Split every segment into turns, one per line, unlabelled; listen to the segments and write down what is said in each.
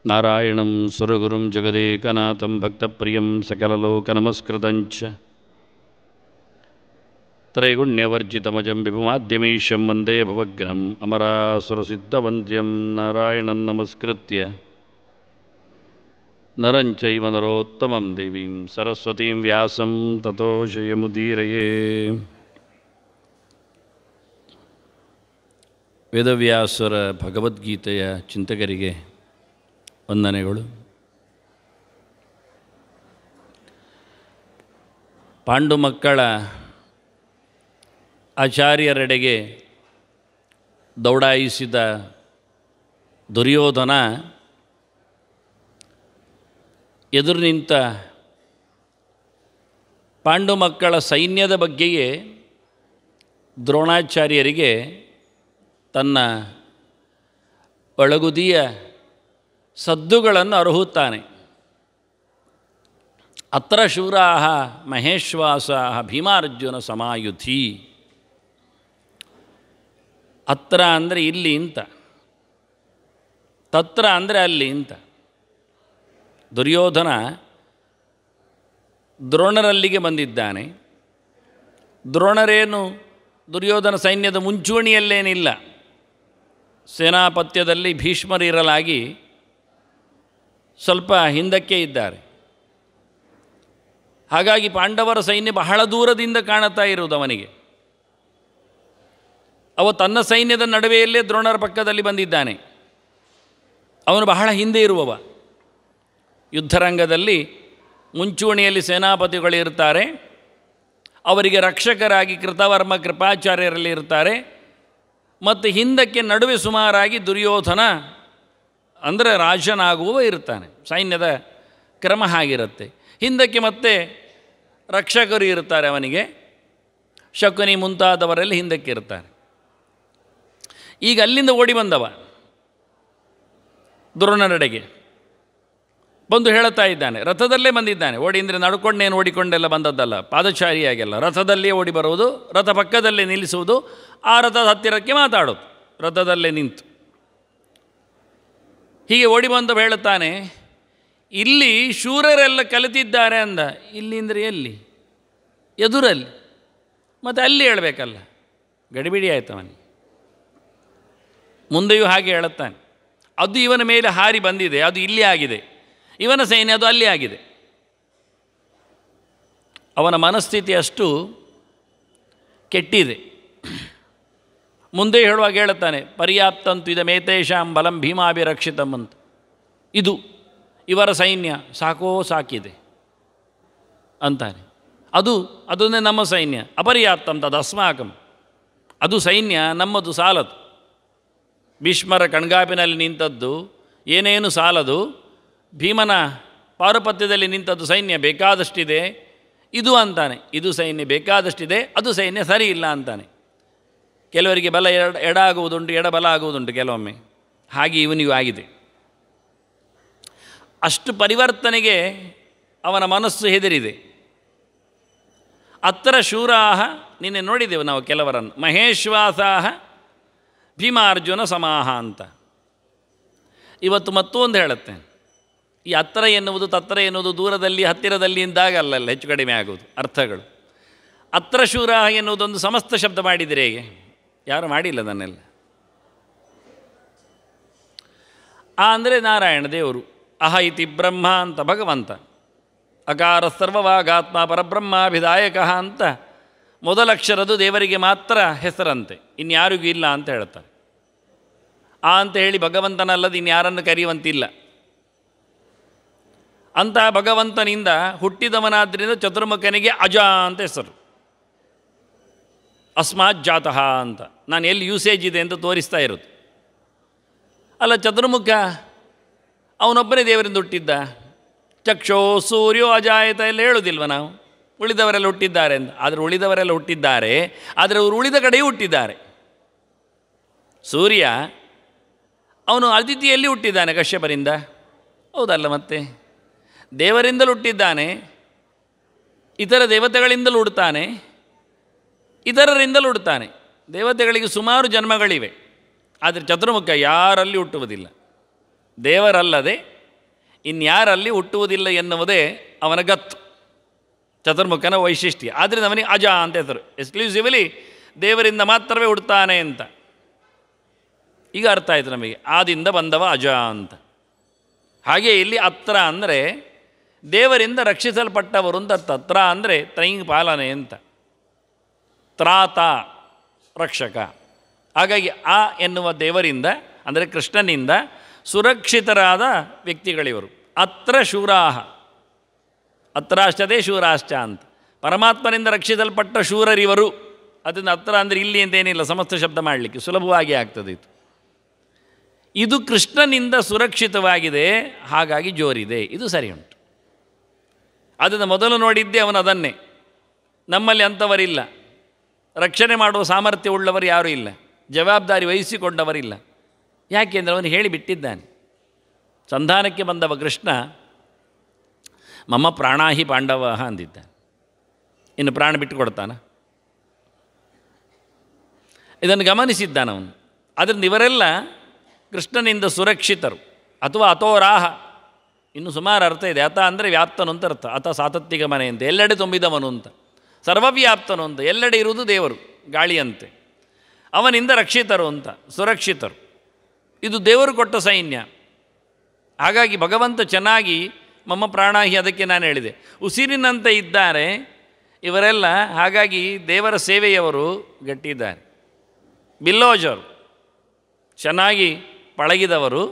ನಾರಾಯಣಂ ಸುರಗುರುಂ ಜಗದೇಕನಾಥಂ ಭಕ್ತಪ್ರಿಯಂ ಸಕಲಲೋಕನಮಸ್ಕೃತಂಚ ತ್ರೈಗುಣ್ಯವರ್ಜಿತಮಜಂ ವಿಭುಮಾದ್ಯಮೀಶಂ ವಂದೇ ಭವಗ್ನಂ ಅಮರಾಸುರಸಿದ್ಧವಂದ್ಯಂ ನಾರಾಯಣಂ ನಮಸ್ಕೃತ್ಯ ನರಂ ಚೈವ ನರೋತ್ತಮಂ ದೇವೀಂ ಸರಸ್ವತೀಂ ವ್ಯಾಸಂ ತತೋ ಜಯಮುದೀರಯೇ. ವೇದವ್ಯಾಸರ ಭಗವದ್ಗೀತೆಯ ಚಿಂತಕರಿಗೆ ವಂದನೆಗಳು. ಪಾಂಡು ಮಕ್ಕಳ ಆಚಾರ್ಯರೆಡೆಗೆ ದೌಡಾಯಿಸಿದ ದುರ್ಯೋಧನ ಎದುರು ನಿಂತ ಪಾಂಡು ಮಕ್ಕಳ ಸೈನ್ಯದ ಬಗ್ಗೆಯೇ ದ್ರೋಣಾಚಾರ್ಯರಿಗೆ ತನ್ನ ಒಳಗುದಿಯ ಸದ್ದುಗಳನ್ನು ಅರ್ಹುತ್ತಾನೆ. ಅತ್ರ ಶೂರಾಹ ಮಹೇಶ್ವಾಸಾಹ ಭೀಮಾರ್ಜುನ ಸಮಾಯುಧಿ. ಅತ್ರ ಅಂದರೆ ಇಲ್ಲಿ ಅಂತ, ತತ್ರ ಅಂದರೆ ಅಲ್ಲಿ ಅಂತ. ದುರ್ಯೋಧನ ದ್ರೋಣರಲ್ಲಿಗೆ ಬಂದಿದ್ದಾನೆ. ದ್ರೋಣರೇನು ದುರ್ಯೋಧನ ಸೈನ್ಯದ ಮುಂಚೂಣಿಯಲ್ಲೇನಿಲ್ಲ, ಸೇನಾಪತ್ಯದಲ್ಲಿ ಭೀಷ್ಮರಿರಲಾಗಿ ಸ್ವಲ್ಪ ಹಿಂದಕ್ಕೆ ಇದ್ದಾರೆ. ಹಾಗಾಗಿ ಪಾಂಡವರ ಸೈನ್ಯ ಬಹಳ ದೂರದಿಂದ ಕಾಣುತ್ತಾ ಇರುವುದು ಅವನಿಗೆ. ಅವ ತನ್ನ ಸೈನ್ಯದ ನಡುವೆಯಲ್ಲೇ ದ್ರೋಣರ ಪಕ್ಕದಲ್ಲಿ ಬಂದಿದ್ದಾನೆ. ಅವನು ಬಹಳ ಹಿಂದೆ ಇರುವವ. ಯುದ್ಧರಂಗದಲ್ಲಿ ಮುಂಚೂಣಿಯಲ್ಲಿ ಸೇನಾಪತಿಗಳಿರ್ತಾರೆ, ಅವರಿಗೆ ರಕ್ಷಕರಾಗಿ ಕೃತವರ್ಮ ಕೃಪಾಚಾರ್ಯರಲ್ಲಿ ಇರ್ತಾರೆ. ಮತ್ತು ಹಿಂದಕ್ಕೆ ನಡುವೆ ಸುಮಾರಾಗಿ ದುರ್ಯೋಧನ ಅಂದರೆ ರಾಜನಾಗುವ ಇರ್ತಾನೆ. ಸೈನ್ಯದ ಕ್ರಮ ಹಾಗಿರುತ್ತೆ. ಹಿಂದಕ್ಕೆ ಮತ್ತೆ ರಕ್ಷಕರು ಇರ್ತಾರೆ ಅವನಿಗೆ, ಶಕುನಿ ಮುಂತಾದವರೆಲ್ಲ ಹಿಂದಕ್ಕೆ ಇರ್ತಾರೆ. ಈಗ ಅಲ್ಲಿಂದ ಓಡಿ ಬಂದವ ದ್ರೋಣರೆಡೆಗೆ ಬಂದು ಹೇಳುತ್ತಾ ಇದ್ದಾನೆ. ರಥದಲ್ಲೇ ಬಂದಿದ್ದಾನೆ. ಓಡಿ ಅಂದರೆ ನಡ್ಕೊಂಡೇನು ಓಡಿಕೊಂಡೆಲ್ಲ ಬಂದದ್ದಲ್ಲ, ಪಾದಚಾರಿಯಾಗೆಲ್ಲ ರಥದಲ್ಲೇ ಓಡಿ ಬರುವುದು, ರಥ ಪಕ್ಕದಲ್ಲೇ ನಿಲ್ಲಿಸುವುದು, ಆ ರಥದ ಹತ್ತಿರಕ್ಕೆ ಮಾತಾಡೋದು, ರಥದಲ್ಲೇ ನಿಂತು ಹೀಗೆ ಓಡಿ ಬಂದು ಹೇಳುತ್ತಾನೆ, ಇಲ್ಲಿ ಶೂರರೆಲ್ಲ ಕಲಿತಿದ್ದಾರೆ ಅಂದ. ಇಲ್ಲಿ ಅಂದರೆ ಎಲ್ಲಿ? ಎದುರಲ್ಲಿ. ಮತ್ತು ಅಲ್ಲಿ ಹೇಳಬೇಕಲ್ಲ, ಗಡಿಬಿಡಿ ಆಯ್ತು ಅವನಿಗೆ. ಮುಂದೆಯೂ ಹಾಗೆ ಹೇಳುತ್ತಾನೆ, ಅದು ಇವನ ಮೇಲೆ ಹಾರಿ ಬಂದಿದೆ, ಅದು ಇಲ್ಲಿ ಆಗಿದೆ. ಇವನ ಸೈನ್ಯ ಅದು ಅಲ್ಲಿ ಆಗಿದೆ. ಅವನ ಮನಸ್ಥಿತಿ ಅಷ್ಟು ಕೆಟ್ಟಿದೆ. ಮುಂದೆ ಹೇಳುವಾಗ ಹೇಳುತ್ತಾನೆ, ಪರ್ಯಾಪ್ತಂತು ಇದ ಮೇತೇಶಾಂ ಬಲಂ ಭೀಮಾಭಿರಕ್ಷಿತಂ ಅಂತ. ಇದು ಇವರ ಸೈನ್ಯ ಸಾಕೋ ಸಾಕಿದೆ ಅಂತಾನೆ. ಅದನ್ನೇ ನಮ್ಮ ಸೈನ್ಯ. ಅಪರ್ಯಾಪ್ತಂ ತದು ಅಸ್ಮಾಕಂ. ಅದು ಸೈನ್ಯ ನಮ್ಮದು ಸಾಲದು. ಭೀಷ್ಮರ ಕಣ್ಗಾಪಿನಲ್ಲಿ ನಿಂತದ್ದು ಏನೇನು ಸಾಲದು. ಭೀಮನ ಪಾರುಪತ್ಯದಲ್ಲಿ ನಿಂತದ್ದು ಸೈನ್ಯ ಬೇಕಾದಷ್ಟಿದೆ. ಇದು ಅಂತಾನೆ, ಇದು ಸೈನ್ಯ ಬೇಕಾದಷ್ಟಿದೆ, ಅದು ಸೈನ್ಯ ಸರಿ ಇಲ್ಲ ಅಂತಾನೆ. ಕೆಲವರಿಗೆ ಬಲ ಎಡ ಆಗುವುದುಂಟು, ಎಡಬಲ ಆಗುವುದುಂಟು ಕೆಲವೊಮ್ಮೆ. ಹಾಗೆ ಇವನಿಗೂ ಆಗಿದೆ. ಅಷ್ಟು ಪರಿವರ್ತನೆಗೆ ಅವನ ಮನಸ್ಸು ಹೆದರಿದೆ. ಅತ್ರ ಶೂರಾಹ, ನಿನ್ನೆ ನೋಡಿದೆವು ನಾವು ಕೆಲವರನ್ನು, ಮಹೇಶ್ವಾಸಾಹ ಭೀಮಾರ್ಜುನ ಸಮಾಹ ಅಂತ. ಇವತ್ತು ಮತ್ತೊಂದು ಹೇಳುತ್ತೆ. ಈ ಅತ್ರ ಎನ್ನುವುದು ತತ್ರ ಎನ್ನುವುದು ದೂರದಲ್ಲಿ ಹತ್ತಿರದಲ್ಲಿ ಇಂದಾಗಲ್ಲ, ಹೆಚ್ಚು ಕಡಿಮೆ ಆಗುವುದು ಅರ್ಥಗಳು. ಅತ್ರ ಶೂರಾಹ ಎನ್ನುವುದೊಂದು ಸಮಸ್ತ ಶಬ್ದ ಮಾಡಿದರೆ ಹೇಗೆ? ಯಾರು ಮಾಡಿಲ್ಲ ಅದನ್ನೆಲ್ಲ. ಅಂದರೆ ನಾರಾಯಣ ದೇವರು, ಅಹ ಇತಿ ಬ್ರಹ್ಮ ಅಂತ ಭಗವಂತ, ಅಕಾರ ಸರ್ವವಾಗಾತ್ಮ ಪರಬ್ರಹ್ಮಾಭಿದಾಯಕ ಅಂತ ಮೊದಲಕ್ಷರದು ದೇವರಿಗೆ ಮಾತ್ರ ಹೆಸರಂತೆ, ಇನ್ಯಾರಿಗೂ ಇಲ್ಲ ಅಂತ ಹೇಳ್ತಾರೆ. ಆ ಅಂತ ಹೇಳಿ ಭಗವಂತನಲ್ಲದ ಇನ್ಯಾರನ್ನು ಕರೆಯುವಂತಿಲ್ಲ. ಅಂತಹ ಭಗವಂತನಿಂದ ಹುಟ್ಟಿದವನಾದ್ದರಿಂದ ಚತುರ್ಮುಖನಿಗೆ ಅಜ ಅಂತ ಹೆಸರು. ಅಸ್ಮಾತ್ ಜಾತಃ ಅಂತ ನಾನು ಎಲ್ಲಿ ಯೂಸೇಜ್ ಇದೆ ಅಂತ ತೋರಿಸ್ತಾ ಇರೋದು. ಅಲ್ಲ, ಚತುರ್ಮುಖ ಅವನೊಬ್ಬನೇ ದೇವರಿಂದ ಹುಟ್ಟಿದ್ದ. ಚಕ್ಷೋ ಸೂರ್ಯೋ ಅಜಾಯತ ಎಲ್ಲ ಹೇಳೋದಿಲ್ವ ನಾವು? ಉಳಿದವರೆಲ್ಲ ಹುಟ್ಟಿದ್ದಾರೆ ಅಂತ. ಆದರೆ ಉಳಿದವರೆಲ್ಲ ಹುಟ್ಟಿದ್ದಾರೆ, ಆದರೆ ಅವರು ಉಳಿದ ಕಡೆಯೂ ಹುಟ್ಟಿದ್ದಾರೆ. ಸೂರ್ಯ ಅವನು ಅದಿತಿಯಲ್ಲಿ ಹುಟ್ಟಿದ್ದಾನೆ ಕಶ್ಯಪರಿಂದ, ಹೌದಲ್ಲ? ಮತ್ತೆ ದೇವರಿಂದಲೂ ಹುಟ್ಟಿದ್ದಾನೆ, ಇತರ ದೇವತೆಗಳಿಂದಲೂ ಹುಡ್ತಾನೆ, ಇತರರಿಂದಲೂ ಹುಡ್ತಾನೆ. ದೇವತೆಗಳಿಗೆ ಸುಮಾರು ಜನ್ಮಗಳಿವೆ, ಆದರೆ ಚತುರ್ಮುಖ ಯಾರಲ್ಲಿ ಹುಟ್ಟುವುದಿಲ್ಲ. ದೇವರಲ್ಲದೆ ಇನ್ಯಾರಲ್ಲಿ ಹುಟ್ಟುವುದಿಲ್ಲ ಎನ್ನುವುದೇ ಅವನ ಗತ್ತು, ಚತುರ್ಮುಖನ ವೈಶಿಷ್ಟ್ಯ. ಆದ್ದರಿಂದ ಅವನಿಗೆ ಅಜ ಅಂತ ಹೆಸರು. ಎಕ್ಸ್ಕ್ಲೂಸಿವ್ಲಿ ದೇವರಿಂದ ಮಾತ್ರವೇ ಹುಡ್ತಾನೆ ಅಂತ. ಈಗ ಅರ್ಥ ಆಯಿತು ನಮಗೆ, ಆದಿಂದ ಬಂದವ ಅಜ ಅಂತ. ಹಾಗೆ ಇಲ್ಲಿ ಅತ್ರ ಅಂದರೆ ದೇವರಿಂದ ರಕ್ಷಿಸಲ್ಪಟ್ಟವರು ಅಂತ ಅರ್ಥ. ತ್ರ ಅಂದರೆ ತ್ರೈಂಗ್ ಪಾಲನೆ ಅಂತ, ತ್ರಾತ ರಕ್ಷಕ. ಹಾಗಾಗಿ ಆ ಎನ್ನುವ ದೇವರಿಂದ ಅಂದರೆ ಕೃಷ್ಣನಿಂದ ಸುರಕ್ಷಿತರಾದ ವ್ಯಕ್ತಿಗಳಿವರು. ಅತ್ರ ಶೂರಾಹ, ಅತ್ರಾಷ್ಟದೇ ಶೂರಾಶ್ಚ ಅಂತ. ಪರಮಾತ್ಮನಿಂದ ರಕ್ಷಿಸಲ್ಪಟ್ಟ ಶೂರರಿವರು. ಅದನ್ನು ಅತ್ರ ಅಂದರೆ ಇಲ್ಲಿ ಅಂತೇನಿಲ್ಲ, ಸಮಸ್ತ ಶಬ್ದ ಮಾಡಲಿಕ್ಕೆ ಸುಲಭವಾಗಿ ಆಗ್ತದೆ ಇದು. ಇದು ಕೃಷ್ಣನಿಂದ ಸುರಕ್ಷಿತವಾಗಿದೆ, ಹಾಗಾಗಿ ಜೋರಿದೆ, ಇದು ಸರಿ ಉಂಟು. ಅದನ್ನು ಮೊದಲು ನೋಡಿದ್ದೇ ಅವನು ಅದನ್ನೇ. ನಮ್ಮಲ್ಲಿ ಅಂಥವರಿಲ್ಲ, ರಕ್ಷಣೆ ಮಾಡುವ ಸಾಮರ್ಥ್ಯ ಉಳ್ಳವರು ಯಾರೂ ಇಲ್ಲ, ಜವಾಬ್ದಾರಿ ವಹಿಸಿಕೊಂಡವರಿಲ್ಲ. ಯಾಕೆಂದರೆ ಅವನು ಹೇಳಿಬಿಟ್ಟಿದ್ದಾನೆ. ಸಂಧಾನಕ್ಕೆ ಬಂದವ ಕೃಷ್ಣ ಮಮ್ಮ ಪ್ರಾಣಾಹಿ ಪಾಂಡವ ಅಂದಿದ್ದಾನೆ. ಇನ್ನು ಪ್ರಾಣ ಬಿಟ್ಟು ಕೊಡ್ತಾನ? ಇದನ್ನು ಗಮನಿಸಿದ್ದಾನವನು. ಅದರಿಂದ ಇವರೆಲ್ಲ ಕೃಷ್ಣನಿಂದ ಸುರಕ್ಷಿತರು. ಅಥವಾ ಅಥೋರಾಹ, ಇನ್ನು ಸುಮಾರು ಅರ್ಥ ಇದೆ. ಅತ ಅಂದರೆ ವ್ಯಾಪ್ತನು ಅಂತ ಅರ್ಥ. ಅತ ಸಾತತ್ಯಿಕ ಮನೆ ಅಂತ, ಎಲ್ಲೆಡೆ ತುಂಬಿದವನು ಅಂತ. ಸರ್ವವ್ಯಾಪ್ತನು ಅಂತ, ಎಲ್ಲೆಡೆ ಇರುವುದು ದೇವರು ಗಾಳಿಯಂತೆ. ಅವನಿಂದ ರಕ್ಷಿತರು ಅಂತ, ಸುರಕ್ಷಿತರು. ಇದು ದೇವರು ಕೊಟ್ಟ ಸೈನ್ಯ. ಹಾಗಾಗಿ ಭಗವಂತ ಚೆನ್ನಾಗಿ ಮಮ್ಮ ಪ್ರಾಣಾಹಿ, ಅದಕ್ಕೆ ನಾನು ಹೇಳಿದೆ ಉಸಿರಿನಂತೆ ಇದ್ದಾರೆ ಇವರೆಲ್ಲ. ಹಾಗಾಗಿ ದೇವರ ಸೇವೆಯವರು ಗಟ್ಟಿದ್ದಾರೆ. ಬಿಲ್ಲೋಜರು ಚೆನ್ನಾಗಿ ಪಳಗಿದವರು.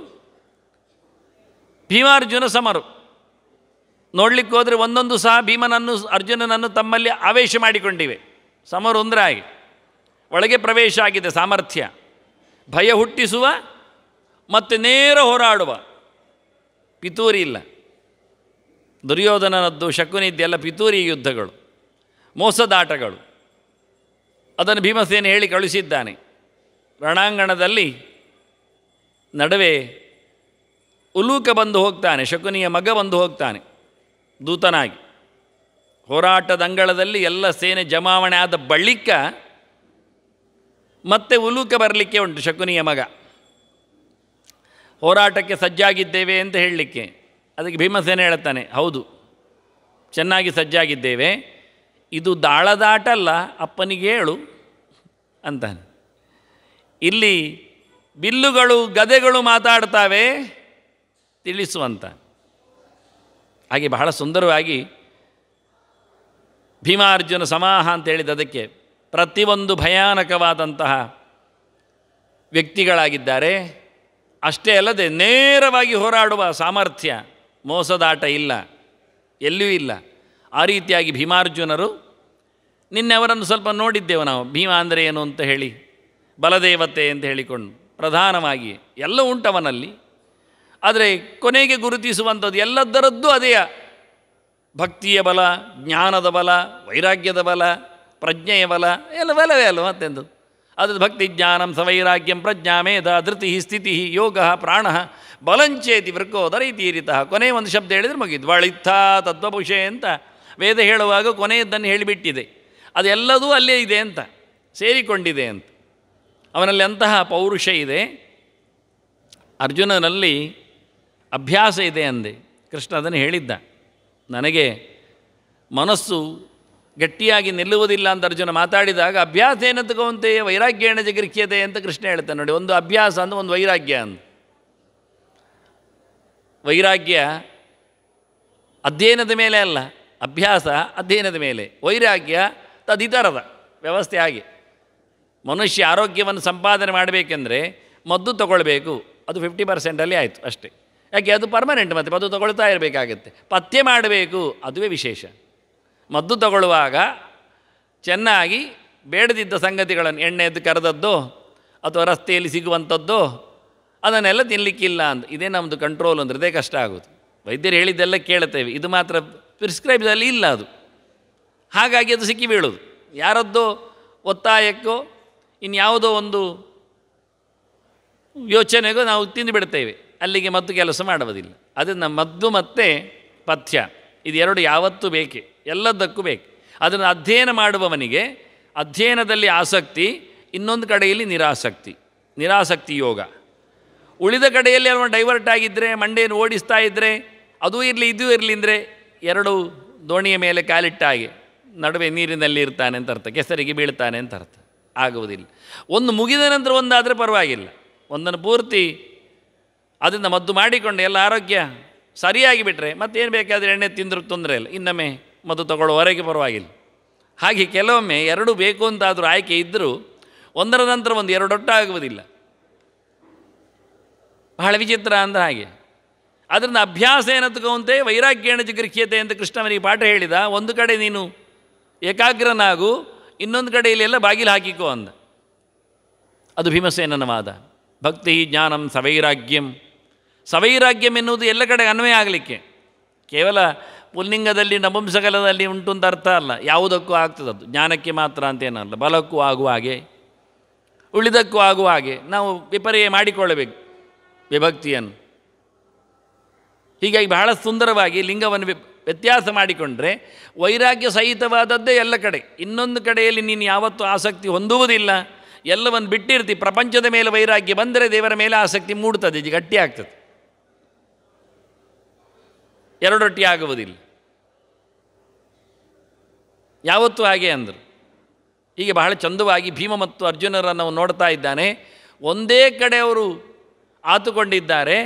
ಭೀಮಾರ್ಜುನ ಸಮರು. ನೋಡಲಿಕ್ಕೆ ಹೋದರೆ ಒಂದೊಂದು ಸಹ ಭೀಮನನ್ನು ಅರ್ಜುನನನ್ನು ತಮ್ಮಲ್ಲಿ ಆವೇಶ ಮಾಡಿಕೊಂಡಿವೆ. ಸಮರು ಅಂದರೆ ಹಾಗೆ ಒಳಗೆ ಪ್ರವೇಶ ಆಗಿದೆ ಸಾಮರ್ಥ್ಯ. ಭಯ ಹುಟ್ಟಿಸುವ ಮತ್ತು ನೇರ ಹೋರಾಡುವ. ಪಿತೂರಿ ಇಲ್ಲ. ದುರ್ಯೋಧನನದ್ದು ಶಕುನಿದ್ದೆಲ್ಲ ಪಿತೂರಿ ಯುದ್ಧಗಳು, ಮೋಸದಾಟಗಳು. ಅದನ್ನು ಭೀಮಸೇನ ಹೇಳಿ ಕಳಿಸಿದ್ದಾನೆ. ರಣಾಂಗಣದಲ್ಲಿ ನಡುವೆ ಉಲೂಕ ಬಂದು ಹೋಗ್ತಾನೆ, ಶಕುನಿಯ ಮಗ ಬಂದು ಹೋಗ್ತಾನೆ ದೂತನಾಗಿ. ಹೋರಾಟದ ಅಂಗಳದಲ್ಲಿ ಎಲ್ಲ ಸೇನೆ ಜಮಾವಣೆ ಆದ ಬಳಿಕ ಮತ್ತೆ ಉಲೂಕ ಬರಲಿಕ್ಕೆ ಉಂಟು ಶಕುನಿಯ ಮಗ. ಹೋರಾಟಕ್ಕೆ ಸಜ್ಜಾಗಿದ್ದೇವೆ ಅಂತ ಹೇಳಲಿಕ್ಕೆ. ಅದಕ್ಕೆ ಭೀಮಸೇನ ಹೇಳ್ತಾನೆ, ಹೌದು ಚೆನ್ನಾಗಿ ಸಜ್ಜಾಗಿದ್ದೇವೆ, ಇದು ದಾಳದಾಟ ಅಲ್ಲ, ಅಪ್ಪನಿಗೆ ಹೇಳು ಅಂತಾನೆ. ಇಲ್ಲಿ ಬಿಲ್ಲುಗಳು ಗದೆಗಳು ಮಾತಾಡ್ತಾವೆ, ತಿಳಿಸುವಂತ. ಹಾಗೆ ಬಹಳ ಸುಂದರವಾಗಿ ಭೀಮಾರ್ಜುನ ಸಮಾಹ ಅಂತ ಹೇಳಿದದಕ್ಕೆ ಪ್ರತಿಯೊಂದು ಭಯಾನಕವಾದಂತಹ ವ್ಯಕ್ತಿಗಳಾಗಿದ್ದಾರೆ. ಅಷ್ಟೇ ಅಲ್ಲದೆ ನೇರವಾಗಿ ಹೋರಾಡುವ ಸಾಮರ್ಥ್ಯ, ಮೋಸದಾಟ ಇಲ್ಲ, ಎಲ್ಲಿಯೂ ಇಲ್ಲ. ಆ ರೀತಿಯಾಗಿ ಭೀಮಾರ್ಜುನರು. ನಿನ್ನೆ ಅವರನ್ನು ಸ್ವಲ್ಪ ನೋಡಿದ್ದೆವು ನಾವು. ಭೀಮ ಅಂದರೆ ಏನು ಅಂತ ಹೇಳಿ, ಬಲದೇವತೆ ಅಂತ ಹೇಳಿಕೊಂಡು ಪ್ರಧಾನವಾಗಿ ಎಲ್ಲ ಉಂಟವನಲ್ಲಿ. ಆದರೆ ಕೊನೆಗೆ ಗುರುತಿಸುವಂಥದ್ದು ಎಲ್ಲದರದ್ದು ಅದೇ. ಭಕ್ತಿಯ ಬಲ, ಜ್ಞಾನದ ಬಲ, ವೈರಾಗ್ಯದ ಬಲ, ಪ್ರಜ್ಞೆಯ ಬಲ, ಎಲ್ಲ ಬಲವೇ ಅಲ್ವ ಮತ್ತೆಂದು. ಅದು ಭಕ್ತಿ ಜ್ಞಾನಂ ಸವೈರಾಗ್ಯಂ ಪ್ರಜ್ಞಾ ಮೇಧ ಧೃತಿ ಸ್ಥಿತಿ ಯೋಗ ಪ್ರಾಣ ಬಲಂಚೇತಿ ವೃಕೋದರೈತೀರಿತಃ. ಕೊನೆಯ ಒಂದು ಶಬ್ದ ಹೇಳಿದರೆ ಮುಗಿದು. ವಳಿತ್ಥ ತತ್ವಪುಷೆ ಅಂತ ವೇದ ಹೇಳುವಾಗ ಕೊನೆಯದ್ದನ್ನು ಹೇಳಿಬಿಟ್ಟಿದೆ. ಅದೆಲ್ಲದೂ ಅಲ್ಲೇ ಇದೆ ಅಂತ, ಸೇರಿಕೊಂಡಿದೆ ಅಂತ. ಅವನಲ್ಲಿ ಅಂತಹ ಪೌರುಷ ಇದೆ. ಅರ್ಜುನನಲ್ಲಿ ಅಭ್ಯಾಸ ಇದೆ ಅಂದೆ. ಕೃಷ್ಣ ಅದನ್ನು ಹೇಳಿದ್ದ. ನನಗೆ ಮನಸ್ಸು ಗಟ್ಟಿಯಾಗಿ ನಿಲ್ಲುವುದಿಲ್ಲ ಅಂತ ಅರ್ಜುನ ಮಾತಾಡಿದಾಗ, ಅಭ್ಯಾಸ ಏನು ತಗೊಂತೆ ವೈರಾಗ್ಯೇಣ ಜಗೃಹ್ಯತೆ ಅಂತ ಕೃಷ್ಣ ಹೇಳ್ತಾನೆ ನೋಡಿ. ಒಂದು ಅಭ್ಯಾಸ ಅಂದ್ರೆ ಒಂದು ವೈರಾಗ್ಯ ಅಂತ. ವೈರಾಗ್ಯ ಅಧ್ಯಯನದ ಮೇಲೆ ಅಲ್ಲ, ಅಭ್ಯಾಸ ಅಧ್ಯಯನದ ಮೇಲೆ. ವೈರಾಗ್ಯ ತದಿತರದ ವ್ಯವಸ್ಥೆ. ಹಾಗೆ ಮನುಷ್ಯ ಆರೋಗ್ಯವನ್ನು ಸಂಪಾದನೆ ಮಾಡಬೇಕೆಂದರೆ ಮದ್ದು ತಗೊಳ್ಬೇಕು. ಅದು 50% ಆಯಿತು ಅಷ್ಟೇ. ಯಾಕೆ? ಅದು ಪರ್ಮನೆಂಟ್. ಮತ್ತು ಮದ್ದು ತಗೊಳ್ತಾ ಇರಬೇಕಾಗತ್ತೆ. ಪಥ್ಯ ಮಾಡಬೇಕು, ಅದುವೇ ವಿಶೇಷ. ಮದ್ದು ತಗೊಳ್ಳುವಾಗ ಚೆನ್ನಾಗಿ ಬೇಡದಿದ್ದ ಸಂಗತಿಗಳನ್ನು, ಎಣ್ಣೆದ್ದು ಕರೆದದ್ದು ಅಥವಾ ರಸ್ತೆಯಲ್ಲಿ ಸಿಗುವಂಥದ್ದು, ಅದನ್ನೆಲ್ಲ ತಿನ್ನಲಿಕ್ಕಿಲ್ಲ ಅಂತ. ಇದೇ ನಮ್ಮದು ಕಂಟ್ರೋಲ್ ಅಂದರೆ ಇದೇ ಕಷ್ಟ ಆಗೋದು. ವೈದ್ಯರು ಹೇಳಿದ್ದೆಲ್ಲ ಕೇಳ್ತೇವೆ, ಇದು ಮಾತ್ರ ಪ್ರಿಸ್ಕ್ರೈಬ್ದಲ್ಲಿ ಇಲ್ಲ ಅದು. ಹಾಗಾಗಿ ಅದು ಸಿಕ್ಕಿ ಬೀಳೋದು. ಯಾರದ್ದೋ ಒತ್ತಾಯಕ್ಕೋ ಇನ್ಯಾವುದೋ ಒಂದು ಯೋಚನೆಗೋ ನಾವು ತಿಂದು ಬಿಡ್ತೇವೆ. ಅಲ್ಲಿಗೆ ಮದ್ದು ಕೆಲಸ ಮಾಡುವುದಿಲ್ಲ. ಅದನ್ನು ಮದ್ದು ಮತ್ತು ಪಥ್ಯ ಇದೆರಡು ಯಾವತ್ತೂ ಬೇಕೇ, ಎಲ್ಲದಕ್ಕೂ ಬೇಕು. ಅದನ್ನು ಅಧ್ಯಯನ ಮಾಡುವವನಿಗೆ ಅಧ್ಯಯನದಲ್ಲಿ ಆಸಕ್ತಿ ಇನ್ನೊಂದು ಕಡೆಯಲ್ಲಿ ನಿರಾಸಕ್ತಿ ಯೋಗ. ಉಳಿದ ಕಡೆಯಲ್ಲಿ ಅವನು ಡೈವರ್ಟ್ ಆಗಿದ್ದರೆ, ಮಂಡೆಯನ್ನು ಓಡಿಸ್ತಾ ಇದ್ದರೆ, ಅದೂ ಇರಲಿ ಇದೂ ಇರಲಿ ಅಂದರೆ ಎರಡು ದೋಣಿಯ ಮೇಲೆ ಕಾಲಿಟ್ಟಾಗೆ ನಡುವೆ ನೀರಿನಲ್ಲಿ ಇರ್ತಾನೆ ಅಂತ ಅರ್ಥ, ಕೆಸರಿಗೆ ಬೀಳ್ತಾನೆ ಅಂತ ಅರ್ಥ. ಆಗುವುದಿಲ್ಲ. ಒಂದು ಮುಗಿದ ನಂತರ ಒಂದಾದರೆ ಪರವಾಗಿಲ್ಲ, ಒಂದನ್ನು ಪೂರ್ತಿ ಅದರಿಂದ ಮದ್ದು ಮಾಡಿಕೊಂಡು ಎಲ್ಲ ಆರೋಗ್ಯ ಸರಿಯಾಗಿ ಬಿಟ್ಟರೆ ಮತ್ತೇನು ಬೇಕಾದರೆ ಎಣ್ಣೆ ತಿಂದರೂ ತೊಂದರೆ ಇಲ್ಲ, ಇನ್ನೊಮ್ಮೆ ಮದ್ದು ತಗೊಳ್ಳೋವರೆಗೆ ಪರವಾಗಿಲ್ಲ. ಹಾಗೆ ಕೆಲವೊಮ್ಮೆ ಎರಡು ಬೇಕು ಅಂತಾದರೂ ಆಯ್ಕೆ ಇದ್ದರೂ ಒಂದರ ನಂತರ ಒಂದು ಎರಡೊಟ್ಟಾಗುವುದಿಲ್ಲ. ಬಹಳ ವಿಚಿತ್ರ ಅಂದರೆ ಹಾಗೆ. ಅದರಿಂದ ಅಭ್ಯಾಸ ಏನತ್ಕೊಂತೆ ವೈರಾಗ್ಯೇಣ ಜಿಗೃಹ್ಯತೆ ಅಂತ ಕೃಷ್ಣವನಿಗೆ ಪಾಠ ಹೇಳಿದ. ಒಂದು ಕಡೆ ನೀನು ಏಕಾಗ್ರನಾಗು, ಇನ್ನೊಂದು ಕಡೆಯಲ್ಲೆಲ್ಲ ಬಾಗಿಲು ಹಾಕಿಕೋ ಅಂದ. ಅದು ಭೀಮಸೇನನ ವಾದ. ಭಕ್ತಿ ಜ್ಞಾನಂ ಸವೈರಾಗ್ಯಂ. ಸವೈರಾಗ್ಯಂ ಎನ್ನುವುದು ಎಲ್ಲ ಕಡೆ ಅನ್ವಯ ಆಗಲಿಕ್ಕೆ, ಕೇವಲ ಪುಲ್ಲಿಂಗದಲ್ಲಿ ನಪುಂಸಕಲದಲ್ಲಿ ಉಂಟು ಅಂತ ಅರ್ಥ ಅಲ್ಲ, ಯಾವುದಕ್ಕೂ ಆಗ್ತದದ್ದು. ಜ್ಞಾನಕ್ಕೆ ಮಾತ್ರ ಅಂತೇನಲ್ಲ, ಬಲಕ್ಕೂ ಆಗುವ ಹಾಗೆ ಉಳಿದಕ್ಕೂ ಆಗುವ ಹಾಗೆ ನಾವು ವಿಪರ್ಯ ಮಾಡಿಕೊಳ್ಳಬೇಕು ವಿಭಕ್ತಿಯನ್ನು. ಹೀಗಾಗಿ ಬಹಳ ಸುಂದರವಾಗಿ ಲಿಂಗವನ್ನು ವ್ಯತ್ಯಾಸ ಮಾಡಿಕೊಂಡ್ರೆ ವೈರಾಗ್ಯ ಸಹಿತವಾದದ್ದೇ ಎಲ್ಲ ಕಡೆ. ಇನ್ನೊಂದು ಕಡೆಯಲ್ಲಿ ನೀನು ಯಾವತ್ತೂ ಆಸಕ್ತಿ ಹೊಂದುವುದಿಲ್ಲ, ಎಲ್ಲವನ್ನು ಬಿಟ್ಟಿರ್ತಿ. ಪ್ರಪಂಚದ ಮೇಲೆ ವೈರಾಗ್ಯ ಬಂದರೆ ದೇವರ ಮೇಲೆ ಆಸಕ್ತಿ ಮೂಡ್ತದೆ, ಗಟ್ಟಿ ಆಗ್ತದೆ, ಎರಡೊಟ್ಟಿ ಆಗುವುದಿಲ್ಲ. ಯಾವತ್ತೂ ಹಾಗೆ ಅಂದರು. ಹೀಗೆ ಬಹಳ ಚಂದವಾಗಿ ಭೀಮ ಮತ್ತು ಅರ್ಜುನರನ್ನು ನಾವು ನೋಡ್ತಾ ಇದ್ದಾನೆ. ಒಂದೇ ಕಡೆ ಅವರು ಆತುಕೊಂಡಿದ್ದಾರೆ,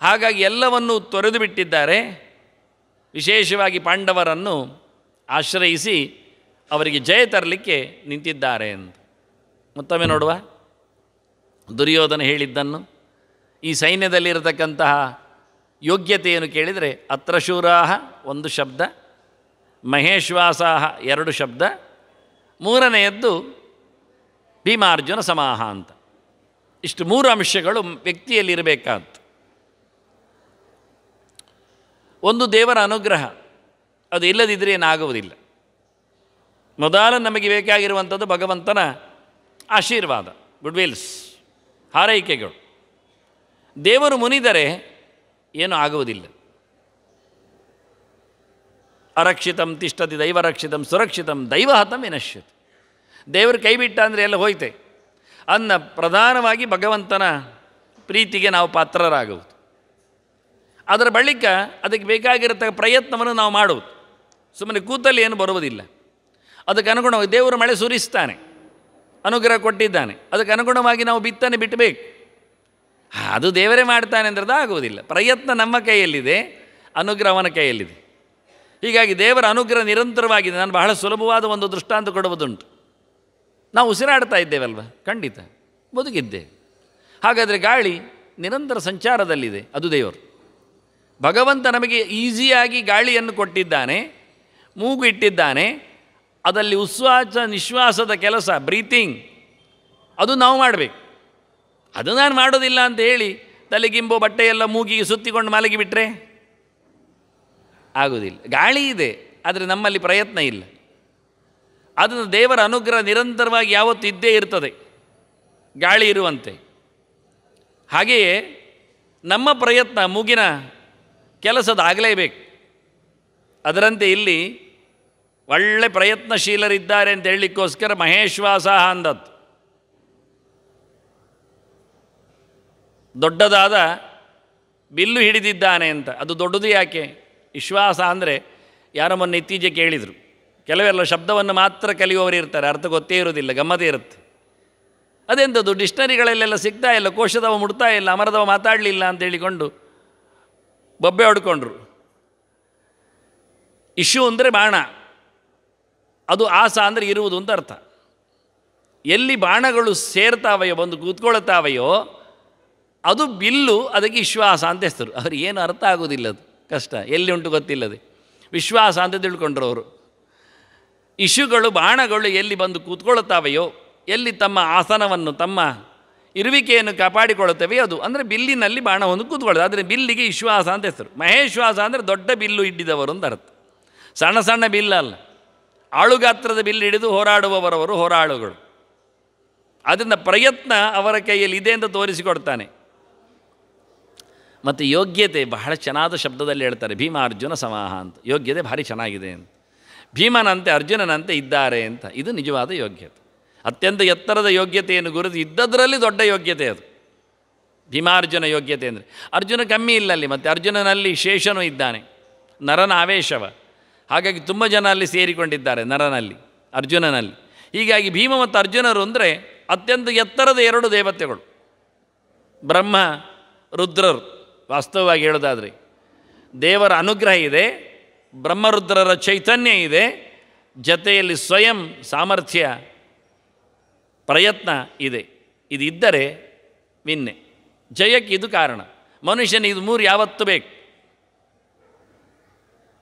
ಹಾಗಾಗಿ ಎಲ್ಲವನ್ನೂ ತೊರೆದು ಬಿಟ್ಟಿದ್ದಾರೆ. ವಿಶೇಷವಾಗಿ ಪಾಂಡವರನ್ನು ಆಶ್ರಯಿಸಿ ಅವರಿಗೆ ಜಯ ತರಲಿಕ್ಕೆ ನಿಂತಿದ್ದಾರೆ ಅಂತ. ಮತ್ತೊಮ್ಮೆ ನೋಡುವ ದುರ್ಯೋಧನ ಹೇಳಿದ್ದನ್ನು. ಈ ಸೈನ್ಯದಲ್ಲಿರತಕ್ಕಂತಹ ಯೋಗ್ಯತೆಯನ್ನು ಕೇಳಿದರೆ ಅತ್ರ ಶೂರಾಹ ಒಂದು ಶಬ್ದ, ಮಹೇಶ್ವಾಸಾಹ ಎರಡು ಶಬ್ದ, ಮೂರನೆಯದ್ದು ಭೀಮಾರ್ಜುನ ಸಮಾಹ ಅಂತ. ಇಷ್ಟು ಮೂರು ಅಂಶಗಳು ವ್ಯಕ್ತಿಯಲ್ಲಿರಬೇಕಾದ್ದು. ಒಂದು ದೇವರ ಅನುಗ್ರಹ, ಅದು ಇಲ್ಲದಿದ್ದರೆ ಏನಾಗುವುದಿಲ್ಲ. ಮೊದಲು ನಮಗೆ ಬೇಕಾಗಿರುವಂಥದ್ದು ಭಗವಂತನ ಆಶೀರ್ವಾದ, ಗುಡ್ವಿಲ್ಸ್, ಹಾರೈಕೆಗಳು. ದೇವರು ಮುನಿದರೆ ಏನೂ ಆಗುವುದಿಲ್ಲ. ಅರಕ್ಷಿತಂ ತಿಷ್ಠತಿ ದೈವರಕ್ಷಿತಂ ಸುರಕ್ಷಿತಂ ದೈವಹತಂ ವಿನಶ್ಯತಿ. ದೇವರು ಕೈ ಬಿಟ್ಟ ಅಂದರೆ ಎಲ್ಲ ಹೋಯ್ತೆ. ಅನ್ನ ಪ್ರಧಾನವಾಗಿ ಭಗವಂತನ ಪ್ರೀತಿಗೆ ನಾವು ಪಾತ್ರರಾಗುವುದು. ಅದರ ಬಳಿಕ ಅದಕ್ಕೆ ಬೇಕಾಗಿರತಕ್ಕ ಪ್ರಯತ್ನವನ್ನು ನಾವು ಮಾಡುವುದು. ಸುಮ್ಮನೆ ಕೂತಲ್ಲಿ ಏನು ಬರುವುದಿಲ್ಲ. ಅದಕ್ಕೆ ಅನುಗುಣವಾಗಿ ದೇವರು ಮಳೆ ಸುರಿಸ್ತಾನೆ, ಅನುಗ್ರಹ ಕೊಟ್ಟಿದ್ದಾನೆ, ಅದಕ್ಕೆ ಅನುಗುಣವಾಗಿ ನಾವು ಬಿತ್ತನೆ ಬಿಟ್ಟಬೇಕು. ಅದು ದೇವರೇ ಮಾಡ್ತಾನೆ ಅಂದರೆ ಆಗುವುದಿಲ್ಲ. ಪ್ರಯತ್ನ ನಮ್ಮ ಕೈಯಲ್ಲಿದೆ, ಅನುಗ್ರಹ ಅವನ ಕೈಯಲ್ಲಿದೆ. ಹೀಗಾಗಿ ದೇವರ ಅನುಗ್ರಹ ನಿರಂತರವಾಗಿದೆ. ನಾನು ಬಹಳ ಸುಲಭವಾದ ಒಂದು ದೃಷ್ಟಾಂತ ಕೊಡುವುದುಂಟು. ನಾವು ಉಸಿರಾಡ್ತಾ ಇದ್ದೇವಲ್ವ, ಖಂಡಿತ ಬದುಕಿದ್ದೇವೆ. ಹಾಗಾದರೆ ಗಾಳಿ ನಿರಂತರ ಸಂಚಾರದಲ್ಲಿದೆ, ಅದು ದೇವರು. ಭಗವಂತ ನಮಗೆ ಈಸಿಯಾಗಿ ಗಾಳಿಯನ್ನು ಕೊಟ್ಟಿದ್ದಾನೆ, ಮೂಗು ಇಟ್ಟಿದ್ದಾನೆ. ಅದರಲ್ಲಿ ಉಶ್ವಾಸ ನಿಶ್ವಾಸದ ಕೆಲಸ, ಬ್ರೀತಿಂಗ್, ಅದು ನಾವು ಮಾಡಬೇಕು. ಅದು ನಾನು ಮಾಡೋದಿಲ್ಲ ಅಂತ ಹೇಳಿ ತಲೆಗಿಂಬೋ ಬಟ್ಟೆಯೆಲ್ಲ ಮೂಗಿಗೆ ಸುತ್ತಿಕೊಂಡು ಮಲಗಿಬಿಟ್ರೆ ಆಗುವುದಿಲ್ಲ. ಗಾಳಿ ಇದೆ, ಆದರೆ ನಮ್ಮಲ್ಲಿ ಪ್ರಯತ್ನ ಇಲ್ಲ. ಅದನ್ನು ದೇವರ ಅನುಗ್ರಹ ನಿರಂತರವಾಗಿ ಯಾವತ್ತೂ ಇದ್ದೇ ಇರ್ತದೆ, ಗಾಳಿ ಇರುವಂತೆ. ಹಾಗೆಯೇ ನಮ್ಮ ಪ್ರಯತ್ನ ಮೂಗಿನ ಕೆಲಸದಾಗಲೇಬೇಕು. ಅದರಂತೆ ಇಲ್ಲಿ ಒಳ್ಳೆ ಪ್ರಯತ್ನಶೀಲರಿದ್ದಾರೆ ಅಂತ ಹೇಳಲಿಕ್ಕೋಸ್ಕರ ಮಹೇಶ್ವಾಸ ಅಂದದ್ದು. ದೊಡ್ಡದಾದ ಬಿಲ್ಲು ಹಿಡಿದಿದ್ದಾನೆ ಅಂತ. ಅದು ದೊಡ್ಡದು ಯಾಕೆ? ವಿಶ್ವಾಸ ಅಂದರೆ ಯಾರೋ ಮೊನ್ನೆ ಇತ್ತೀಚೆಗೆ ಕೇಳಿದರು, ಕೆಲವೆಲ್ಲ ಶಬ್ದವನ್ನು ಮಾತ್ರ ಕಲಿಯುವವರು ಇರ್ತಾರೆ, ಅರ್ಥ ಗೊತ್ತೇ ಇರೋದಿಲ್ಲ, ಗಮ್ಮತ್ತೇ ಇರುತ್ತೆ. ಅದೆಂಥದ್ದು ಡಿಕ್ಷನರಿಗಳಲ್ಲೆಲ್ಲ ಸಿಗ್ತಾ ಇಲ್ಲ, ಕೋಶದವ ಮುಡ್ತಾ ಇಲ್ಲ, ಅಮರದವ ಮಾತಾಡಲಿಲ್ಲ ಅಂತ ಹೇಳಿಕೊಂಡು ಬೊಬ್ಬೆ ಹೊಡ್ಕೊಂಡ್ರು. ಇಶ್ಯೂ ಅಂದರೆ ಬಾಣ, ಅದು ಆಸ ಅಂದರೆ ಇರುವುದು ಅಂತ ಅರ್ಥ. ಎಲ್ಲಿ ಬಾಣಗಳು ಸೇರ್ತಾವೆಯೋ, ಬಂದು ಕೂತ್ಕೊಳ್ತಾವೆಯೋ ಅದು ಬಿಲ್ಲು, ಅದಕ್ಕೆ ವಿಶ್ವಾಸ ಅಂತ ಹೆಸರು. ಅವ್ರಿಗೆ ಏನು ಅರ್ಥ ಆಗೋದಿಲ್ಲ, ಅದು ಕಷ್ಟ, ಎಲ್ಲಿ ಉಂಟು ಗೊತ್ತಿಲ್ಲದೆ ವಿಶ್ವಾಸ ಅಂತ ತಿಳ್ಕೊಂಡ್ರು ಅವರು. ಇಶ್ಯುಗಳು, ಬಾಣಗಳು ಎಲ್ಲಿ ಬಂದು ಕೂತ್ಕೊಳ್ತಾವೆಯೋ, ಎಲ್ಲಿ ತಮ್ಮ ಆಸನವನ್ನು, ತಮ್ಮ ಇರುವಿಕೆಯನ್ನು ಕಾಪಾಡಿಕೊಳ್ಳುತ್ತವೆ, ಅದು ಅಂದರೆ ಬಿಲ್ಲಿನಲ್ಲಿ ಬಾಣ ಒಂದು ಕೂತ್ಕೊಳ್ಳೋದು. ಆದರೆ ಬಿಲ್ಲಿಗೆ ವಿಶ್ವಾಸ ಅಂತ ಹೆಸರು. ಮಹೇಶ್ವಾಸ ಅಂದರೆ ದೊಡ್ಡ ಬಿಲ್ಲು ಹಿಡಿದವರು ಅಂತ ಅರ್ಥ. ಸಣ್ಣ ಸಣ್ಣ ಬಿಲ್ಲಲ್ಲ, ಆಳುಗಾತ್ರದ ಬಿಲ್ಲು ಹಿಡಿದು ಹೋರಾಡುವವರವರು ಹೋರಾಳುಗಳು. ಅದರಿಂದ ಪ್ರಯತ್ನ ಅವರ ಕೈಯಲ್ಲಿ ಇದೆ ಅಂತ ತೋರಿಸಿಕೊಡ್ತಾನೆ. ಮತ್ತು ಯೋಗ್ಯತೆ ಬಹಳ ಚೆನ್ನಾದ ಶಬ್ದದಲ್ಲಿ ಹೇಳ್ತಾರೆ, ಭೀಮ ಅರ್ಜುನ ಸಮಾಹ ಅಂತ. ಯೋಗ್ಯತೆ ಭಾರಿ ಚೆನ್ನಾಗಿದೆ ಅಂತ. ಭೀಮನಂತೆ ಅರ್ಜುನನಂತೆ ಇದ್ದಾರೆ ಅಂತ. ಇದು ನಿಜವಾದ ಯೋಗ್ಯತೆ. ಅತ್ಯಂತ ಎತ್ತರದ ಯೋಗ್ಯತೆಯನ್ನು ಗುರುತು ಇದ್ದದರಲ್ಲಿ ದೊಡ್ಡ ಯೋಗ್ಯತೆ ಅದು ಭೀಮಾರ್ಜುನ ಯೋಗ್ಯತೆ ಅಂದರೆ. ಅರ್ಜುನ ಕಮ್ಮಿ ಇಲ್ಲ ಅಲ್ಲಿ, ಮತ್ತು ಅರ್ಜುನನಲ್ಲಿ ಶೇಷನೂ ಇದ್ದಾನೆ, ನರನ ಆವೇಶವ. ಹಾಗಾಗಿ ತುಂಬ ಜನ ಅಲ್ಲಿ ಸೇರಿಕೊಂಡಿದ್ದಾರೆ ನರನಲ್ಲಿ, ಅರ್ಜುನನಲ್ಲಿ. ಹೀಗಾಗಿ ಭೀಮ ಮತ್ತು ಅರ್ಜುನರು ಅಂದರೆ ಅತ್ಯಂತ ಎತ್ತರದ ಎರಡು ದೇವತೆಗಳು, ಬ್ರಹ್ಮ ರುದ್ರರು. ವಾಸ್ತವವಾಗಿ ಹೇಳೋದಾದರೆ ದೇವರ ಅನುಗ್ರಹ ಇದೆ, ಬ್ರಹ್ಮರುದ್ರರ ಚೈತನ್ಯ ಇದೆ, ಜತೆಯಲ್ಲಿ ಸ್ವಯಂ ಸಾಮರ್ಥ್ಯ ಪ್ರಯತ್ನ ಇದೆ. ಇದಿದ್ದರೆ ವಿನ್ನೆ, ಜಯಕ್ಕೆ ಇದು ಕಾರಣ. ಮನುಷ್ಯನಿಗೆ ಇದು ಮೂರು ಯಾವತ್ತೂ ಬೇಕು.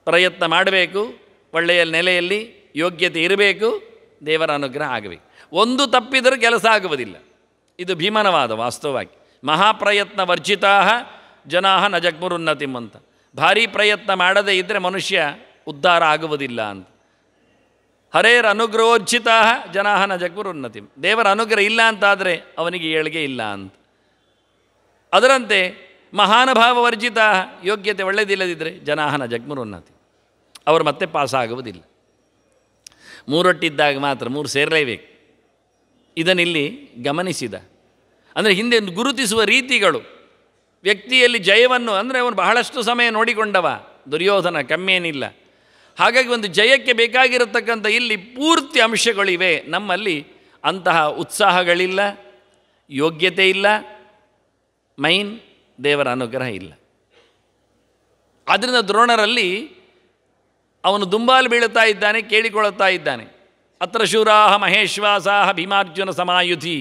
ಪ್ರಯತ್ನ ಮಾಡಬೇಕು, ಒಳ್ಳೆಯ ನೆಲೆಯಲ್ಲಿ ಯೋಗ್ಯತೆ ಇರಬೇಕು, ದೇವರ ಅನುಗ್ರಹ ಆಗಬೇಕು. ಒಂದು ತಪ್ಪಿದರೂ ಕೆಲಸ ಆಗುವುದಿಲ್ಲ. ಇದು ಭೀಮನವಾದ ವಾಸ್ತವವಾಗಿ. ಮಹಾಪ್ರಯತ್ನ ವರ್ಜಿತಾ ಜನಾ ನ ಜಗ್ಮುರುನ್ನತಿಂ ಅಂತ. ಭಾರೀ ಪ್ರಯತ್ನ ಮಾಡದೇ ಇದ್ದರೆ ಮನುಷ್ಯ ಉದ್ಧಾರ ಆಗುವುದಿಲ್ಲ ಅಂತ. ಹರೇರ್ ಅನುಗ್ರಹೋರ್ಜಿತಾ ಜನಾ ನ ಜಗ್ಮುರುನ್ನತಿಂ. ದೇವರ ಅನುಗ್ರಹ ಇಲ್ಲ ಅಂತಾದರೆ ಅವನಿಗೆ ಏಳಿಗೆ ಇಲ್ಲ ಅಂತ. ಅದರಂತೆ ಮಹಾನುಭಾವ ವರ್ಜಿತ, ಯೋಗ್ಯತೆ ಒಳ್ಳೆಯದಿಲ್ಲದಿದ್ದರೆ ಜನಾ ನ ಜಗ್ಮುರುನ್ನತಿ, ಅವರು ಮತ್ತೆ ಪಾಸಾಗುವುದಿಲ್ಲ. ಮೂರೊಟ್ಟಿದ್ದಾಗ ಮಾತ್ರ, ಮೂರು ಸೇರಲೇಬೇಕು. ಇದನ್ನಿಲ್ಲಿ ಗಮನಿಸಿದ. ಅಂದರೆ ಹಿಂದೆ ಗುರುತಿಸುವ ರೀತಿಗಳು, ವ್ಯಕ್ತಿಯಲ್ಲಿ ಜಯವನ್ನು, ಅಂದರೆ ಅವನು ಬಹಳಷ್ಟು ಸಮಯ ನೋಡಿಕೊಂಡವ ದುರ್ಯೋಧನ, ಕಮ್ಮಿಯೇನಿಲ್ಲ. ಹಾಗಾಗಿ ಒಂದು ಜಯಕ್ಕೆ ಬೇಕಾಗಿರತಕ್ಕಂಥ ಇಲ್ಲಿ ಪೂರ್ತಿ ಅಂಶಗಳಿವೆ. ನಮ್ಮಲ್ಲಿ ಅಂತಹ ಉತ್ಸಾಹಗಳಿಲ್ಲ, ಯೋಗ್ಯತೆ ಇಲ್ಲ, ಮೈನ್ ದೇವರ ಅನುಗ್ರಹ ಇಲ್ಲ. ಆದ್ದರಿಂದ ದ್ರೋಣರಲ್ಲಿ ಅವನು ದುಂಬಾಲು ಬೀಳುತ್ತಾ ಇದ್ದಾನೆ, ಕೇಳಿಕೊಳ್ಳುತ್ತಾ ಇದ್ದಾನೆ. ಅತ್ರ ಶೂರಾಹ ಮಹೇಶ್ವಾಸಾಹ ಭೀಮಾರ್ಜುನ ಸಮಾಯುಧಿ.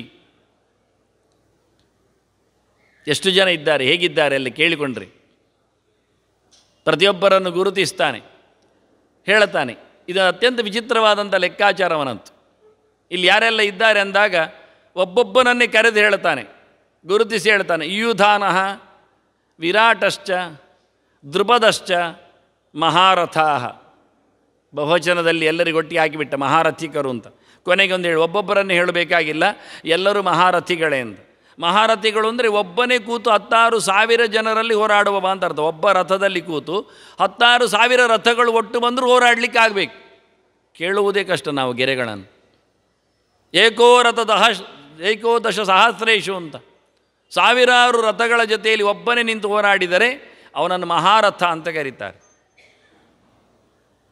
ಎಷ್ಟು ಜನ ಇದ್ದಾರೆ, ಹೇಗಿದ್ದಾರೆ ಅಲ್ಲಿ ಕೇಳಿಕೊಂಡ್ರಿ. ಪ್ರತಿಯೊಬ್ಬರನ್ನು ಗುರುತಿಸ್ತಾನೆ, ಹೇಳುತ್ತಾನೆ. ಇದು ಅತ್ಯಂತ ವಿಚಿತ್ರವಾದಂಥ ಲೆಕ್ಕಾಚಾರವನಂತು. ಇಲ್ಲಿ ಯಾರೆಲ್ಲ ಇದ್ದಾರೆ ಅಂದಾಗ ಒಬ್ಬೊಬ್ಬನನ್ನೇ ಕರೆದು ಹೇಳ್ತಾನೆ, ಗುರುತಿಸಿ ಹೇಳ್ತಾನೆ. ಯುಧಾನಃ ವಿರಾಟಶ್ಚ ದೃಪದಶ್ಚ ಮಹಾರಥಾಹ. ಬಹುವಚನದಲ್ಲಿ ಎಲ್ಲರಿಗೂ ಒಟ್ಟಿಗೆ ಹಾಕಿಬಿಟ್ಟ ಮಹಾರಥಿಕರು ಅಂತ. ಕೊನೆಗೆ ಒಂದು ಹೇಳಿ, ಒಬ್ಬೊಬ್ಬರನ್ನು ಹೇಳಬೇಕಾಗಿಲ್ಲ, ಎಲ್ಲರೂ ಮಹಾರಥಿಗಳೇ ಅಂತ. ಮಹಾರಥಿಗಳು ಅಂದರೆ ಒಬ್ಬನೇ ಕೂತು 16,000 ಜನರಲ್ಲಿ ಹೋರಾಡುವವ ಅಂತ ಅರ್ಥ. ಒಬ್ಬ ರಥದಲ್ಲಿ ಕೂತು 16,000 ರಥಗಳು ಒಟ್ಟು ಬಂದರೂ ಹೋರಾಡಲಿಕ್ಕೆ ಆಗಬೇಕು. ಕೇಳುವುದೇ ಕಷ್ಟ ನಾವು ಗೆರೆಗಳನ್ನು. ಏಕೋದಶ ಸಹಸ್ರೇಶು ಅಂತ, ಸಾವಿರಾರು ರಥಗಳ ಜೊತೆಯಲ್ಲಿ ಒಬ್ಬನೇ ನಿಂತು ಹೋರಾಡಿದರೆ ಅವನನ್ನು ಮಹಾರಥ ಅಂತ ಕರೀತಾರೆ.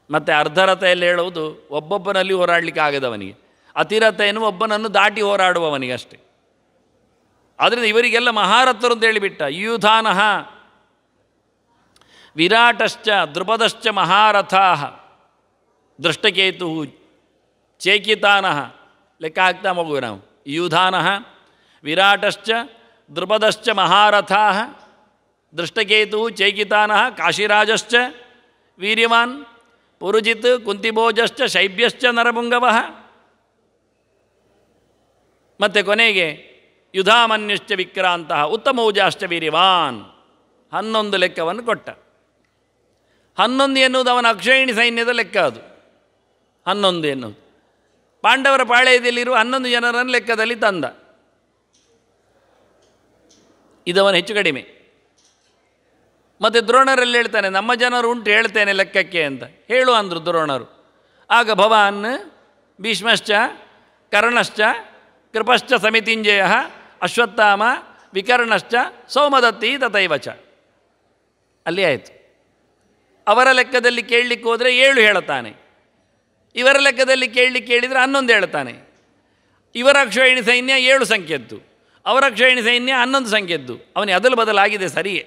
ಮತ್ತು ಅರ್ಧ ರಥ ಎಲ್ಲ ಹೇಳುವುದು ಒಬ್ಬೊಬ್ಬನಲ್ಲಿ ಹೋರಾಡಲಿಕ್ಕೆ ಆಗದವನಿಗೆ. ಅತಿರಥ ಎನ್ನುವ ಒಬ್ಬನನ್ನು ದಾಟಿ ಹೋರಾಡುವವನಿಗೆ ಅಷ್ಟೇ. ಆದ್ದರಿಂದ ಇವರಿಗೆಲ್ಲ ಮಹಾರಥರು ಅಂತ ಹೇಳಿಬಿಟ್ಟ. ಯುಧಾನಃ ವಿರಾಟಶ್ಚ ದೃಪದಶ್ಚ ಮಹಾರಥಾ ದೃಷ್ಟಕೇತು ಚೇಕಿತಾನಃ. ಲೆಕ್ಕ ಹಾಕ್ತಾ ಮಗು ನಾವು. ಯುಧಾನಃ ವಿರಾಟಶ್ಚ ದೃಪದಶ್ಚ ಮಹಾರಥಾ ದೃಷ್ಟಕೇತು ಚೈಕಿತಾನಃ ಕಾಶಿರಾಜಶ್ಚ ವೀರ್ಯವಾನ್ ಪುರುಜಿತ್ ಕುಂತಿಭೋಜಶ್ಚ ಶೈಬ್ಯಶ್ಚ ನರಪುಂಗವಃ. ಮತ್ತು ಕೊನೆಗೆ ಯುಧಾಮನ್ಯುಶ್ಚ ವಿಕ್ರಾಂತಃ ಉತ್ತಮೌಜಾಶ್ಚ ವೀರ್ಯವಾನ್. 11 ಲೆಕ್ಕವನ್ನು ಕೊಟ್ಟ. 11 ಎನ್ನುವುದು ಅವನ ಅಕ್ಷಯಣಿ ಸೈನ್ಯದ ಲೆಕ್ಕ. ಅದು 11 ಎನ್ನುವುದು ಪಾಂಡವರ ಪಾಳೆಯದಲ್ಲಿರುವ 11 ಜನರನ್ನು ಲೆಕ್ಕದಲ್ಲಿ ತಂದ. ಇದವನು ಹೆಚ್ಚು ಕಡಿಮೆ. ಮತ್ತು ದ್ರೋಣರಲ್ಲಿ ಹೇಳ್ತಾನೆ, ನಮ್ಮ ಜನರು ಉಂಟು ಹೇಳ್ತೇನೆ ಲೆಕ್ಕಕ್ಕೆ ಅಂತ. ಹೇಳು ಅಂದರು ದ್ರೋಣರು. ಆಗ ಭವಾನ್ ಭೀಷ್ಮಶ್ಚ ಕರ್ಣಶ್ಚ ಕೃಪಶ್ಚ ಸಮಿತಿಂಜಯ ಅಶ್ವತ್ಥಾಮ ವಿಕರ್ಣಶ್ಚ ಸೌಮದತ್ತಿ ತಥೈವಚ. ಅಲ್ಲಿ ಆಯಿತು. ಅವರ ಲೆಕ್ಕದಲ್ಲಿ ಕೇಳಲಿಕ್ಕೆ ಹೋದರೆ 7 ಹೇಳುತ್ತಾನೆ, ಇವರ ಲೆಕ್ಕದಲ್ಲಿ ಕೇಳಿದರೆ 11 ಹೇಳ್ತಾನೆ. ಇವರ ಅಕ್ಷೋಹಿಣಿ ಸೈನ್ಯ 7 ಸಂಖ್ಯೆದ್ದು, ಅವರ ಅಕ್ಷೋಹಿಣಿ ಸೈನ್ಯ 11 ಸಂಖ್ಯೆದ್ದು. ಅವನಿಗೆ ಅದಲು ಬದಲಾಗಿದೆ, ಸರಿಯೇ,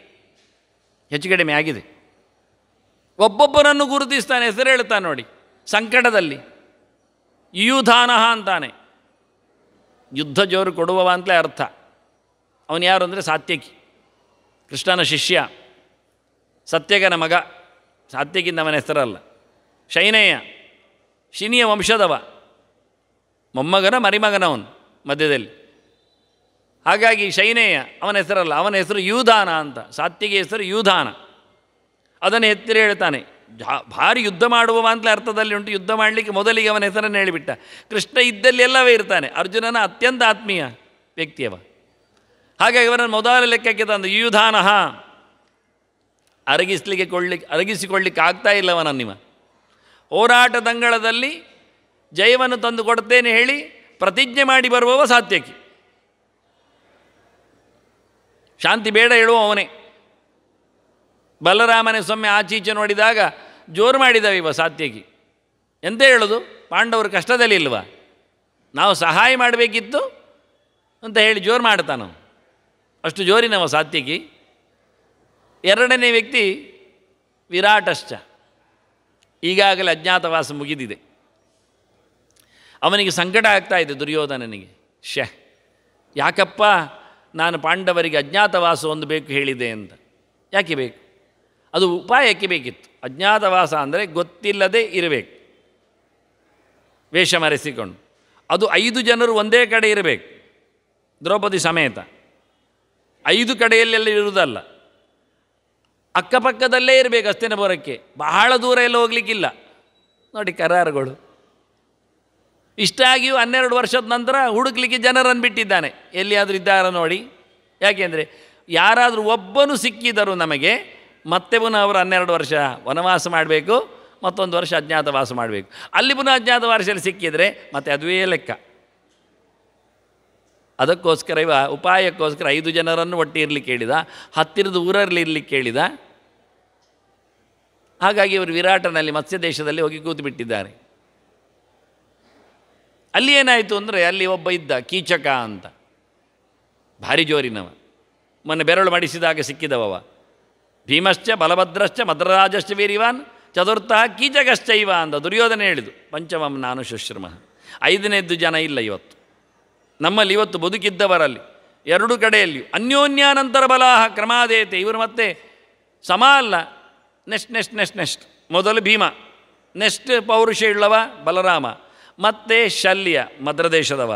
ಹೆಚ್ಚು ಕಡಿಮೆ ಆಗಿದೆ. ಒಬ್ಬೊಬ್ಬರನ್ನು ಗುರುತಿಸ್ತಾನೆ, ಹೆಸರು ಹೇಳ್ತಾನೆ ನೋಡಿ. ಸಂಕಟದಲ್ಲಿ ಯುಧಾನಃ ಅಂತಾನೆ, ಯುದ್ಧ ಜೋರು ಕೊಡುವವ ಅಂತಲೇ ಅರ್ಥ. ಅವನು ಯಾರು ಅಂದರೆ ಸಾತ್ಯಕಿ, ಕೃಷ್ಣನ ಶಿಷ್ಯ, ಸತ್ಯಕನ ಮಗ. ಸಾತ್ಯಕಿಂದ ಅವನ ಹೆಸರಲ್ಲ. ಶೈನೇಯ ಶಿನಿಯ ವಂಶದವ, ಮೊಮ್ಮಗನ ಮರಿಮಗನವನು ಮಧ್ಯದಲ್ಲಿ. ಹಾಗಾಗಿ ಶೈನೇಯ ಅವನ ಹೆಸರಲ್ಲ, ಅವನ ಹೆಸರು ಯೂಧಾನ ಅಂತ. ಸಾತ್ಯಕಿ ಹೆಸರು ಯೂಧಾನ. ಅದನ್ನು ಎತ್ತಿರ ಹೇಳ್ತಾನೆ. ಭಾರಿ ಯುದ್ಧ ಮಾಡುವವ ಅಂತಲೇ ಅರ್ಥದಲ್ಲಿ ಉಂಟು. ಯುದ್ಧ ಮಾಡಲಿಕ್ಕೆ ಮೊದಲಿಗೆ ಅವನ ಹೆಸರನ್ನು ಹೇಳಿಬಿಟ್ಟ. ಕೃಷ್ಣ ಇದ್ದಲ್ಲಿ ಎಲ್ಲವೇ ಇರ್ತಾನೆ. ಅರ್ಜುನನ ಅತ್ಯಂತ ಆತ್ಮೀಯ ವ್ಯಕ್ತಿಯವ. ಹಾಗಾಗಿ ಅವರನ್ನು ಮೊದಲ ಲೆಕ್ಕಕ್ಕೆ ತಂದು ಯುಧಾನಃ. ಅರಗಿಸಿಕೊಳ್ಳಿಕ್ಕೆ ಆಗ್ತಾ ಇಲ್ಲವನ ನಿಮ್ಮ ಹೋರಾಟ ದಂಗಳದಲ್ಲಿ ಜಯವನ್ನು ತಂದು ಕೊಡ್ತೇನೆ ಹೇಳಿ ಪ್ರತಿಜ್ಞೆ ಮಾಡಿ ಬರುವವ ಸಾತ್ಯಕಿ. ಶಾಂತಿ ಬೇಡ ಹೇಳುವ ಅವನೇ. ಬಲರಾಮನೇ ಸೊಮ್ಮೆ ಆಚೀಚೆ ನೋಡಿದಾಗ ಜೋರು ಮಾಡಿದವ ಇವ ಸಾತ್ಯಕಿ. ಎಂತ ಹೇಳೋದು, ಪಾಂಡವರು ಕಷ್ಟದಲ್ಲಿ ಇಲ್ವಾ, ನಾವು ಸಹಾಯ ಮಾಡಬೇಕಿತ್ತು ಅಂತ ಹೇಳಿ ಜೋರು ಮಾಡ್ತಾನವ. ಅಷ್ಟು ಜೋರಿನವ ಸಾತ್ಯಕಿ. ಎರಡನೇ ವ್ಯಕ್ತಿ ವಿರಾಟಶ್ಚ. ಈಗಾಗಲೇ ಅಜ್ಞಾತವಾಸ ಮುಗಿದಿದೆ. ಅವನಿಗೆ ಸಂಕಟ ಆಗ್ತಾ ಇದೆ ದುರ್ಯೋಧನನಿಗೆ. ಯಾಕಪ್ಪ ನಾನು ಪಾಂಡವರಿಗೆ ಅಜ್ಞಾತವಾಸ ಒಂದು ಬೇಕು ಹೇಳಿದೆ ಅಂತ. ಯಾಕೆ ಬೇಕು? ಅದು ಉಪಾಯಕ್ಕೆ ಬೇಕಿತ್ತು. ಅಜ್ಞಾತವಾಸ ಅಂದರೆ ಗೊತ್ತಿಲ್ಲದೆ ಇರಬೇಕು, ವೇಷ ಮರೆಸಿಕೊಂಡು. ಅದು 5 ಜನರು ಒಂದೇ ಕಡೆ ಇರಬೇಕು, ದ್ರೌಪದಿ ಸಮೇತ. 5 ಕಡೆಯಲ್ಲೆಲ್ಲ ಇರುವುದಲ್ಲ, ಅಕ್ಕಪಕ್ಕದಲ್ಲೇ ಇರಬೇಕು ಹಸ್ತಿನಾಪುರಕ್ಕೆ. ಬಹಳ ದೂರ ಎಲ್ಲ ಹೋಗಲಿಕ್ಕಿಲ್ಲ. ನೋಡಿ ಕರಾರುಗಳು. ಇಷ್ಟಾಗಿಯೂ 12 ವರ್ಷದ ನಂತರ ಹುಡುಕ್ಲಿಕ್ಕೆ ಜನರನ್ನು ಬಿಟ್ಟಿದ್ದಾನೆ. ಎಲ್ಲಿಯಾದರೂ ಇದ್ದಾರ ನೋಡಿ. ಯಾಕೆಂದರೆ ಯಾರಾದರೂ ಒಬ್ಬನು ಸಿಕ್ಕಿದರು ನಮಗೆ, ಮತ್ತೆ ಪುನಃ ಅವರು 12 ವರ್ಷ ವನವಾಸ ಮಾಡಬೇಕು, ಮತ್ತೊಂದು ವರ್ಷ ಅಜ್ಞಾತವಾಸ ಮಾಡಬೇಕು. ಅಲ್ಲಿ ಪುನಃ ಅಜ್ಞಾತವಾಸದಲ್ಲಿ ಸಿಕ್ಕಿದರೆ ಮತ್ತೆ ಅದುವೇ ಲೆಕ್ಕ. ಅದಕ್ಕೋಸ್ಕರ ಇವ ಉಪಾಯಕ್ಕೋಸ್ಕರ 5 ಜನರನ್ನು ಒಟ್ಟಿ ಇರಲಿಕ್ಕೆ ಹೇಳಿದ, ಹತ್ತಿರದ ಊರಲ್ಲಿ ಇರಲಿಕ್ಕೆ ಹೇಳಿದ. ಹಾಗಾಗಿ ಇವರು ವಿರಾಟನಲ್ಲಿ ಮತ್ಸ್ಯ ದೇಶದಲ್ಲಿ ಹೋಗಿ ಕೂತು ಬಿಟ್ಟಿದ್ದಾರೆ. ಅಲ್ಲಿ ಏನಾಯಿತು ಅಂದರೆ, ಅಲ್ಲಿ ಒಬ್ಬ ಇದ್ದ ಕೀಚಕ ಅಂತ, ಭಾರಿ ಜೋರಿನವ. ಮೊನ್ನೆ ಬೆರಳು ಮಡಿಸಿದಾಗ ಸಿಕ್ಕಿದವವ. ಭೀಮಶ್ಚ ಬಲಭದ್ರಶ್ಚ ಮದ್ರರಾಜಶ್ಚ ವೀರ್ಯವಾನ್ ಚತುರ್ಥ ಕೀಚಕಶ್ಚೈವ ಅಂತ ದುರ್ಯೋಧನ ಹೇಳಿದು. ಪಂಚಮಂ ನಾನು ಶುಶ್ರಮ. 5ನೇದ್ದು ಜನ ಇಲ್ಲ ಇವತ್ತು ನಮ್ಮಲ್ಲಿ. ಇವತ್ತು ಬದುಕಿದ್ದವರಲ್ಲಿ 2 ಕಡೆಯಲ್ಲಿಯೂ ಅನ್ಯೋನ್ಯಾನಂತರ ಬಲಾಹ ಕ್ರಮಾದೇತೆ. ಇವರು ಮತ್ತೆ ಸಮ ಅಲ್ಲ. ನೆಕ್ಸ್ಟ್ ಮೊದಲು ಭೀಮ, ನೆಕ್ಸ್ಟ್ ಪೌರುಷ ಉಳ್ಳವ ಬಲರಾಮ, ಮತ್ತು ಶಲ್ಯ ಮದ್ರದೇಶದವ,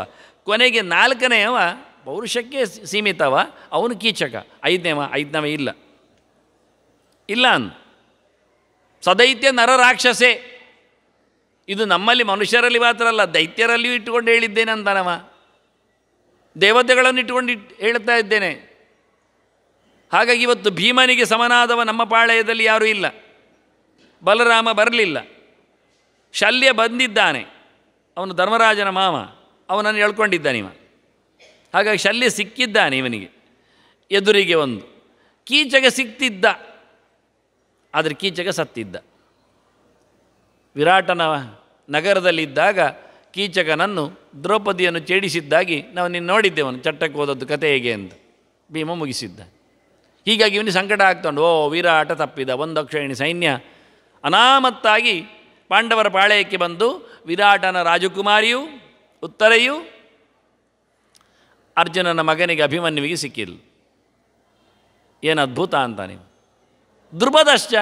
ಕೊನೆಗೆ 4ನೇಯವ ಪೌರುಷಕ್ಕೆ ಸೀಮಿತವ, ಅವನು ಕೀಚಕ. 5ನವ ಇಲ್ಲ ಅಂದ. ಸದೈತ್ಯ ನರರಾಕ್ಷಸೇ. ಇದು ನಮ್ಮಲ್ಲಿ ಮನುಷ್ಯರಲ್ಲಿ ಮಾತ್ರ ಅಲ್ಲ, ದೈತ್ಯರಲ್ಲಿಯೂ ಇಟ್ಟುಕೊಂಡು ಹೇಳಿದ್ದೇನೆ ಅಂತಾನವ. ದೇವತೆಗಳನ್ನು ಇಟ್ಟುಕೊಂಡು ಹೇಳ್ತಾ ಇದ್ದೇನೆ. ಹಾಗಾಗಿ ಇವತ್ತು ಭೀಮನಿಗೆ ಸಮನಾದವ ನಮ್ಮ ಪಾಳಯದಲ್ಲಿ ಯಾರೂ ಇಲ್ಲ. ಬಲರಾಮ ಬರಲಿಲ್ಲ, ಶಲ್ಯ ಬಂದಿದ್ದಾನೆ, ಅವನು ಧರ್ಮರಾಜನ ಮಾವ, ಅವನನ್ನು ಎಳ್ಕೊಂಡಿದ್ದಾನಿವ. ಹಾಗಾಗಿ ಶಲ್ಯ ಸಿಕ್ಕಿದ್ದಾನೆ ಇವನಿಗೆ. ಎದುರಿಗೆ ಒಂದು ಕೀಚಕ ಸಿಕ್ತಿದ್ದ, ಆದರೆ ಕೀಚಕ ಸತ್ತಿದ್ದ. ವಿರಾಟನ ನಗರದಲ್ಲಿದ್ದಾಗ ಕೀಚಕನನ್ನು ದ್ರೌಪದಿಯನ್ನು ಛೇಡಿಸಿದ್ದಾಗಿ ನಾವು ನಿನ್ನ ನೋಡಿದ್ದೇವನು. ಚಟ್ಟಕ್ಕೆ ಹೋದದ್ದು ಕತೆ ಹೇಗೆ ಅಂತ ಭೀಮ ಮುಗಿಸಿದ್ದ. ಹೀಗಾಗಿ ಇವನಿಗೆ ಸಂಕಟ ಆಗ್ತೊಂಡು, ಓ ವಿರಾಟ ತಪ್ಪಿದ. 1 ಅಕ್ಷೋಹಿಣಿ ಸೈನ್ಯ ಅನಾಮತ್ತಾಗಿ ಪಾಂಡವರ ಪಾಳೆಯಕ್ಕೆ ಬಂದು ವಿರಾಟನ ರಾಜಕುಮಾರಿಯು ಉತ್ತರೆಯು ಅರ್ಜುನನ ಮಗನಿಗೆ ಅಭಿಮನ್ಯುವಿಗೆ ಸಿಕ್ಕಿಲ್ಲ. ಏನು ಅದ್ಭುತ ಅಂತ ನೀವು. ದ್ರುಪದಶ್ಚ,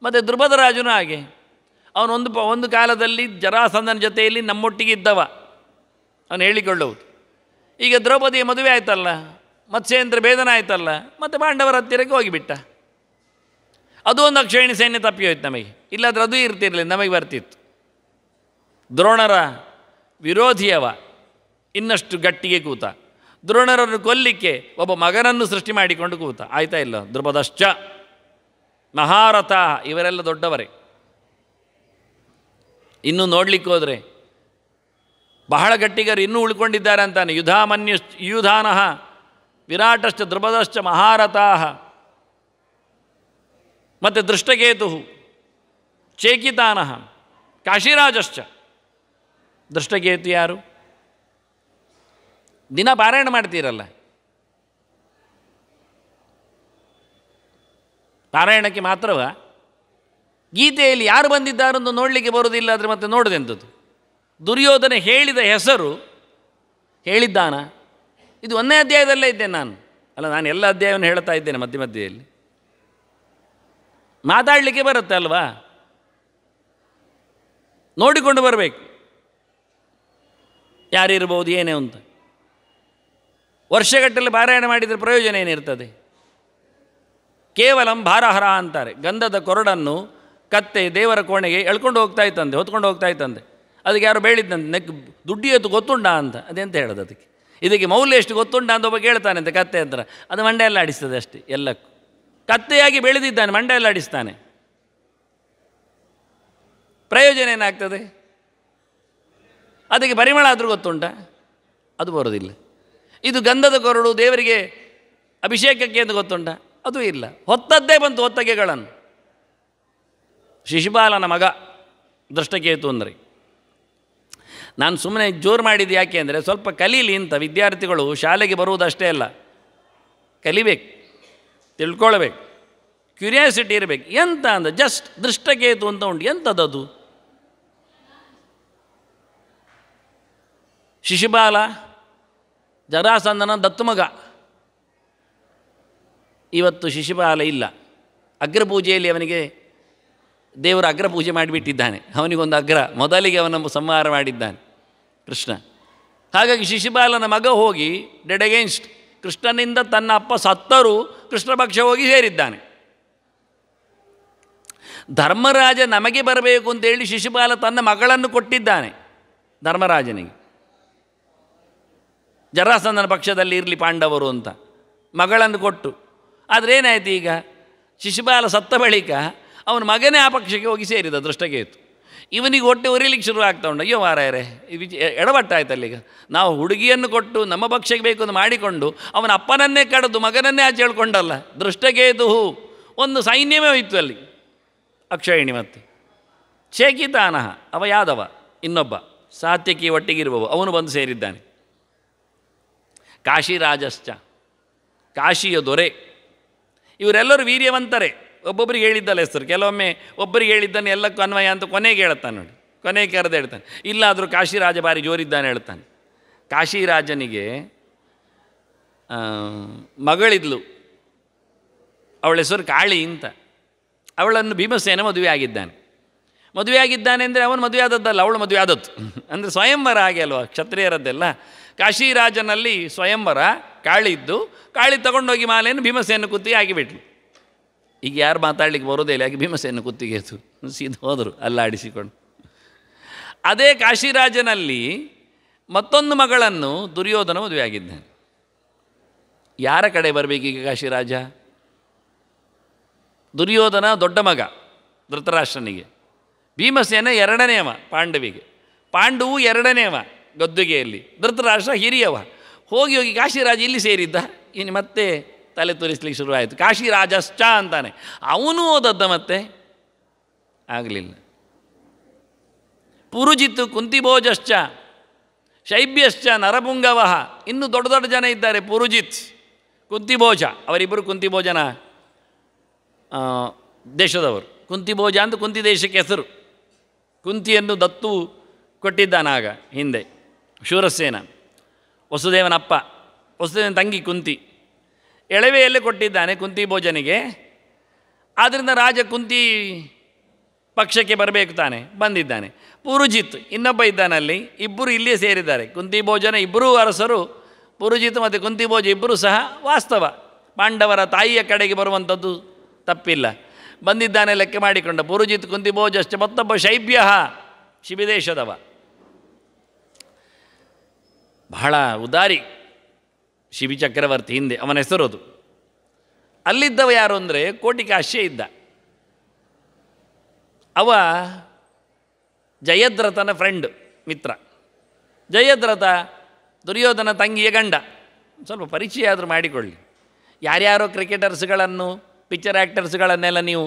ಮತ್ತು ದ್ರುಪದ ರಾಜನು ಹಾಗೆ. ಅವನು ಒಂದು ಕಾಲದಲ್ಲಿ ಜರಾಸಂಧನ ಜೊತೆಯಲ್ಲಿ ನಮ್ಮೊಟ್ಟಿಗೆ ಇದ್ದವ, ಅವನು ಹೇಳಿಕೊಳ್ಳುವುದು. ಈಗ ದ್ರೌಪದಿಯ ಮದುವೆ ಆಯ್ತಲ್ಲ, ಮತ್ಸ್ಯೇಂದ್ರ ಭೇದನ ಆಯ್ತಲ್ಲ, ಮತ್ತು ಪಾಂಡವರ ಹತ್ತಿರಕ್ಕೆ ಹೋಗಿಬಿಟ್ಟ. ಅದು 1 ಅಕ್ಷೋಹಿಣಿ ಸೈನ್ಯ ತಪ್ಪಿ ಹೋಯ್ತು ನಮಗೆ. ಇಲ್ಲಾದ್ರೆ ಅದು ಇರ್ತಿರಲಿಲ್ಲ, ನಮಗೆ ಬರ್ತಿತ್ತು. ದ್ರೋಣರ ವಿರೋಧಿಯವ ಇನ್ನಷ್ಟು ಗಟ್ಟಿಗೆ ಕೂತ. ದ್ರೋಣರನ್ನು ಕೊಲ್ಲಿಕ್ಕೆ ಒಬ್ಬ ಮಗನನ್ನು ಸೃಷ್ಟಿ ಮಾಡಿಕೊಂಡು ಕೂತ. ಆಯ್ತಾ ಇಲ್ಲ? ದ್ರುಪದಶ್ಚ ಮಹಾರಥ, ಇವರೆಲ್ಲ ದೊಡ್ಡವರೇ. ಇನ್ನೂ ನೋಡಲಿಕ್ಕೆ ಹೋದರೆ ಬಹಳ ಗಟ್ಟಿಗರು ಇನ್ನೂ ಉಳ್ಕೊಂಡಿದ್ದಾರೆ ಅಂತಾನೆ. ಯುಧಾನಃ ವಿರಾಟಶ್ಚ ದ್ರುಪದಶ್ಚ ಮಹಾರಥಾಃ, ಮತ್ತು ದೃಷ್ಟಕೇತು ಚೇಕಿತಾನಃ ಕಾಶಿರಾಜಶ್ಚ. ದೃಷ್ಟಕೇತು ಯಾರು? ದಿನ ಪಾರಾಯಣ ಮಾಡ್ತೀರಲ್ಲ, ಪಾರಾಯಣಕ್ಕೆ ಮಾತ್ರವ? ಗೀತೆಯಲ್ಲಿ ಯಾರು ಬಂದಿದ್ದಾರೆಂದು ನೋಡಲಿಕ್ಕೆ ಬರೋದಿಲ್ಲ, ಆದರೆ ಮತ್ತೆ ನೋಡದೆಂಥದ್ದು? ದುರ್ಯೋಧನ ಹೇಳಿದ ಹೆಸರು ಹೇಳಿದ್ದಾನ? ಇದು 1ನೇ ಅಧ್ಯಾಯದಲ್ಲೇ ಇದ್ದೇನೆ ನಾನು. ಅಲ್ಲ, ನಾನು ಎಲ್ಲ ಅಧ್ಯಾಯವನ್ನು ಹೇಳ್ತಾ ಇದ್ದೇನೆ ಮಧ್ಯೆಯಲ್ಲಿ. ಮಾತಾಡಲಿಕ್ಕೆ ಬರುತ್ತೆ ಅಲ್ವಾ, ನೋಡಿಕೊಂಡು ಬರಬೇಕು ಯಾರಿರ್ಬೋದು ಏನೇ ಅಂತ. ವರ್ಷಗಟ್ಟಲೆ ಪಾರಾಯಣ ಮಾಡಿದರೆ ಪ್ರಯೋಜನ ಏನಿರ್ತದೆ? ಕೇವಲ ಭಾರಹರ ಅಂತಾರೆ. ಗಂಧದ ಕೊರಡನ್ನು ಕತ್ತೆ ದೇವರ ಕೋಣೆಗೆ ಎಳ್ಕೊಂಡು ಹೋಗ್ತಾ ಇತ್ತಂದೆ, ಹೊತ್ಕೊಂಡು ಹೋಗ್ತಾ ಇತ್ತಂದೆ. ಅದಕ್ಕೆ ಯಾರು ಬೇಳಿದ್ದಂತೆ, ದುಡ್ಡಿ ಎತ್ತು ಗೊತ್ತುಂಡ ಅಂತ. ಅದೆಂತ ಹೇಳೋದು ಅದಕ್ಕೆ? ಇದಕ್ಕೆ ಮೌಲ್ಯ ಎಷ್ಟು ಗೊತ್ತುಂಡ ಅಂತ ಒಬ್ಬ ಕೇಳ್ತಾನೆ ಅಂತ. ಕತ್ತೆ ಅಂತ ಅದು ಮಂಡೆ ಎಲ್ಲ ಆಡಿಸ್ತದೆ ಅಷ್ಟೇ. ಎಲ್ಲಕ್ಕೂ ಕತ್ತೆಯಾಗಿ ಬೆಳೆದಿದ್ದಾನೆ, ಮಂಡೆ ಎಲ್ಲ ಆಡಿಸ್ತಾನೆ. ಪ್ರಯೋಜನ ಏನಾಗ್ತದೆ? ಅದಕ್ಕೆ ಪರಿಮಳ ಆದರೂ ಗೊತ್ತುಂಟ? ಅದು ಬರೋದಿಲ್ಲ. ಇದು ಗಂಧದ ಕೊರಡು ದೇವರಿಗೆ ಅಭಿಷೇಕಕ್ಕೆ ಅಂತ ಗೊತ್ತುಂಟ? ಅದು ಇಲ್ಲ. ಹೊತ್ತದ್ದೇ ಬಂತು ಹೊತ್ತಗೆಗಳನ್ನು. ಶಿಶುಪಾಲನ ಮಗ ದೃಷ್ಟಕೇತು ಅಂದರೆ. ನಾನು ಸುಮ್ಮನೆ ಜೋರು ಮಾಡಿದ್ದು ಯಾಕೆ ಅಂದರೆ ಸ್ವಲ್ಪ ಕಲೀಲಿ ಅಂತ. ವಿದ್ಯಾರ್ಥಿಗಳು ಶಾಲೆಗೆ ಬರುವುದಷ್ಟೇ ಅಲ್ಲ, ಕಲಿಬೇಕು, ತಿಳ್ಕೊಳ್ಬೇಕು, ಕ್ಯೂರಿಯಾಸಿಟಿ ಇರಬೇಕು. ಎಂತ ಅಂದ ಜಸ್ಟ್ ದೃಷ್ಟಕೇತು ಅಂತ ಉಂಟು. ಎಂಥದ್ದು? ಶಿಶುಪಾಲ ಜರಾಸಂಧನ ದತ್ತು ಮಗ. ಇವತ್ತು ಶಿಶುಪಾಲ ಇಲ್ಲ. ಅಗ್ರಪೂಜೆಯಲ್ಲಿ ಅವನಿಗೆ ದೇವರ ಅಗ್ರಪೂಜೆ ಮಾಡಿಬಿಟ್ಟಿದ್ದಾನೆ. ಅವನಿಗೊಂದು ಅಗ್ರ, ಮೊದಲಿಗೆ ಅವನನ್ನು ಸಂಹಾರ ಮಾಡಿದ್ದಾನೆ ಕೃಷ್ಣ. ಹಾಗಾಗಿ ಶಿಶುಪಾಲನ ಮಗ ಹೋಗಿ ಡೆಡ್ ಅಗೇನ್ಸ್ಟ್ ಕೃಷ್ಣನಿಂದ ತನ್ನ ಅಪ್ಪ ಸತ್ತರೂ ಕೃಷ್ಣ ಪಕ್ಷ ಹೋಗಿ ಸೇರಿದ್ದಾನೆ. ಧರ್ಮರಾಜ ನಮಗೆ ಬರಬೇಕು ಅಂತೇಳಿ ಶಿಶುಪಾಲ ತನ್ನ ಮಗಳನ್ನು ಕೊಟ್ಟಿದ್ದಾನೆ ಧರ್ಮರಾಜನಿಗೆ. ಜರಾಸಂಧನ ಪಕ್ಷದಲ್ಲಿ ಇರಲಿ ಪಾಂಡವರು ಅಂತ ಮಗಳನ್ನು ಕೊಟ್ಟು. ಆದರೆ ಏನಾಯಿತು ಈಗ? ಶಿಶುಪಾಲ ಸತ್ತ ಬಳಿಕ ಅವನ ಮಗನೇ ಆ ಪಕ್ಷಕ್ಕೆ ಹೋಗಿ ಸೇರಿದ ದೃಷ್ಟಕೇತು. ಇವನಿಗೆ ಹೊಟ್ಟೆ ಉರಿಲಿಕ್ಕೆ ಶುರು ಆಗ್ತಾ ಉಂಟು. ಅಯ್ಯೋ ಮಾರಾಯರೆ, ಎಡವಟ್ಟಾಯ್ತಲ್ಲ. ಈಗ ನಾವು ಹುಡುಗಿಯನ್ನು ಕೊಟ್ಟು ನಮ್ಮ ಪಕ್ಷಕ್ಕೆ ಬೇಕು ಅಂತ ಮಾಡಿಕೊಂಡು ಅವನ ಅಪ್ಪನನ್ನೇ ಕಡಿದು ಮಗನನ್ನೇ ಆಚೆ ಹೇಳ್ಕೊಂಡಲ್ಲ. ದೃಷ್ಟಕೇತು ಒಂದು ಸೈನ್ಯವೇ ಹೋಯಿತು ಅಲ್ಲಿ. ಅಕ್ಷಯಣಿ ಮತ್ತು ಶೇಕಿತಾನಹ ಅವ ಯಾದವ, ಇನ್ನೊಬ್ಬ ಸಾತ್ಯಕಿ ಒಟ್ಟಿಗಿರುವವ, ಅವನು ಬಂದು ಸೇರಿದ್ದಾನೆ. ಕಾಶಿರಾಜಶ್ಚ ಕಾಶಿಯ ದೊರೆ. ಇವರೆಲ್ಲರೂ ವೀರ್ಯವಂತರೇ. ಒಬ್ಬೊಬ್ಬರಿಗೆ ಹೇಳಿದ್ದಲ್ಲ ಹೆಸರು. ಕೆಲವೊಮ್ಮೆ ಒಬ್ಬರಿಗೆ ಹೇಳಿದ್ದಾನೆ ಎಲ್ಲಕ್ಕೂ ಅನ್ವಯ ಅಂತ ಕೊನೆಗೆ ಹೇಳ್ತಾನೆ ನೋಡಿ. ಕೊನೆಗೆ ಕರೆದು ಹೇಳ್ತಾನೆ. ಇಲ್ಲಾದರೂ ಕಾಶಿರಾಜ ಭಾರಿ ಜೋರಿದ್ದಾನೆ ಹೇಳ್ತಾನೆ. ಕಾಶಿರಾಜನಿಗೆ ಮಗಳಿದ್ಲು, ಅವಳ ಹೆಸರು ಕಾಳಿ ಅಂತ. ಅವಳನ್ನು ಭೀಮಸೇನ ಮದುವೆ ಆಗಿದ್ದಾನೆ. ಮದುವೆ ಆಗಿದ್ದಾನೆ ಅಂದರೆ ಅವನು ಮದುವೆ ಆದದ್ದಲ್ಲ, ಅವಳು ಮದುವೆ ಆದದ್ದು. ಅಂದರೆ ಸ್ವಯಂವರ ಹಾಗೆ ಅಲ್ವಾ ಕ್ಷತ್ರಿಯರದ್ದೆಲ್ಲ. ಕಾಶಿರಾಜನಲ್ಲಿ ಸ್ವಯಂವರ, ಕಾಳಿ ಇದ್ದು ಕಾಳಿ ತಗೊಂಡೋಗಿ ಮಾಲೆಯನ್ನು ಭೀಮಸೇನ ಕುತ್ತಿಗೆ ಹಾಕಿಬಿಟ್ಲು. ಈಗ ಯಾರು ಮಾತಾಡಲಿಕ್ಕೆ ಬರೋದೇ ಇಲ್ಲ, ಯಾಕೆ ಭೀಮಸೇನ ಕುತ್ತಿಗೆ ಎತ್ತು ಸೀದಾ ಹೋದರು ಅಲ್ಲಾಡಿಸಿಕೊಂಡು. ಅದೇ ಕಾಶಿರಾಜನಲ್ಲಿ ಮತ್ತೊಂದು ಮಗಳನ್ನು ದುರ್ಯೋಧನ ಮದುವೆ ಆಗಿದ್ದಾನೆ. ಯಾರ ಕಡೆ ಬರಬೇಕೀಗ ಕಾಶಿರಾಜ? ದುರ್ಯೋಧನ ದೊಡ್ಡ ಮಗ ಧೃತರಾಷ್ಟ್ರನಿಗೆ, ಭೀಮಸೇನ ಎರಡನೇವ ಪಾಂಡವಿಗೆ, ಪಾಂಡುವು ಎರಡನೇವ ಗದ್ದುಗೆಯಲ್ಲಿ, ಧೃತರಾಷ್ಟ್ರ ಹಿರಿಯವ. ಹೋಗಿ ಹೋಗಿ ಕಾಶಿರಾಜ ಇಲ್ಲಿ ಸೇರಿದ್ದ. ಇನ್ನು ಮತ್ತೆ ತಲೆ ತೋರಿಸ್ಲಿಕ್ಕೆ ಶುರುವಾಯಿತು. ಕಾಶಿರಾಜಶ್ಚ ಅಂತಾನೆ. ಅವನು ಓದದ್ದ ಮತ್ತೆ ಆಗಲಿಲ್ಲ. ಪುರುಜಿತ್ತು ಕುಂತಿಭೋಜಶ್ಚ ಶೈಬ್ಯಶ್ಚ ನರಪುಂಗವ. ಇನ್ನೂ ದೊಡ್ಡ ದೊಡ್ಡ ಜನ ಇದ್ದಾರೆ. ಪುರುಜಿತ್, ಕುಂತಿಭೋಜ, ಅವರಿಬ್ಬರು ಕುಂತಿಭೋಜನ ದೇಶದವರು. ಕುಂತಿಭೋಜ ಅಂತ ಕುಂತಿ ದೇಶಕ್ಕೆ ಹೆಸರು. ಕುಂತಿಯನ್ನು ದತ್ತು ಕೊಟ್ಟಿದ್ದಾನಾಗ ಹಿಂದೆ ಶೂರಸೇನ, ವಸುದೇವನ ಅಪ್ಪ, ವಸುದೇವನ ತಂಗಿ ಕುಂತಿ. ಎಳವೆಯಲ್ಲೇ ಕೊಟ್ಟಿದ್ದಾನೆ ಕುಂತಿ ಭೋಜನಿಗೆ. ಆದ್ದರಿಂದ ರಾಜ ಕುಂತಿ ಪಕ್ಷಕ್ಕೆ ಬರಬೇಕು ತಾನೆ, ಬಂದಿದ್ದಾನೆ. ಪುರುಜಿತ್ ಇನ್ನೊಬ್ಬ ಇದ್ದಾನಲ್ಲಿ. ಇಬ್ಬರು ಇಲ್ಲಿಯೇ ಸೇರಿದ್ದಾರೆ. ಕುಂತಿ ಭೋಜನ ಇಬ್ಬರೂ ಅರಸರು. ಪುರುಜಿತ್ ಮತ್ತು ಕುಂತಿ ಭೋಜ ಇಬ್ಬರೂ ಸಹ ವಾಸ್ತವ ಪಾಂಡವರ ತಾಯಿಯ ಕಡೆಗೆ ಬರುವಂಥದ್ದು ತಪ್ಪಿಲ್ಲ. ಬಂದಿದ್ದಾನೆ ಲೆಕ್ಕ ಮಾಡಿಕೊಂಡ. ಪುರುಜಿತ್ ಕುಂತಿ ಭೋಜಶ್ಚ. ಮತ್ತೊಬ್ಬ ಶೈಬ್ಯ, ಶಿಬಿದೇಶದವ, ಬಹಳ ಉದಾರಿ ಶಿಬಿ ಚಕ್ರವರ್ತಿ ಹಿಂದೆ ಅವನ ಹೆಸರೋದು. ಅಲ್ಲಿದ್ದವ ಯಾರು ಅಂದರೆ ಕೋಟಿಕಾಶ್ಯ ಇದ್ದ. ಅವ ಜಯದ್ರಥನ ಫ್ರೆಂಡ್, ಮಿತ್ರ. ಜಯದ್ರಥ ದುರ್ಯೋಧನ ತಂಗಿಯ ಗಂಡ. ಸ್ವಲ್ಪ ಪರಿಚಯ ಆದರೂ ಮಾಡಿಕೊಳ್ಳಿ. ಯಾರ್ಯಾರೋ ಕ್ರಿಕೆಟರ್ಸ್ಗಳನ್ನು, ಪಿಕ್ಚರ್ ಆ್ಯಕ್ಟರ್ಸ್ಗಳನ್ನೆಲ್ಲ ನೀವು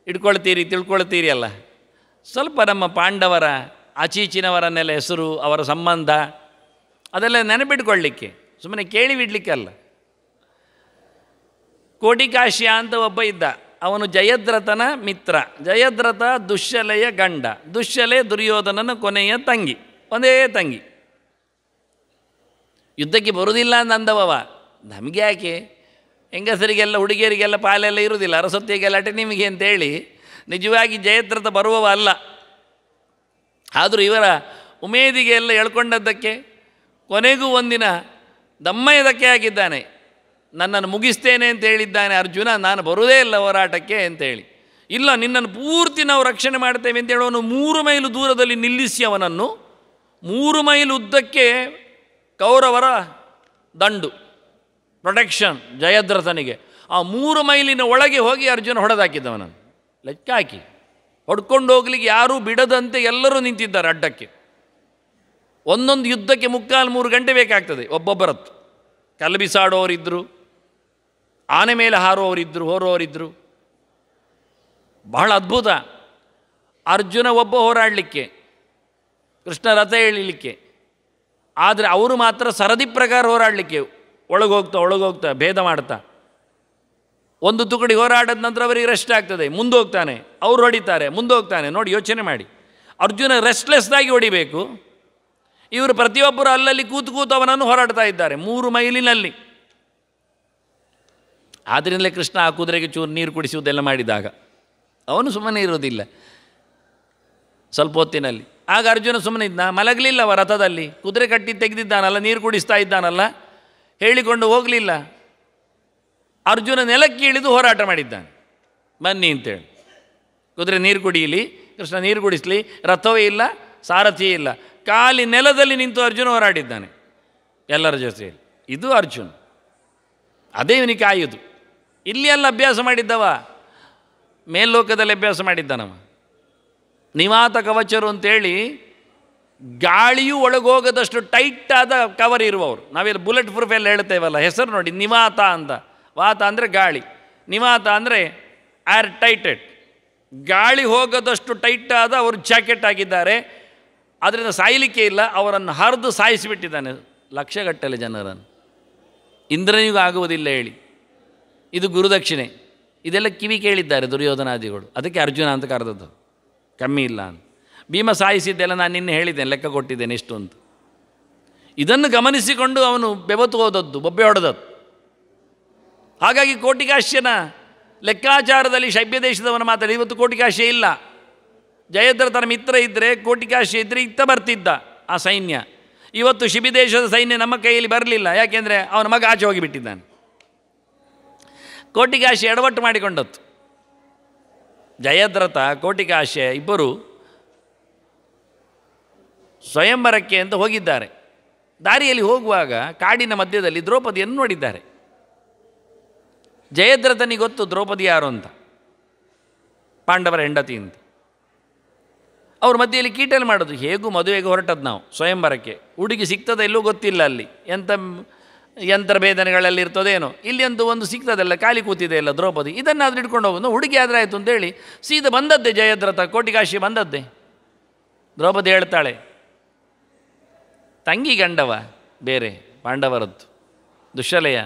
ಇಟ್ಕೊಳ್ತೀರಿ, ತಿಳ್ಕೊಳ್ತೀರಿ ಅಲ್ಲ. ಸ್ವಲ್ಪ ನಮ್ಮ ಪಾಂಡವರ ಆಚೀಚಿನವರನ್ನೆಲ್ಲ ಹೆಸರು, ಅವರ ಸಂಬಂಧ ಅದೆಲ್ಲ ನೆನಪಿಟ್ಕೊಳ್ಳಿಕ್ಕೆ, ಸುಮ್ಮನೆ ಕೇಳಿ ಬಿಡಲಿಕ್ಕಲ್ಲ. ಕೋಟಿಕಾಶ್ಯ ಅಂತ ಒಬ್ಬ ಇದ್ದ. ಅವನು ಜಯದ್ರಥನ ಮಿತ್ರ. ಜಯದ್ರಥ ದುಶ್ಶಲೆಯ ಗಂಡ. ದುಶ್ಶಲೆ ದುರ್ಯೋಧನನ ಕೊನೆಯ ತಂಗಿ, ಒಂದೇ ತಂಗಿ. ಯುದ್ಧಕ್ಕೆ ಬರುವುದಿಲ್ಲ ಅಂದವವ. ನಮಗೆ ಯಾಕೆ, ಹೆಂಗಸರಿಗೆಲ್ಲ ಹುಡುಗಿಯರಿಗೆಲ್ಲ ಪಾಲೆಲ್ಲ ಇರುವುದಿಲ್ಲ, ಅರಸೊತ್ತಿಗೆಲ್ಲ ಅಟೆ ನಿಮಗೆ ಅಂತೇಳಿ ನಿಜವಾಗಿ ಜಯದ್ರಥ ಬರುವವ ಅಲ್ಲ. ಆದರೂ ಇವರ ಉಮೇದಿಗೆ ಎಲ್ಲ ಎಳ್ಕೊಂಡದ್ದಕ್ಕೆ ಕೊನೆಗೂ ಒಂದಿನ ದಮ್ಮಯದಕ್ಕೆ ಆಗಿದ್ದಾನೆ. ನನ್ನನ್ನು ಮುಗಿಸ್ತೇನೆ ಅಂತ ಹೇಳಿದ್ದಾನೆ ಅರ್ಜುನ, ನಾನು ಬರುವುದೇ ಇಲ್ಲ ಹೋರಾಟಕ್ಕೆ ಅಂತೇಳಿ. ಇಲ್ಲ, ನಿನ್ನನ್ನು ಪೂರ್ತಿ ನಾವು ರಕ್ಷಣೆ ಮಾಡ್ತೇವೆ ಅಂತ ಹೇಳುವನು 3 ಮೈಲು ದೂರದಲ್ಲಿ ನಿಲ್ಲಿಸಿ ಅವನನ್ನು 3 ಮೈಲು ಉದ್ದಕ್ಕೆ ಕೌರವರ ದಂಡು, ಪ್ರೊಟೆಕ್ಷನ್ ಜಯದ್ರಥನಿಗೆ. ಆ 3 ಮೈಲಿನ ಒಳಗೆ ಹೋಗಿ ಅರ್ಜುನ ಹೊಡೆದಾಕಿದ್ದವನನ್ನು ಲೆಕ್ಕ ಹಾಕಿ. ಹೊಡ್ಕೊಂಡು ಹೋಗ್ಲಿಕ್ಕೆ ಯಾರೂ ಬಿಡದಂತೆ ಎಲ್ಲರೂ ನಿಂತಿದ್ದಾರೆ ಅಡ್ಡಕ್ಕೆ. ಒಂದೊಂದು ಯುದ್ಧಕ್ಕೆ 3 ಗಂಟೆ ಬೇಕಾಗ್ತದೆ ಒಬ್ಬೊಬ್ಬರತ್ತು. ಕಲ್ಲು ಬಿಸಾಡೋರಿದ್ದರು, ಆನೆ ಮೇಲೆ ಹೋರೋರಿದ್ದರು. ಬಹಳ ಅದ್ಭುತ. ಅರ್ಜುನ ಒಬ್ಬ ಹೋರಾಡಲಿಕ್ಕೆ, ಕೃಷ್ಣ ರಥ ಎಳಿಲಿಕ್ಕೆ. ಆದರೆ ಅವರು ಮಾತ್ರ ಸರದಿ ಪ್ರಕಾರ ಹೋರಾಡಲಿಕ್ಕೆ, ಒಳಗೋಗ್ತಾ ಭೇದ ಮಾಡ್ತಾ. ಒಂದು ತುಕಡಿ ಹೋರಾಡಿದ ನಂತರ ಅವರಿಗೆ ರೆಸ್ಟ್ ಆಗ್ತದೆ, ಮುಂದೋಗ್ತಾನೆ. ಅವ್ರು ಹೊಡಿತಾರೆ, ಮುಂದೋಗ್ತಾನೆ. ನೋಡಿ, ಯೋಚನೆ ಮಾಡಿ. ಅರ್ಜುನ ರೆಸ್ಟ್ಲೆಸ್ದಾಗಿ ಹೊಡಿಬೇಕು, ಇವರು ಪ್ರತಿಯೊಬ್ಬರು ಅಲ್ಲಲ್ಲಿ ಕೂತು ಅವನನ್ನು ಹೋರಾಡ್ತಾ ಇದ್ದಾರೆ 3 ಮೈಲಿನಲ್ಲಿ. ಆದ್ದರಿಂದಲೇ ಕೃಷ್ಣ ಆ ಕುದುರೆಗೆ ಚೂರು ನೀರು ಕುಡಿಸುವುದೆಲ್ಲ ಮಾಡಿದಾಗ ಅವನು ಸುಮ್ಮನೆ ಇರೋದಿಲ್ಲ ಸ್ವಲ್ಪ ಹೊತ್ತಿನಲ್ಲಿ. ಆಗ ಅರ್ಜುನ ಸುಮ್ಮನೆ ಇದ್ದ, ಮಲಗಲಿಲ್ಲ ರಥದಲ್ಲಿ. ಕುದುರೆ ಕಟ್ಟಿ ತೆಗೆದಿದ್ದಾನಲ್ಲ, ನೀರು ಕುಡಿಸ್ತಾ ಇದ್ದಾನಲ್ಲ, ಹೇಳಿಕೊಂಡು ಹೋಗಲಿಲ್ಲ. ಅರ್ಜುನ ನೆಲಕ್ಕೆ ಇಳಿದು ಹೋರಾಟ ಮಾಡಿದ್ದಾನೆ. ಬನ್ನಿ ಅಂತೇಳಿ, ಕುದುರೆ ನೀರು ಕುಡಿಯಲಿ, ಕೃಷ್ಣ ನೀರು ಕುಡಿಸಲಿ. ರಥವೇ ಇಲ್ಲ, ಸಾರಥಿಯೇ ಇಲ್ಲ, ಖಾಲಿ ನೆಲದಲ್ಲಿ ನಿಂತು ಅರ್ಜುನ ಹೋರಾಡಿದ್ದಾನೆ ಎಲ್ಲರ ಜೊತೆಯಲ್ಲಿ. ಇದು ಅರ್ಜುನ. ಅದೇ ಇವನಿಗೆ ಕಾಯುವುದು. ಇಲ್ಲಿ ಎಲ್ಲ ಅಭ್ಯಾಸ ಮಾಡಿದ್ದವ, ಮೇಲ್ಲೋಕದಲ್ಲಿ ಅಭ್ಯಾಸ ಮಾಡಿದ್ದಾನವ. ನಿವಾತ ಕವಚರು ಅಂತೇಳಿ ಗಾಳಿಯೂ ಒಳಗೋಗದಷ್ಟು ಟೈಟ್ ಆದ ಕವರ್ ಇರುವವರು. ನಾವೆಲ್ಲ ಬುಲೆಟ್ ಪ್ರೂಫ್ ಎಲ್ಲ ಹೇಳ್ತೇವಲ್ಲ, ಹೆಸರು ನೋಡಿ, ನಿವಾತ ಅಂತ. ವಾತ ಅಂದರೆ ಗಾಳಿ, ನಿವಾತ ಅಂದರೆ ಏರ್ ಟೈಟೆಡ್. ಗಾಳಿ ಹೋಗೋದಷ್ಟು ಟೈಟ್ ಆದ ಅವರು ಜಾಕೆಟ್ ಹಾಕಿದ್ದಾರೆ. ಅದರಿಂದ ಸಾಯಲಿಕ್ಕೆ ಇಲ್ಲ, ಅವರನ್ನು ಹರಿದು ಸಾಯಿಸಿಬಿಟ್ಟಿದ್ದಾನೆ ಲಕ್ಷಗಟ್ಟಲೆ ಜನರನ್ನು. ಇಂದ್ರನಿಗೂ ಆಗುವುದಿಲ್ಲ ಹೇಳಿ. ಇದು ಗುರುದಕ್ಷಿಣೆ. ಇದೆಲ್ಲ ಕಿವಿ ಕೇಳಿದ್ದಾರೆ ದುರ್ಯೋಧನಾದಿಗಳು. ಅದಕ್ಕೆ ಅರ್ಜುನ ಅಂತ ಕರೆದದ್ದು, ಕಮ್ಮಿ ಇಲ್ಲ ಅಂತ. ಭೀಮ ಸಾಯಿಸಿದ್ದೆಲ್ಲ ನಾನು ನಿನ್ನೆ ಹೇಳಿದ್ದೇನೆ, ಲೆಕ್ಕ ಕೊಟ್ಟಿದ್ದೇನೆ ಎಷ್ಟು ಅಂತ. ಇದನ್ನು ಗಮನಿಸಿಕೊಂಡು ಅವನು ಬೆವತು ಹೋದದ್ದು, ಬೊಬ್ಬೆ ಹೊಡೆದದ್ದು. ಹಾಗಾಗಿ ಕೋಟಿಕಾಶ್ಯನ ಲೆಕ್ಕಾಚಾರದಲ್ಲಿ ಶೈಬ್ಯ ದೇಶದವನ ಮಾತಾಡಿ ಇವತ್ತು ಕೋಟಿಕಾಶ್ಯ ಇಲ್ಲ. ಜಯದ್ರಥನ ಮಿತ್ರ ಇದ್ದರೆ, ಕೋಟಿಕಾಶ್ಯ ಇದ್ದರೆ ಇತ್ತ ಬರ್ತಿದ್ದ ಆ ಸೈನ್ಯ. ಇವತ್ತು ಶಿಬಿದೇಶದ ಸೈನ್ಯ ನಮ್ಮ ಕೈಯಲ್ಲಿ ಬರಲಿಲ್ಲ, ಯಾಕೆಂದರೆ ಅವನ ಮಗ ಆಚೆ ಹೋಗಿಬಿಟ್ಟಿದ್ದಾನೆ. ಕೋಟಿಕಾಶ್ಯ ಎಡವಟ್ಟು ಮಾಡಿಕೊಂಡದ್ದು. ಜಯದ್ರಥ ಕೋಟಿಕಾಶ್ಯ ಇಬ್ಬರು ಸ್ವಯಂವರಕ್ಕೆ ಅಂತ ಹೋಗಿದ್ದಾರೆ. ದಾರಿಯಲ್ಲಿ ಹೋಗುವಾಗ ಕಾಡಿನ ಮಧ್ಯದಲ್ಲಿ ದ್ರೌಪದಿಯನ್ನು ನೋಡಿದ್ದಾರೆ. ಜಯದ್ರಥನಿಗೆ ಗೊತ್ತು ದ್ರೌಪದಿ ಯಾರು ಅಂತ, ಪಾಂಡವರ ಹೆಂಡತಿ ಅಂತ. ಅವ್ರ ಮಧ್ಯೆಯಲ್ಲಿ ಕೀಟಲ್ಲಿ ಮಾಡೋದು. ಹೇಗೂ ಮದುವೆಗೆ ಹೊರಟದ್ದು ನಾವು ಸ್ವಯಂವರಕ್ಕೆ. ಹುಡುಗಿ ಸಿಗ್ತದೆ ಎಲ್ಲೂ ಗೊತ್ತಿಲ್ಲ, ಅಲ್ಲಿ ಎಂಥ ಯಂತ್ರ ಭೇದನೆಗಳಲ್ಲಿ ಇರ್ತದೇನೋ. ಇಲ್ಲಿ ಅಂತೂ ಒಂದು ಸಿಗ್ತದಲ್ಲ, ಖಾಲಿ ಕೂತಿದೆ ಎಲ್ಲ ದ್ರೌಪದಿ. ಇದನ್ನಾದ್ರೂ ಇಟ್ಕೊಂಡು ಹೋಗೋದು, ಹುಡುಗಿ ಆದರೆ ಆಯಿತು ಅಂತೇಳಿ ಸೀದಾ ಬಂದದ್ದೇ ಜಯದ್ರಥ, ಕೋಟಿಕಾಶಿ ಬಂದದ್ದೇ. ದ್ರೌಪದಿ ಹೇಳ್ತಾಳೆ, ತಂಗಿ ಗಂಡವ ಬೇರೆ ಪಾಂಡವರದ್ದು, ದುಶ್ಶಲೆಯ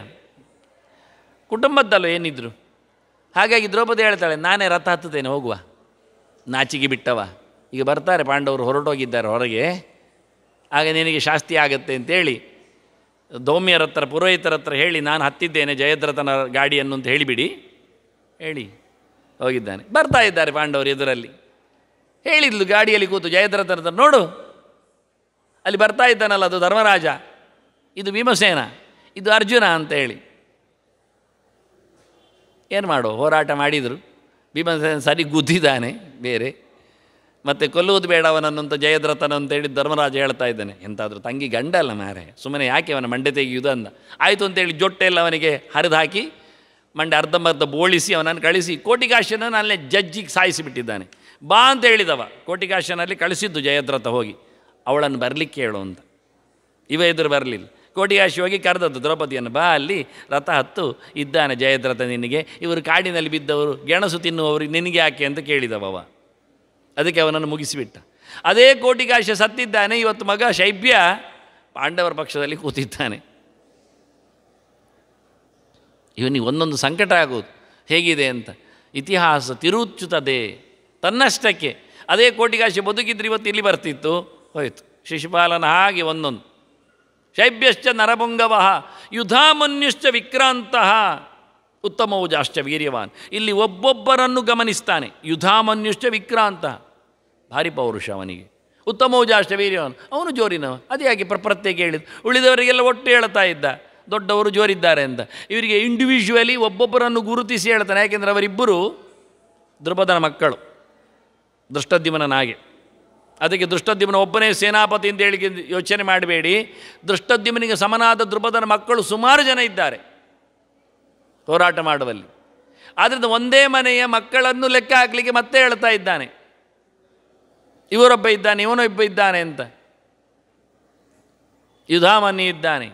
ಕುಟುಂಬದ್ದಲ್ಲೋ ಏನಿದ್ರು. ಹಾಗಾಗಿ ದ್ರೌಪದಿ ಹೇಳ್ತಾಳೆ, ನಾನೇ ರಥ ಹತ್ತುತ್ತೇನೆ, ಹೋಗುವ. ನಾಚಿಗೆ ಬಿಟ್ಟವ, ಈಗ ಬರ್ತಾರೆ ಪಾಂಡವರು, ಹೊರಟೋಗಿದ್ದಾರೆ ಹೊರಗೆ, ಆಗ ನಿನಗೆ ಶಾಸ್ತಿ ಆಗತ್ತೆ ಅಂತೇಳಿ ದೌಮ್ಯರ ಹತ್ರ, ಪುರೋಹಿತರ ಹತ್ರ ಹೇಳಿ ನಾನು ಹತ್ತಿದ್ದೇನೆ ಜಯದ್ರಥನ ಗಾಡಿಯನ್ನು ಅಂತ ಹೇಳಿಬಿಡಿ ಹೇಳಿ ಹೋಗಿದ್ದಾನೆ. ಬರ್ತಾ ಇದ್ದಾರೆ ಪಾಂಡವರು ಎದುರಲ್ಲಿ. ಹೇಳಿದ್ಲು ಗಾಡಿಯಲ್ಲಿ ಕೂತು ಜಯದ್ರಥನ ಹತ್ರ, ನೋಡು ಅಲ್ಲಿ ಬರ್ತಾ ಇದ್ದಾನಲ್ಲ, ಅದು ಧರ್ಮರಾಜ, ಇದು ಭೀಮಸೇನ, ಇದು ಅರ್ಜುನ ಅಂತ ಹೇಳಿ. ಏನು ಮಾಡೋ, ಹೋರಾಟ ಮಾಡಿದರು. ಭೀಮಸೇನ ಸರಿ ಗುದ್ದಿದ್ದಾನೆ ಬೇರೆ, ಮತ್ತು ಕೊಲ್ಲುವುದು ಬೇಡ ಅವನನ್ನು ಅಂತ ಜಯದ್ರಥನ ಅಂತ ಹೇಳಿ ಧರ್ಮರಾಜ ಹೇಳ್ತಾ ಇದ್ದಾನೆ. ಎಂತಾದರೂ ತಂಗಿ ಗಂಡ ಅಲ್ಲ ಮಾರೆ, ಸುಮ್ಮನೆ ಯಾಕೆ ಅವನ ಮಂಡೆ ತೆಗೆಯುವುದು ಅಂದ. ಆಯಿತು ಅಂತೇಳಿ ಜೊಟ್ಟೆಲ್ಲ ಅವನಿಗೆ ಹರಿದು ಹಾಕಿ ಮಂಡೆ ಅರ್ಧಂಬರ್ಧ ಬೋಳಿಸಿ ಅವನನ್ನು ಕಳಿಸಿ ಕೋಟಿಕಾಶ್ಯನನ್ನು ಅಲ್ಲೇ ಜಜ್ಜಿಗೆ ಸಾಯಿಸಿಬಿಟ್ಟಿದ್ದಾನೆ. ಬಾ ಅಂತ ಹೇಳಿದವ, ಕೋಟಿಕಾಶ್ಯನಲ್ಲಿ ಕಳಿಸಿದ್ದು ಜಯದ್ರಥ ಹೋಗಿ ಅವಳನ್ನು ಬರಲಿಕ್ಕೆ ಹೇಳು ಅಂತ. ಇವ ಎದುರು ಬರಲಿಲ್ಲ. ಕೋಟಿಕಾಶಿ ಹೋಗಿ ಕರೆದದ್ದು ದ್ರೌಪದಿಯನ್ನು, ಬಾ ಅಲ್ಲಿ ರಥ ಹತ್ತು ಇದ್ದಾನೆ ಜಯದ್ರಥ ನಿನಗೆ, ಇವರು ಕಾಡಿನಲ್ಲಿ ಬಿದ್ದವರು, ಗೆಣಸು ತಿನ್ನುವವರು ನಿನಗೆ ಯಾಕೆ ಅಂತ ಕೇಳಿದವ. ಅದಕ್ಕೆ ಅವನನ್ನು ಮುಗಿಸಿಬಿಟ್ಟ. ಅದೇ ಕೋಟಿಕಾಶ್ಯ ಸತ್ತಿದ್ದಾನೆ. ಇವತ್ತು ಮಗ ಶೈಬ್ಯ ಪಾಂಡವರ ಪಕ್ಷದಲ್ಲಿ ಕೂತಿದ್ದಾನೆ. ಇವನಿಗೆ ಒಂದೊಂದು ಸಂಕಟ ಆಗೋದು ಹೇಗಿದೆ ಅಂತ. ಇತಿಹಾಸ ತಿರುಚುತ್ತದೆ ತನ್ನಷ್ಟಕ್ಕೆ. ಅದೇ ಕೋಟಿಕಾಶ್ಯ ಬದುಕಿದ್ರೆ ಇವತ್ತು ಇಲ್ಲಿ ಬರ್ತಿತ್ತು, ಹೋಯಿತು. ಶಿಶುಪಾಲನ ಹಾಗೆ ಒಂದೊಂದು. ಶೈಬ್ಯಶ್ಚ ನರಭುಂಗವ ಯುಧಾಮನ್ಯುಶ್ಚ ವಿಕ್ರಾಂತಃ ಉತ್ತಮೌಜಾಶ್ಚ ವೀರ್ಯವಾನ್. ಇಲ್ಲಿ ಒಬ್ಬೊಬ್ಬರನ್ನು ಗಮನಿಸ್ತಾನೆ. ಯುಧಾಮನ್ಯುಶ್ಚ ವಿಕ್ರಾಂತ, ಭಾರಿ ಪೌರುಷ ಅವನಿಗೆ. ಉತ್ತಮೌಜಾಶ್ಚ ವೀರ್ಯವಾನ್, ಅವನು ಜೋರಿನವ. ಅದೇ ಹಾಗೆ ಪ್ರತ್ಯೇಕ ಹೇಳಿದ್ದು. ಉಳಿದವರಿಗೆಲ್ಲ ಒಟ್ಟು ಹೇಳ್ತಾ ಇದ್ದ ದೊಡ್ಡವರು ಜೋರಿದ್ದಾರೆ ಅಂತ. ಇವರಿಗೆ ಇಂಡಿವಿಜುವಲಿ ಒಬ್ಬೊಬ್ಬರನ್ನು ಗುರುತಿಸಿ ಹೇಳ್ತಾನೆ. ಯಾಕೆಂದರೆ ಅವರಿಬ್ಬರು ದೃಪದನ ಮಕ್ಕಳು, ದೃಷ್ಟದ್ಯುಮ್ನನ ಹಾಗೆ. ಅದಕ್ಕೆ ದೃಷ್ಟದ್ಯುಮ್ನ ಒಬ್ಬನೇ ಸೇನಾಪತಿ ಅಂತ ಹೇಳಿ ಯೋಚನೆ ಮಾಡಬೇಡಿ. ದೃಷ್ಟದ್ಯುಮ್ನಿಗೆ ಸಮನಾದ ದೃಪದನ ಮಕ್ಕಳು ಸುಮಾರು ಜನ ಇದ್ದಾರೆ ಹೋರಾಟ ಮಾಡುವಲ್ಲಿ. ಆದ್ದರಿಂದ ಒಂದೇ ಮನೆಯ ಮಕ್ಕಳನ್ನು ಲೆಕ್ಕ ಹಾಕಲಿಕ್ಕೆ ಮತ್ತೆ ಹೇಳ್ತಾ ಇದ್ದಾನೆ, ಇವರೊಬ್ಬ ಇದ್ದಾನೆ, ಇವನೊಬ್ಬ ಇದ್ದಾನೆ ಅಂತ. ಯುಧಾಮನ್ಯ ಇದ್ದಾನೆ,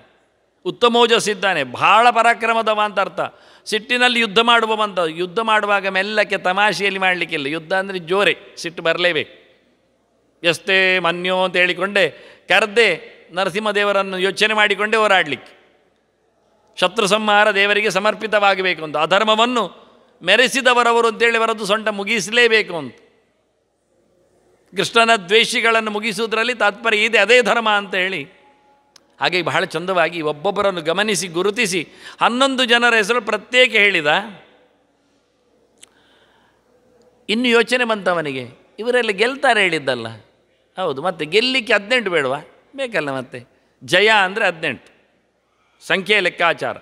ಉತ್ತಮೋಜಸ್ಸಿದ್ದಾನೆ, ಬಹಳ ಪರಾಕ್ರಮದವ ಅಂತ ಅರ್ಥ. ಸಿಟ್ಟಿನಲ್ಲಿ ಯುದ್ಧ ಮಾಡುವವಂತ. ಯುದ್ಧ ಮಾಡುವಾಗ ಮೆಲ್ಲಕ್ಕೆ ತಮಾಷೆಯಲ್ಲಿ ಮಾಡಲಿಕ್ಕಿಲ್ಲ. ಯುದ್ಧ ಅಂದರೆ ಜೋರೆ, ಸಿಟ್ಟು ಬರಲೇಬೇಕು. ಎಷ್ಟೇ ಮನ್ಯೋ ಅಂತ ಹೇಳಿಕೊಂಡೆ ಕರೆದೇ ನರಸಿಂಹದೇವರನ್ನು ಯೋಚನೆ ಮಾಡಿಕೊಂಡೇ ಹೋರಾಡಲಿಕ್ಕೆ. ಶತ್ರು ಸಂಹಾರ ದೇವರಿಗೆ ಸಮರ್ಪಿತವಾಗಬೇಕು ಅಂತ. ಅಧರ್ಮವನ್ನು ಮೆರೆಸಿದವರವರು ಅಂತೇಳಿ ಅವರದ್ದು ಸೊಂಟ ಮುಗಿಸಲೇಬೇಕು ಅಂತ. ಕೃಷ್ಣನ ದ್ವೇಷಿಗಳನ್ನು ಮುಗಿಸುವುದರಲ್ಲಿ ತಾತ್ಪರ್ಯ ಇದೆ, ಅದೇ ಧರ್ಮ ಅಂತ ಹೇಳಿ. ಹಾಗೆ ಬಹಳ ಚಂದವಾಗಿ ಒಬ್ಬೊಬ್ಬರನ್ನು ಗಮನಿಸಿ ಗುರುತಿಸಿ 11 ಜನರ ಹೆಸರು ಪ್ರತ್ಯೇಕ ಹೇಳಿದ. ಇನ್ನು ಯೋಚನೆ ಬಂತವನಿಗೆ, ಇವರೆಲ್ಲ ಗೆಲ್ತಾರೆ ಹೇಳಿದ್ದಲ್ಲ, ಹೌದು, ಮತ್ತು ಗೆಲ್ಲಿಕ್ಕೆ 18 ಬೇಡವಾ? ಬೇಕಲ್ಲ. ಮತ್ತೆ ಜಯ ಅಂದರೆ 18 ಸಂಖ್ಯೆಯ ಲೆಕ್ಕಾಚಾರ.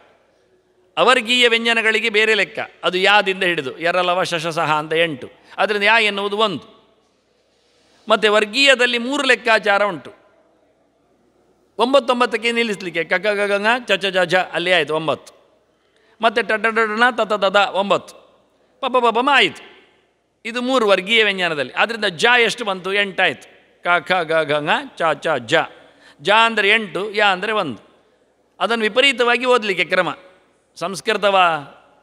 ಅವರ್ಗೀಯ ವ್ಯಂಜನಗಳಿಗೆ ಬೇರೆ ಲೆಕ್ಕ, ಅದು ಯಾದಿಂದ ಹಿಡಿದು ಎರಲವ ಶಶಸಹ ಅಂತ 8, ಅದರಿಂದ ಯಾ ಎನ್ನುವುದು 1. ಮತ್ತು ವರ್ಗೀಯದಲ್ಲಿ 3 ಲೆಕ್ಕಾಚಾರ ಉಂಟು. 9 ನಿಲ್ಲಿಸಲಿಕ್ಕೆ ಕಕ ಗಂಗ ಚಚ ಜ ಅಲ್ಲಿ ಆಯಿತು 9, ಮತ್ತು ಟಟಡನ ತತದ 9, ಪಪ ಪಪಮ ಆಯಿತು. ಇದು 3 ವರ್ಗೀಯ ವ್ಯಂಜನದಲ್ಲಿ. ಆದ್ದರಿಂದ ಜ ಎಷ್ಟು ಬಂತು? 8 ಆಯಿತು. ಕ ಖ ಗ ಗಂಗ ಚ ಚ ಜ. ಜ ಅಂದರೆ 8, ಯಾ ಅಂದರೆ 1. ಅದನ್ನು ವಿಪರೀತವಾಗಿ ಓದಲಿಕ್ಕೆ ಕ್ರಮ. ಸಂಸ್ಕೃತವ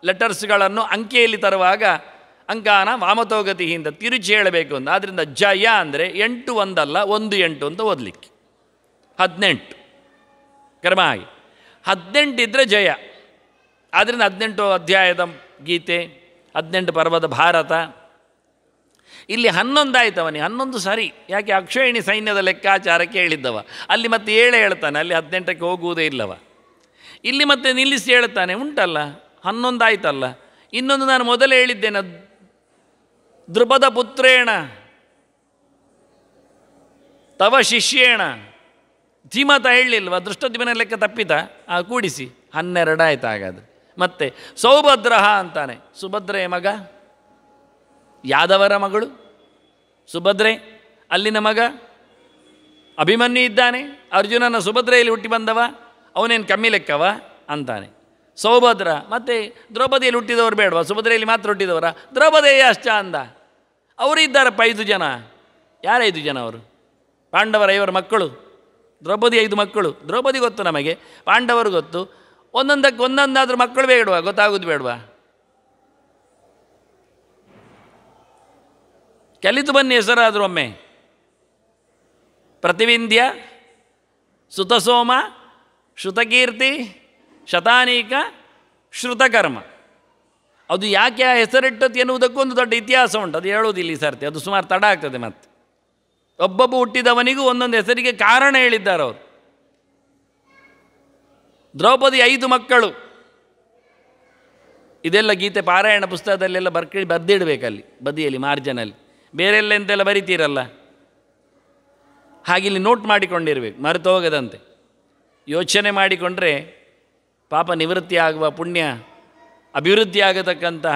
ಲೆಟರ್ಸ್ಗಳನ್ನು ಅಂಕೆಯಲ್ಲಿ ತರುವಾಗ ಅಂಕಾನ ವಾಮತೋಗತಿಯಿಂದ ತಿರುಚಿ ಹೇಳಬೇಕು ಅಂತ. ಆದ್ದರಿಂದ ಜಯ ಅಂದರೆ 8 1 1 8 ಅಂತ ಓದಲಿಕ್ಕೆ 18 ಕ್ರಮ ಆಗಿ 18 ಇದ್ದರೆ ಜಯ. ಆದ್ದರಿಂದ 18 ಅಧ್ಯಾಯದ ಗೀತೆ, 18 ಪರ್ವದ ಭಾರತ. ಇಲ್ಲಿ 11 ಆಯ್ತು ಅವನಿಗೆ. 11 ಸರಿ, ಯಾಕೆ ಅಕ್ಷೋಹಿಣಿ ಸೈನ್ಯದ ಲೆಕ್ಕಾಚಾರಕ್ಕೆ ಹೇಳಿದ್ದವ. ಅಲ್ಲಿ ಮತ್ತೆ 7 ಹೇಳ್ತಾನೆ, ಅಲ್ಲಿ 18ಕ್ಕೆ ಹೋಗುವುದೇ ಇಲ್ಲವ. ಇಲ್ಲಿ ಮತ್ತೆ ನಿಲ್ಲಿಸಿ ಹೇಳ್ತಾನೆ, ಉಂಟಲ್ಲ 11 ಆಯ್ತಲ್ಲ. ಇನ್ನೊಂದು ನಾನು ಮೊದಲೇ ಹೇಳಿದ್ದೇನೆ, ದೃಪದ ಪುತ್ರೇಣ ತವ ಶಿಷ್ಯೇಣ ಧೀಮತ ಹೇಳಲಿಲ್ವ? ದೃಷ್ಟದ್ಯುಮ್ನ ಲೆಕ್ಕ ತಪ್ಪಿತ ಕೂಡಿಸಿ 12 ಆಯ್ತು. ಹಾಗಾದರೆ ಮತ್ತೆ ಸೌಭದ್ರಹ ಅಂತಾನೆ. ಸುಭದ್ರೆಯ ಮಗ, ಯಾದವರ ಮಗಳು ಸುಭದ್ರೆ, ಅಲ್ಲಿನ ಮಗ ಅಭಿಮನ್ಯು ಇದ್ದಾನೆ. ಅರ್ಜುನನ ಸುಭದ್ರೆಯಲ್ಲಿ ಹುಟ್ಟಿ ಬಂದವ, ಅವನೇನು ಕಮ್ಮಿ ಲೆಕ್ಕವ ಅಂತಾನೆ. ಸೌಭದ್ರ. ಮತ್ತು ದ್ರೌಪದಿಯಲ್ಲಿ ಹುಟ್ಟಿದವರು ಬೇಡವಾ? ಸುಭದ್ರೆಯಲ್ಲಿ ಮಾತ್ರ ಹುಟ್ಟಿದವರ? ದ್ರೌಪದಿಯ ಅಷ್ಟ ಅಂದ. ಅವರು ಇದ್ದಾರಪ್ಪ 5 ಜನ. ಯಾರು 5 ಜನ? ಅವರು ಪಾಂಡವರ 5 ಮಕ್ಕಳು, ದ್ರೌಪದಿ 5 ಮಕ್ಕಳು. ದ್ರೌಪದಿ ಗೊತ್ತು ನಮಗೆ, ಪಾಂಡವರು ಗೊತ್ತು. ಒಂದೊಂದಕ್ಕೆ ಒಂದೊಂದಾದರೂ ಮಕ್ಕಳು ಬೇಡವಾ? ಗೊತ್ತಾಗೋದು ಬೇಡವಾ? ಕಲಿತು ಬನ್ನಿ ಹೆಸರಾದರೂ ಒಮ್ಮೆ. ಪ್ರತಿವಿಂಧ್ಯ, ಸುತಸೋಮ, ಶ್ರುತಕೀರ್ತಿ, ಶತಾನೀಕ, ಶ್ರುತಕರ್ಮ. ಅದು ಯಾಕೆ ಆ ಹೆಸರಿಟ್ಟದ್ದು ಎನ್ನುವುದಕ್ಕೂ ಒಂದು ದೊಡ್ಡ ಇತಿಹಾಸ ಉಂಟು. ಅದು ಹೇಳೋದಿಲ್ಲ ಈ ಸರ್ತಿ, ಅದು ಸುಮಾರು ತಡ ಆಗ್ತದೆ. ಮತ್ತು ಒಬ್ಬೊಬ್ಬ ಹುಟ್ಟಿದವನಿಗೂ ಒಂದೊಂದು ಹೆಸರಿಗೆ ಕಾರಣ ಹೇಳಿದ್ದಾರೆ ಅವರು. ದ್ರೌಪದಿ 5 ಮಕ್ಕಳು. ಇದೆಲ್ಲ ಗೀತೆ ಪಾರಾಯಣ ಪುಸ್ತಕದಲ್ಲೆಲ್ಲ ಬರ್ದಿಡಬೇಕಲ್ಲಿ ಬದಿಯಲ್ಲಿ ಮಾರ್ಜನಲ್ಲಿ. ಬೇರೆಲ್ಲ ಎಂತೆಲ್ಲ ಬರಿತೀರಲ್ಲ, ಹಾಗಿಲ್ಲಿ ನೋಟ್ ಮಾಡಿಕೊಂಡಿರಬೇಕು, ಮರೆತು ಹೋಗದಂತೆ. ಯೋಚನೆ ಮಾಡಿಕೊಂಡ್ರೆ ಪಾಪ ನಿವೃತ್ತಿ ಆಗುವ, ಪುಣ್ಯ ಅಭಿವೃದ್ಧಿ ಆಗತಕ್ಕಂತಹ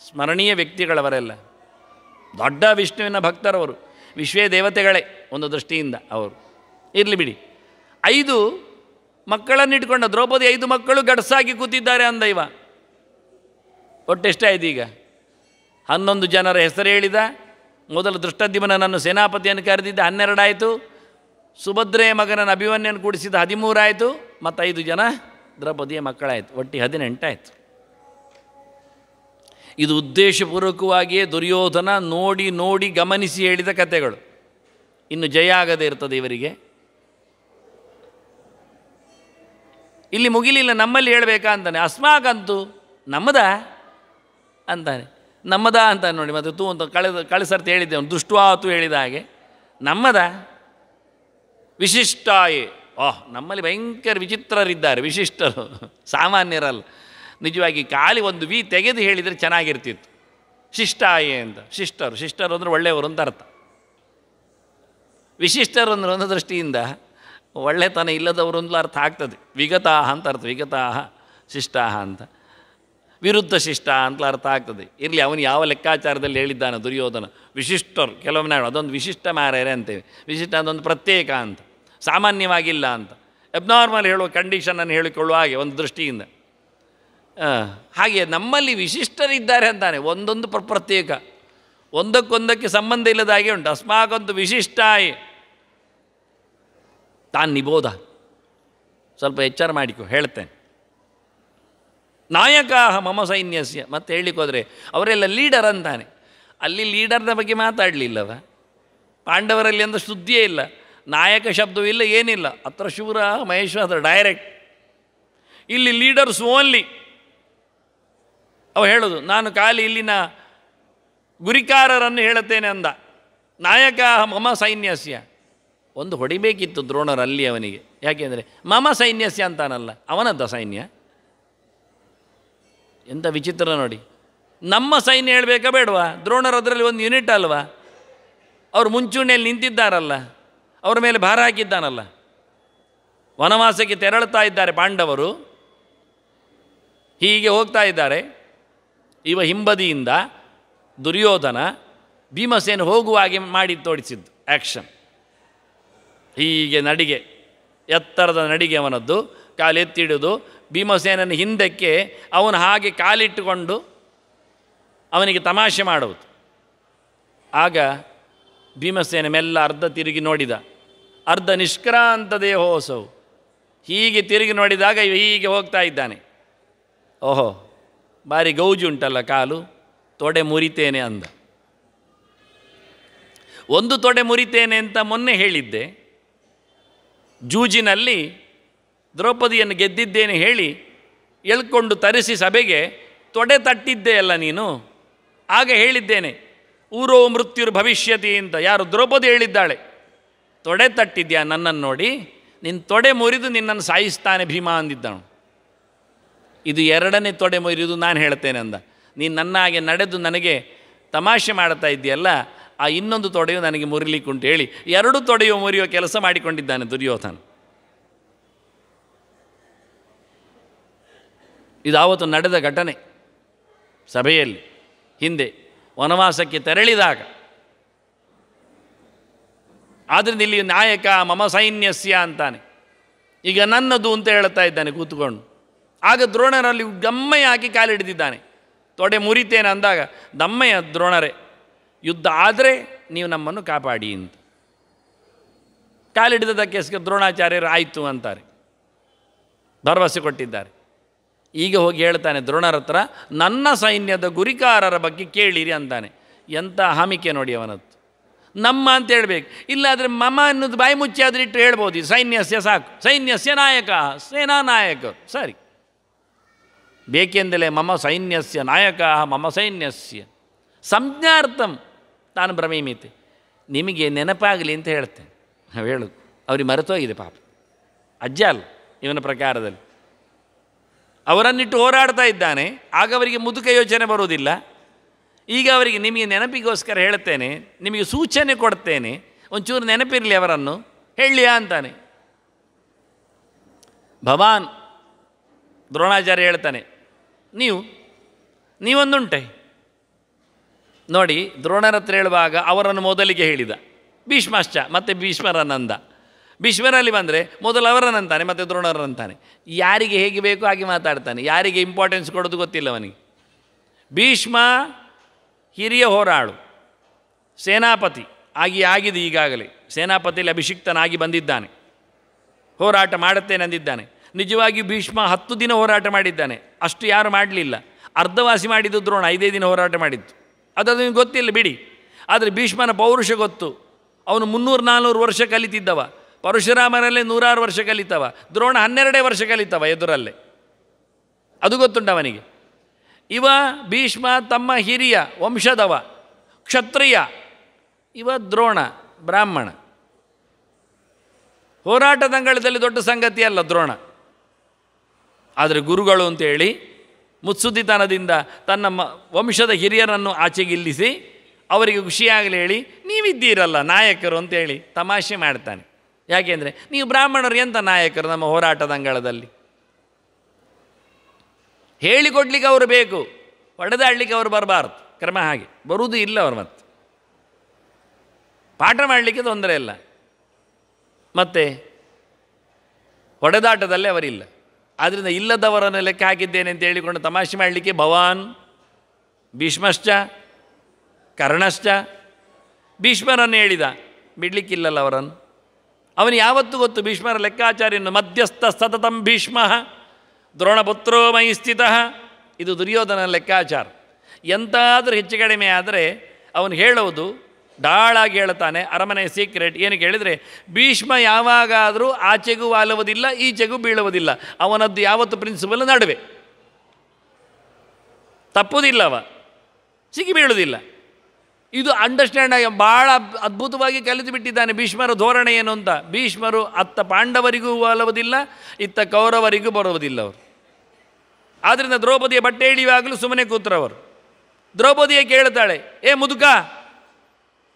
ಸ್ಮರಣೀಯ ವ್ಯಕ್ತಿಗಳವರೆಲ್ಲ. ದೊಡ್ಡ ವಿಷ್ಣುವಿನ ಭಕ್ತರವರು, ವಿಶ್ವೇ ದೇವತೆಗಳೇ ಒಂದು ದೃಷ್ಟಿಯಿಂದ ಅವರು. ಇರಲಿ ಬಿಡಿ. 5 ಮಕ್ಕಳನ್ನು ಇಟ್ಕೊಂಡ ದ್ರೌಪದಿ 5 ಮಕ್ಕಳು ಗಡ್ಸಾಗಿ ಕೂತಿದ್ದಾರೆ ಅಂದ ಇವ. ಒಟ್ಟೆಷ್ಟಾಯ್ತು ಈಗ? 11 ಜನರ ಹೆಸರು ಹೇಳಿದ. ಮೊದಲು ದೃಷ್ಟದ್ಯುಮ್ನನನ್ನು ಸೇನಾಪತಿಯನ್ನು ಕರೆದಿದ್ದ, 12 ಆಯಿತು. ಸುಭದ್ರೆಯ ಮಗನನ್ನು ಅಭಿಮನ್ಯನ್ನು ಕೂಡಿಸಿದ 13 ಆಯಿತು. ಮತ್ತು 5 ಜನ ದ್ರೌಪದಿಯ ಮಕ್ಕಳಾಯಿತು. ಒಟ್ಟು 18 ಆಯಿತು. ಇದು ಉದ್ದೇಶಪೂರ್ವಕವಾಗಿಯೇ ದುರ್ಯೋಧನ ನೋಡಿ ನೋಡಿ ಗಮನಿಸಿ ಹೇಳಿದ ಕಥೆಗಳು. ಇನ್ನು ಜಯ ಆಗದೇ ಇರ್ತದೆ ಇವರಿಗೆ. ಇಲ್ಲಿ ಮುಗಿಲಿಲ್ಲ, ನಮ್ಮಲ್ಲಿ ಹೇಳಬೇಕಾ ಅಂತಾನೆ. ಅಸ್ಮಾಕಂತೂ ನಮ್ಮದ ಅಂತಾನೆ. ನಮ್ಮದ ಅಂತಾನೆ ನೋಡಿ. ಮತ್ತು ತೂ ಅಂತ ಕಳೆಸರ್ತಿ ಹೇಳಿದ್ದೆ, ಅವನು ದುಷ್ಟವಾತು ಹೇಳಿದ ಹಾಗೆ. ನಮ್ಮದ ವಿಶಿಷ್ಟಾಯೇ. ನಮ್ಮಲ್ಲಿ ಭಯಂಕರ ವಿಚಿತ್ರರಿದ್ದಾರೆ, ವಿಶಿಷ್ಟರು, ಸಾಮಾನ್ಯರಲ್ಲ. ನಿಜವಾಗಿ ಖಾಲಿ ಒಂದು ವಿ ತೆಗೆದು ಹೇಳಿದರೆ ಚೆನ್ನಾಗಿರ್ತಿತ್ತು. ಶಿಷ್ಟಾಯೇ ಅಂತ. ಶಿಷ್ಟರು, ಶಿಷ್ಟರು ಅಂದರೆ ಒಳ್ಳೆಯವರು ಅಂತ ಅರ್ಥ. ವಿಶಿಷ್ಟರು ಅಂದರೆ ಒಂದು ದೃಷ್ಟಿಯಿಂದ ಒಳ್ಳೆತನ ಇಲ್ಲದವರು ಅಂತಲೂ ಅರ್ಥ ಆಗ್ತದೆ. ವಿಗತಾಹ ಅಂತ ಅರ್ಥ. ವಿಗತಾಹ ಶಿಷ್ಟಾಹ ಅಂತ, ವಿರುದ್ಧ ಶಿಷ್ಟ ಅಂತಲೂ ಅರ್ಥ ಆಗ್ತದೆ. ಇರಲಿ, ಅವನು ಯಾವ ಲೆಕ್ಕಾಚಾರದಲ್ಲಿ ಹೇಳಿದ್ದಾನೆ ದುರ್ಯೋಧನ. ವಿಶಿಷ್ಟರು ಕೆಲವೊಮ್ಮೆ ಅದೊಂದು ವಿಶಿಷ್ಟ ಮಾರೇರೆ ಅಂತೇವೆ. ವಿಶಿಷ್ಟ ಅದೊಂದು ಪ್ರತ್ಯೇಕ ಅಂತ, ಸಾಮಾನ್ಯವಾಗಿಲ್ಲ ಅಂತ, ಎಬ್ನಾರ್ಮಲ್ ಹೇಳುವ ಕಂಡೀಷನನ್ನು ಹೇಳಿಕೊಳ್ಳುವ ಹಾಗೆ ಒಂದು ದೃಷ್ಟಿಯಿಂದ. ಹಾಗೆ ನಮ್ಮಲ್ಲಿ ವಿಶಿಷ್ಟರಿದ್ದಾರೆ ಅಂತಾನೆ. ಒಂದೊಂದು ಪ್ರತ್ಯೇಕ, ಒಂದಕ್ಕೊಂದಕ್ಕೆ ಸಂಬಂಧ ಇಲ್ಲದ ಹಾಗೆ ಉಂಟು. ಅಸ್ಮಾಕಂತೂ ವಿಶಿಷ್ಟಾಯೇ ತಾನು ನಿಬೋಧ. ಸ್ವಲ್ಪ ಎಚ್ಚರ ಮಾಡಿಕೊ, ಹೇಳ್ತೇನೆ. ನಾಯಕ ಮಮ ಸೈನ್ಯಸ್ಯ, ಮತ್ತೆ ಹೇಳಲಿಕ್ಕೆ ಹೋದರೆ ಅವರೆಲ್ಲ ಲೀಡರ್ ಅಂತಾನೆ. ಅಲ್ಲಿ ಲೀಡರ್ನ ಬಗ್ಗೆ ಮಾತಾಡಲಿಲ್ಲವ, ಪಾಂಡವರಲ್ಲಿ ಅಂದ ಸುದ್ದಿಯೇ ಇಲ್ಲ, ನಾಯಕ ಶಬ್ದವೂ ಇಲ್ಲ, ಏನಿಲ್ಲ. ಅತ್ರ ಶೂರ ಮಹೇಶ್ವರ ಡೈರೆಕ್ಟ್. ಇಲ್ಲಿ ಲೀಡರ್ಸ್ ಓನ್ಲಿ. ಅವ ಹೇಳೋದು ನಾನು ಖಾಲಿ ಇಲ್ಲಿನ ಗುರಿಕಾರರನ್ನು ಹೇಳುತ್ತೇನೆ ಅಂದ. ನಾಯಕ ಮಮ ಸೈನ್ಯಸ್ಯ. ಒಂದು ಹೊಡಿಬೇಕಿತ್ತು ದ್ರೋಣರಲ್ಲಿ ಅವನಿಗೆ. ಯಾಕೆಂದರೆ ಮಮ ಸೈನ್ಯಸ್ಯ ಅಂತಾನಲ್ಲ, ಅವನದ್ದ ಸೈನ್ಯ. ಎಂಥ ವಿಚಿತ್ರ ನೋಡಿ. ನಮ್ಮ ಸೈನ್ಯ ಹೇಳಬೇಕಾ ಬೇಡವಾ? ದ್ರೋಣರು ಅದರಲ್ಲಿ ಒಂದು ಯೂನಿಟ್ ಅಲ್ವಾ? ಅವರು ಮುಂಚೂಣಿಯಲ್ಲಿ ನಿಂತಿದ್ದಾರಲ್ಲ, ಅವರ ಮೇಲೆ ಭಾರ ಹಾಕಿದ್ದಾನಲ್ಲ. ವನವಾಸಕ್ಕೆ ತೆರಳುತ್ತಾ ಇದ್ದಾರೆ ಪಾಂಡವರು, ಹೀಗೆ ಹೋಗ್ತಾ ಇದ್ದಾರೆ. ಇವ ಹಿಂಬದಿಯಿಂದ ದುರ್ಯೋಧನ ಭೀಮಸೇನ ಹೋಗುವ ಹಾಗೆ ಮಾಡಿ ತೋಡಿಸಿದ್ದು ಆ್ಯಕ್ಷನ್. ಹೀಗೆ ನಡಿಗೆ, ಎತ್ತರದ ನಡಿಗೆ ಅವನದ್ದು, ಕಾಲೆತ್ತಿಡುವುದು. ಭೀಮಸೇನನ ಹಿಂದಕ್ಕೆ ಅವನು ಹಾಗೆ ಕಾಲಿಟ್ಟುಕೊಂಡು ಅವನಿಗೆ ತಮಾಷೆ ಮಾಡುವುದು. ಆಗ ಭೀಮಸೇನ ಮೆಲ್ಲ ಅರ್ಧ ತಿರುಗಿ ನೋಡಿದ. ಅರ್ಧ ನಿಷ್ಕ್ರಾಂತ ದೇಹೋಸವು. ಹೀಗೆ ತಿರುಗಿ ನೋಡಿದಾಗ ಹೀಗೆ ಹೋಗ್ತಾ ಇದ್ದಾನೆ. ಓಹೋ, ಭಾರಿ ಗೌಜು ಉಂಟಲ್ಲ ಕಾಲು, ತೊಡೆ ಮುರಿತೇನೆ ಅಂದ. ಒಂದು ತೊಡೆ ಮುರಿತೇನೆ ಅಂತ ಮೊನ್ನೆ ಹೇಳಿದ್ದೆ. ಜೂಜಿನಲ್ಲಿ ದ್ರೌಪದಿಯನ್ನು ಗೆದ್ದಿದ್ದೇನೆ ಹೇಳಿ ಎಳ್ಕೊಂಡು ತರಿಸಿ ಸಭೆಗೆ ತೊಡೆ ತಟ್ಟಿದ್ದೆ ಅಲ್ಲ ನೀನು. ಆಗ ಹೇಳಿದ್ದೇನೆ ಊರೋ ಮೃತ್ಯುರ್ ಭವಿಷ್ಯತಿ ಅಂತ. ಯಾರು? ದ್ರೌಪದಿ ಹೇಳಿದ್ದಾಳೆ. ತೊಡೆ ತಟ್ಟಿದ್ಯಾ ನನ್ನನ್ನು ನೋಡಿ, ನಿನ್ನ ತೊಡೆ ಮುರಿದು ನಿನ್ನನ್ನು ಸಾಯಿಸ್ತಾನೆ ಭೀಮ ಅಂದಿದ್ದನು. ಇದು ಎರಡನೇ ತೊಡೆ ಮುರಿದು ನಾನು ಹೇಳ್ತೇನೆ ಅಂದ. ನೀನು ನನ್ನ ಹಾಗೆ ನಡೆದು ನನಗೆ ತಮಾಷೆ ಮಾಡ್ತಾ ಇದ್ದೀಯಲ್ಲ, ಆ ಇನ್ನೊಂದು ತೊಡೆಯು ನನಗೆ ಮುರಿಲಿಕ್ಕುಂಟು ಹೇಳಿ ಎರಡು ತೊಡೆಯು ಮುರಿಯುವ ಕೆಲಸ ಮಾಡಿಕೊಂಡಿದ್ದಾನೆ ದುರ್ಯೋಧನ. ಇದಾವತ್ತು ನಡೆದ ಘಟನೆ ಸಭೆಯಲ್ಲಿ. ಹಿಂದೆ ವನವಾಸಕ್ಕೆ ತೆರಳಿದಾಗ. ಆದ್ದರಿಂದ ಇಲ್ಲಿ ನಾಯಕ ಮಮ ಸೈನ್ಯಸ್ಯ ಅಂತಾನೆ. ಈಗ ನನ್ನದು ಅಂತ ಹೇಳ್ತಾ ಇದ್ದಾನೆ ಕೂತ್ಕೊಂಡು. ಆಗ ದ್ರೋಣರಲ್ಲಿ ಗಮ್ಮಯ್ಯ ಹಾಕಿ ಕಾಲಿಡಿದಿದ್ದಾನೆ. ತೊಡೆ ಮುರಿತೇನೆ ಅಂದಾಗ ದಮ್ಮಯ್ಯ ದ್ರೋಣರೇ, ಯುದ್ಧ ಆದರೆ ನೀವು ನಮ್ಮನ್ನು ಕಾಪಾಡಿ ಅಂತ. ಕಾಲಿಡಿದಕ್ಕೆ ದ್ರೋಣಾಚಾರ್ಯರು ಆಯಿತು ಅಂತಾರೆ, ಭರವಸೆ ಕೊಟ್ಟಿದ್ದಾರೆ. ಈಗ ಹೋಗಿ ಹೇಳ್ತಾನೆ ದ್ರೋಣರ ಹತ್ರ, ನನ್ನ ಸೈನ್ಯದ ಗುರಿಕಾರರ ಬಗ್ಗೆ ಕೇಳಿರಿ ಅಂತಾನೆ. ಎಂಥ ಹಾಮಿಕೆ ನೋಡಿ ಅವನದ್ದು. ನಮ್ಮ ಅಂತ ಹೇಳಬೇಕು, ಇಲ್ಲಾದರೆ ಮಮ ಅನ್ನೋದು ಬಾಯಿ ಮುಚ್ಚಿ ಆದರೆ ಇಟ್ಟು ಹೇಳ್ಬೋದು. ಸೈನ್ಯಸ್ಯ ಸಾಕು, ಸೈನ್ಯಸ್ಯ ನಾಯಕ, ಸೇನಾ ನಾಯಕ ಸರಿ. ಬೇಕೆಂದಲೇ ಮಮ ಸೈನ್ಯಸ್ಯ ನಾಯಕ ಮಮ ಸೈನ್ಯಸ್ಯ ಸಂಜ್ಞಾರ್ಥಂ ತಾನು ಭ್ರಮೀಮಿತೆ. ನಿಮಗೆ ನೆನಪಾಗಲಿ ಅಂತ ಹೇಳ್ತೇನೆ. ಹೇಳೋದು ಅವ್ರಿಗೆ ಮರೆತೋಗಿದೆ ಪಾಪ. ಅಜ್ಜ ಅಲ್ಲ ಇವನ ಪ್ರಕಾರದಲ್ಲಿ. ಅವರನ್ನಿಟ್ಟು ಹೋರಾಡ್ತಾ ಇದ್ದಾನೆ. ಆಗ ಅವರಿಗೆ ಮುದುಕ ಯೋಚನೆ ಬರುವುದಿಲ್ಲ. ಈಗ ಅವರಿಗೆ ನಿಮಗೆ ನೆನಪಿಗೋಸ್ಕರ ಹೇಳ್ತೇನೆ, ನಿಮಗೆ ಸೂಚನೆ ಕೊಡ್ತೇನೆ, ಒಂಚೂರು ನೆನಪಿರಲಿ ಅವರನ್ನು ಹೇಳಿಯಾ ಅಂತಾನೆ. ಭವಾನ್ ದ್ರೋಣಾಚಾರ್ಯ ಹೇಳ್ತಾನೆ, ನೀವೊಂದುಂಟೆ ನೋಡಿ. ದ್ರೋಣರ ಹತ್ರ ಹೇಳುವಾಗ ಅವರನ್ನು ಮೊದಲಿಗೆ ಹೇಳಿದ ಭೀಷ್ಮಾಶ್ಚ, ಮತ್ತು ಭೀಷ್ಮರನ್ನಂದ. ಭೀಷ್ಮರಲ್ಲಿ ಬಂದರೆ ಮೊದಲು ಅವರನ್ನಂತಾನೆ, ಮತ್ತು ದ್ರೋಣರನ್ನಂತಾನೆ. ಯಾರಿಗೆ ಹೇಗೆ ಬೇಕೋ ಹಾಗೆ ಮಾತಾಡ್ತಾನೆ. ಯಾರಿಗೆ ಇಂಪಾರ್ಟೆನ್ಸ್ ಕೊಡೋದು ಗೊತ್ತಿಲ್ಲ ಅವನಿಗೆ. ಭೀಷ್ಮ ಹಿರಿಯ ಹೋರಾಳು, ಸೇನಾಪತಿ ಆಗಿದೆ ಈಗಾಗಲೇ. ಸೇನಾಪತಿಯಲ್ಲಿ ಅಭಿಷಿಕ್ತನಾಗಿ ಬಂದಿದ್ದಾನೆ, ಹೋರಾಟ ಮಾಡುತ್ತೇನೆ ಅಂದಿದ್ದಾನೆ. ನಿಜವಾಗಿಯೂ ಭೀಷ್ಮ 10 ದಿನ ಹೋರಾಟ ಮಾಡಿದ್ದಾನೆ. ಅಷ್ಟು ಯಾರು ಮಾಡಲಿಲ್ಲ. ಅರ್ಧವಾಸಿ ಮಾಡಿದ್ದು ದ್ರೋಣ 5 ದಿನ ಹೋರಾಟ ಮಾಡಿದ್ದು. ಅದು ನಿಮಗೆ ಗೊತ್ತಿಲ್ಲ ಬಿಡಿ. ಆದರೆ ಭೀಷ್ಮನ ಪೌರುಷ ಗೊತ್ತು. ಅವನು 300-400 ವರ್ಷ ಕಲಿತಿದ್ದವ. ಪರಶುರಾಮನಲ್ಲೇ 106 ವರ್ಷ ಕಲಿತವ. ದ್ರೋಣ 12 ವರ್ಷ ಕಲಿತವ ಎದುರಲ್ಲೇ. ಅದು ಗೊತ್ತುಂಟು ಅವನಿಗೆ. ಇವ ಭೀಷ್ಮ ತಮ್ಮ ಹಿರಿಯ ವಂಶದವ, ಕ್ಷತ್ರಿಯ. ಇವ ದ್ರೋಣ ಬ್ರಾಹ್ಮಣ. ಹೋರಾಟದಂಗಳದಲ್ಲಿ ದೊಡ್ಡ ಸಂಗತಿ ಅಲ್ಲ ದ್ರೋಣ. ಆದರೆ ಗುರುಗಳು ಅಂತೇಳಿ ಮುತ್ಸುದ್ದಿತನದಿಂದ ತನ್ನ ವಂಶದ ಹಿರಿಯರನ್ನು ಆಚೆಗಿಲ್ಲಿಸಿ ಅವರಿಗೆ ಖುಷಿಯಾಗಲಿ ಹೇಳಿ ನೀವಿದ್ದೀರಲ್ಲ ನಾಯಕರು ಅಂತೇಳಿ ತಮಾಷೆ ಮಾಡ್ತಾನೆ. ಯಾಕೆಂದರೆ ನೀವು ಬ್ರಾಹ್ಮಣರು ಎಂಥ ನಾಯಕರು ನಮ್ಮ ಹೋರಾಟದಂಗಳದಲ್ಲಿ? ಹೇಳಿಕೊಡ್ಲಿಕ್ಕೆ ಅವರು ಬೇಕು, ಹೊಡೆದಾಡಲಿಕ್ಕೆ ಅವರು ಬರಬಾರ್ದು. ಕ್ರಮ ಹಾಗೆ ಬರುವುದೂ ಇಲ್ಲ ಅವರು. ಮತ್ತೆ ಪಾಠ ಮಾಡಲಿಕ್ಕೆ ತೊಂದರೆ ಇಲ್ಲ, ಮತ್ತು ಹೊಡೆದಾಟದಲ್ಲೇ ಅವರಿಲ್ಲ. ಆದ್ದರಿಂದ ಇಲ್ಲದವರನ್ನು ಲೆಕ್ಕ ಹಾಕಿದ್ದೇನೆ ಅಂತ ಹೇಳಿಕೊಂಡು ತಮಾಷೆ ಮಾಡಲಿಕ್ಕೆ ಭವಾನ್ ಭೀಷ್ಮಶ್ಚ ಕರ್ಣಶ್ಚ. ಭೀಷ್ಮರನ್ನು ಹೇಳಿದ, ಬಿಡಲಿಕ್ಕಿಲ್ಲಲ್ಲ ಅವರನ್ನು. ಅವನು ಯಾವತ್ತೂ ಗೊತ್ತು ಭೀಷ್ಮರ ಲೆಕ್ಕಾಚಾರ್ಯನು. ಮಧ್ಯಸ್ಥ ಸತತಂ ಭೀಷ್ಮ ದ್ರೋಣಪುತ್ರೋ ಮಯಿ ಸ್ಥಿತಃ. ಇದು ದುರ್ಯೋಧನ ಲೆಕ್ಕಾಚಾರ. ಎಂತಾದರೂ ಹೆಚ್ಚು ಕಡಿಮೆ ಆದರೆ ಅವನು ಹೇಳೋದು ಡಾಳಾಗಿ ಹೇಳ್ತಾನೆ. ಅರಮನೆ ಸೀಕ್ರೆಟ್ ಏನು ಕೇಳಿದರೆ, ಭೀಷ್ಮ ಯಾವಾಗಾದರೂ ಆಚೆಗೂ ವಾಲುವುದಿಲ್ಲ, ಈಚೆಗೂ ಬೀಳುವುದಿಲ್ಲ. ಅವನದ್ದು ಯಾವತ್ತು ಪ್ರಿನ್ಸಿಪಲ್ ನಡುವೆ, ತಪ್ಪುವುದಿಲ್ಲವ, ಸಿಗಿ ಬೀಳುವುದಿಲ್ಲ. ಇದು ಅಂಡರ್ಸ್ಟ್ಯಾಂಡ್ ಆಗಿ ಭಾಳ ಅದ್ಭುತವಾಗಿ ಕಲಿತು ಬಿಟ್ಟಿದ್ದಾನೆ ಭೀಷ್ಮರ ಧೋರಣೆ ಏನು ಅಂತ. ಭೀಷ್ಮರು ಅತ್ತ ಪಾಂಡವರಿಗೂ ವಾಲುವುದಿಲ್ಲ, ಇತ್ತ ಕೌರವರಿಗೂ ಬರುವುದಿಲ್ಲ ಅವರು. ಆದ್ದರಿಂದ ದ್ರೌಪದಿಯ ಬಟ್ಟೆ ಹಿಡಿಯುವಾಗಲೂ ಸುಮ್ಮನೆ ಕೂತ್ರವರು. ದ್ರೌಪದಿಯ ಕೇಳ್ತಾಳೆ, ಏ ಮುದುಕ,